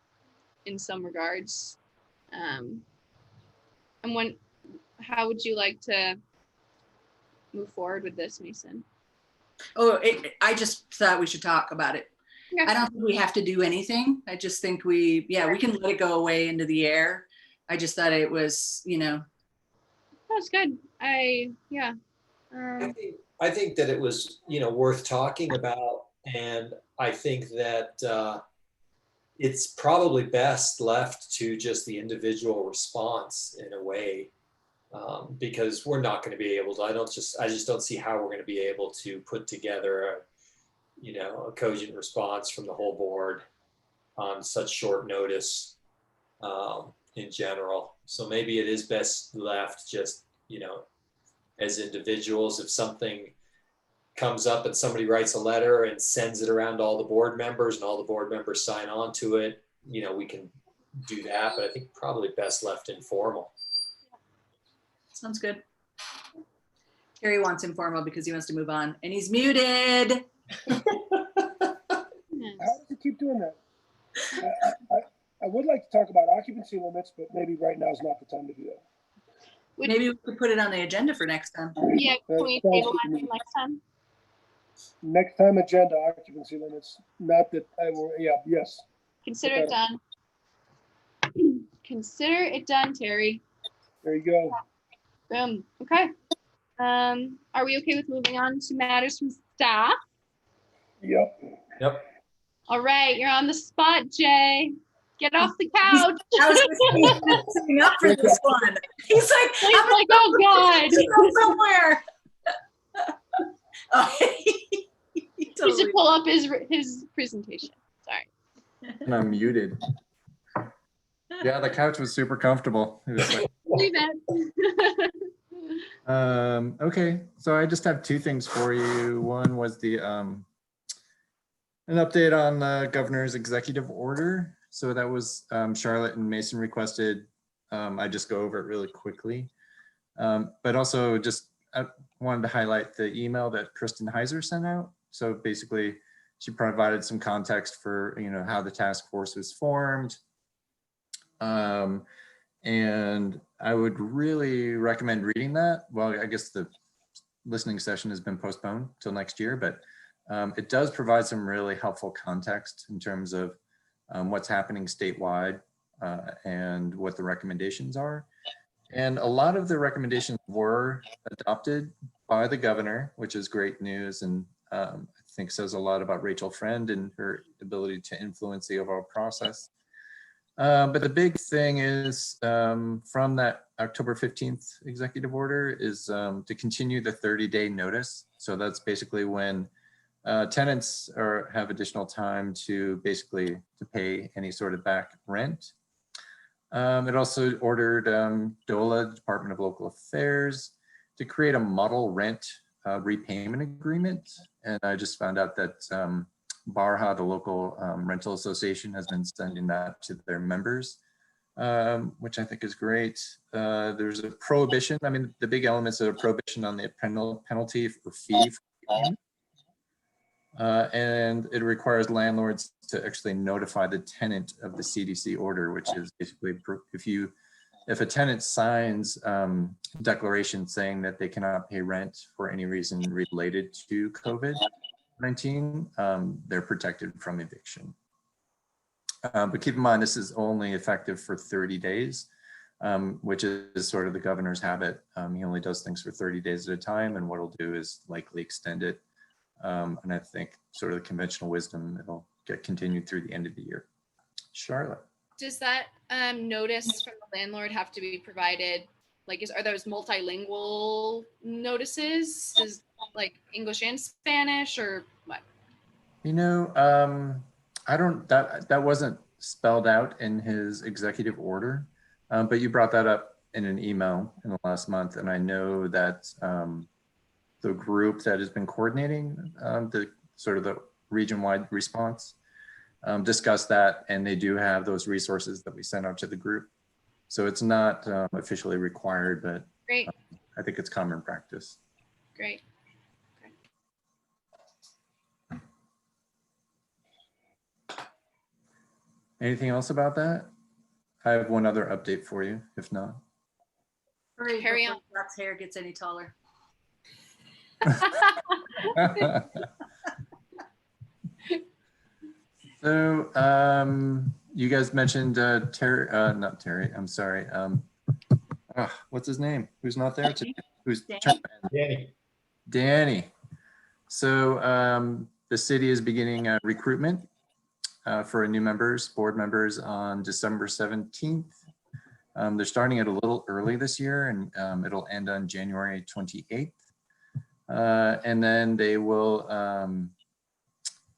in some regards. How would you like to move forward with this, Mason? Oh, I just thought we should talk about it. Okay. I don't think we have to do anything. I just think we can let it go away into the air. I just thought it was, That's good. I think that it was, worth talking about. And I think that it's probably best left to just the individual response in a way, because we're not going to be able to, I just don't see how we're going to be able to put together a cogent response from the whole board on such short notice in general. So maybe it is best left just, as individuals. If something comes up and somebody writes a letter and sends it around to all the board members and all the board members sign on to it, we can do that, but I think probably best left informal. Sounds good. Terry wants informal because he wants to move on, and he's muted. How does it keep doing that? I would like to talk about occupancy limits, but maybe right now is not the time to do that. Maybe we could put it on the agenda for next time. Yeah, can we table that till next time? Next time agenda, occupancy limits, not that I will, yes. Consider it done. Consider it done, Terry. There you go. Boom. Okay. Are we okay with moving on to matters from staff? Yep. All right, you're on the spot, Jay. Get off the couch. I was sitting up for this one. He's like, oh God. Somewhere. Oh, He should pull up his presentation. Sorry. And I'm muted. Yeah, the couch was super comfortable. It was like, Leave it. okay, so I just have two things for you. One was the an update on the governor's executive order. So that was Charlotte and Mason requested. I just go over it really quickly, but also just I wanted to highlight the email that Kristen Heiser sent out. So basically, she provided some context for how the task force was formed. And I would really recommend reading that. Well, I guess the listening session has been postponed till next year, but it does provide some really helpful context in terms of what's happening statewide and what the recommendations are. And a lot of the recommendations were adopted by the governor, which is great news, and I think says a lot about Rachel Friend and her ability to influence the overall process. But the big thing is from that October 15th executive order is to continue the 30-day notice. So that's basically when tenants have additional time to basically to pay any sort of back rent. It also ordered DOLA, Department of Local Affairs, to create a model rent repayment agreement. And I just found out that BARHA, the local rental association, has been sending that to their members, which I think is great. There's a prohibition. I mean, the big elements of a prohibition on the penalty or fee for payment. And it requires landlords to actually notify the tenant of the CDC order, which is basically if you if a tenant signs declaration saying that they cannot pay rent for any reason related to COVID-19, they're protected from eviction. But keep in mind, this is only effective for 30 days, which is sort of the governor's habit. He only does things for 30 days at a time, and what he'll do is likely extend it. And I think sort of the conventional wisdom, it'll get continued through the end of the year. Charlotte. Does that notice from the landlord have to be provided? Like, are those multilingual notices? Is like English and Spanish, or what? You know, I don't, that wasn't spelled out in his executive order, but you brought that up in an email in the last month. And I know that the group that has been coordinating the sort of the region-wide response discussed that, and they do have those resources that we sent out to the group. So it's not officially required, but Great. I think it's common practice. Great. Anything else about that? I have one other update for you, if not. Hurry, Carry before on. Scott's hair gets any taller. So you guys mentioned Terry, not Terry, I'm sorry. What's his name? Who's not there today? Who's Danny. Danny. So the city is beginning recruitment for new members, board members on December 17th. They're starting it a little early this year, and it'll end on January 28th. And then they will,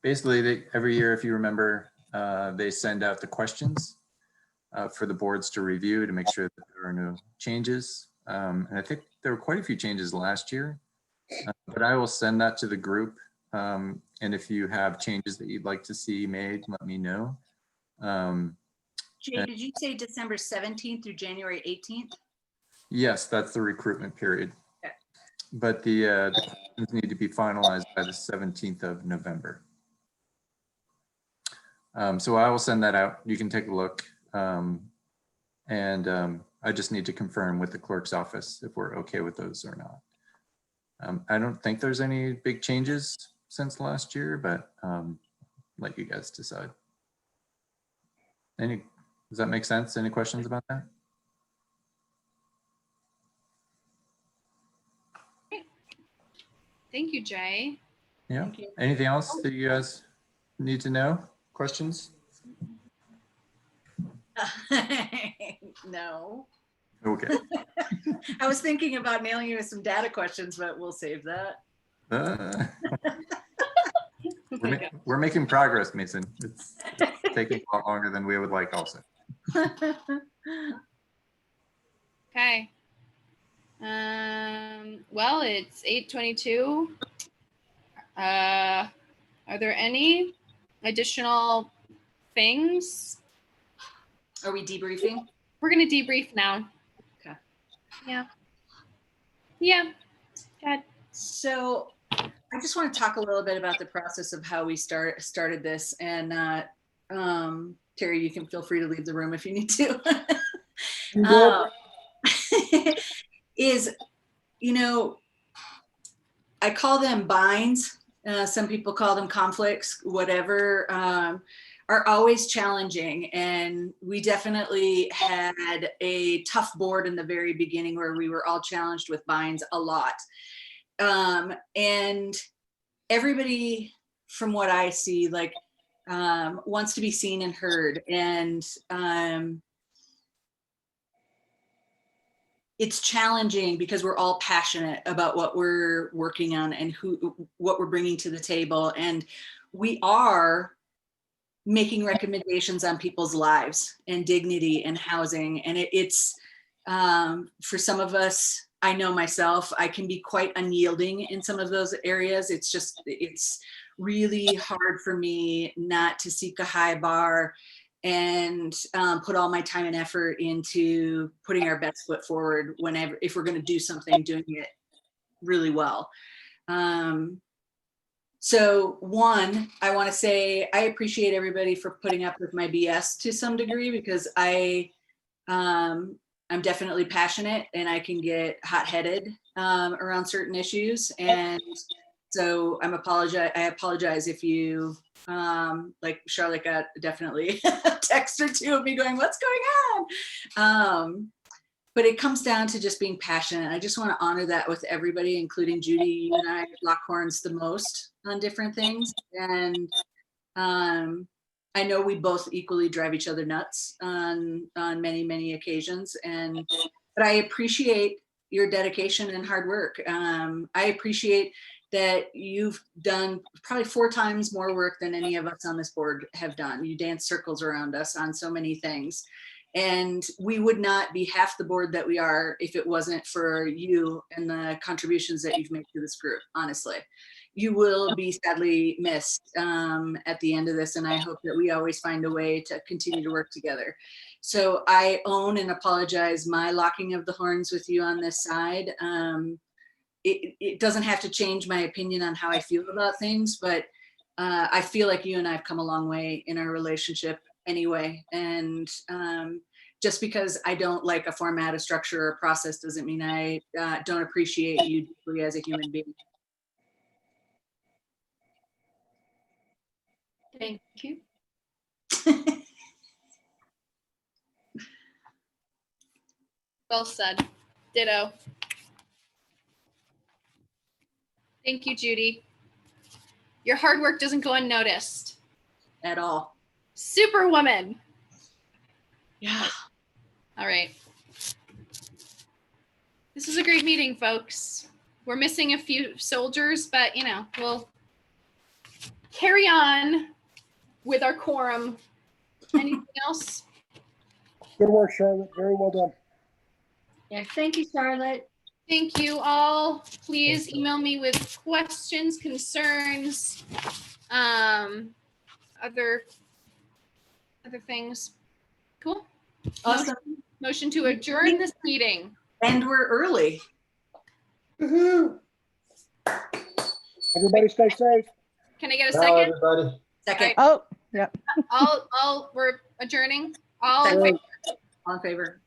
basically every year, if you remember, they send out the questions for the boards to review to make sure that there are no changes. And I think there were quite a few changes last year, but I will send that to the group. And if you have changes that you'd like to see made, let me know. Jay, did you say December 17th through January 18th? Yes, that's the recruitment period. Okay. But the questions need to be finalized by the 17th of November. So I will send that out. You can take a look. And I just need to confirm with the clerk's office if we're okay with those or not. I don't think there's any big changes since last year, but let you guys decide. Does that make sense? Any questions about that? Thank you, Jay. Yeah. Thank you. Anything else that you guys need to know? Questions? No. Okay. I was thinking about nailing you with some data questions, but we'll save that. We're making progress, Mason. It's taking a lot longer than we would like also. Okay. Well, it's 8:22. Are there any additional things? Are we debriefing? We're going to debrief now. Okay. Yeah. Yeah. Good. So I just want to talk a little bit about the process of how we started this. And Terry, you can feel free to leave the room if you need to. I call them binds. Some people call them conflicts, whatever, are always challenging. And we definitely had a tough board in the very beginning where we were all challenged with binds a lot. And everybody, from what I see, like wants to be seen and heard. And it's challenging because we're all passionate about what we're working on and what we're bringing to the table. And we are making recommendations on people's lives and dignity and housing. And it's for some of us, I know myself, I can be quite unyielding in some of those areas. It's really hard for me not to seek a high bar and put all my time and effort into putting our best foot forward if we're going to do something, doing it really well. So one, I want to say I appreciate everybody for putting up with my BS to some degree, because I I'm definitely passionate and I can get hot-headed around certain issues. And so I apologize if you, like Charlotte got definitely a text or two of me going, what's going on? But it comes down to just being passionate. I just want to honor that with everybody, including Judy. You and I lock horns the most on different things. And I know we both equally drive each other nuts on many, many occasions. But I appreciate your dedication and hard work. I appreciate that you've done probably 4 times more work than any of us on this board have done. You dance circles around us on so many things. And we would not be half the board that we are if it wasn't for you and the contributions that you've made to this group, honestly. You will be sadly missed at the end of this, and I hope that we always find a way to continue to work together. So I own and apologize my locking of the horns with you on this side. It doesn't have to change my opinion on how I feel about things, but I feel like you and I have come a long way in our relationship anyway. And just because I don't like a format, a structure, or a process doesn't mean I don't appreciate you deeply as a human being. Thank you. Well said. Ditto. Thank you, Judy. Your hard work doesn't go unnoticed. At all. Superwoman. Yeah. All right. This was a great meeting, folks. We're missing a few soldiers, but you know, we'll carry on with our quorum. Anything else? Good work, Charlotte. Very well done. Yeah, thank you, Charlotte. Thank you all. Please email me with questions, concerns, other things. Cool. Awesome. Motion to adjourn this meeting. And we're early. Woohoo! Everybody stay safe. Can I get a Ciao, second? everybody. Second. Oh, yeah. We're adjourning. All in Second. favor? All in favor.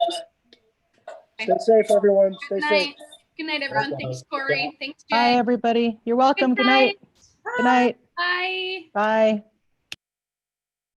Stay safe, everyone. Stay Good safe. night. Good night, everyone. Thanks, Corey. Thanks, Jay. Bye, everybody. You're welcome. Good night. Good night. Bye. Bye.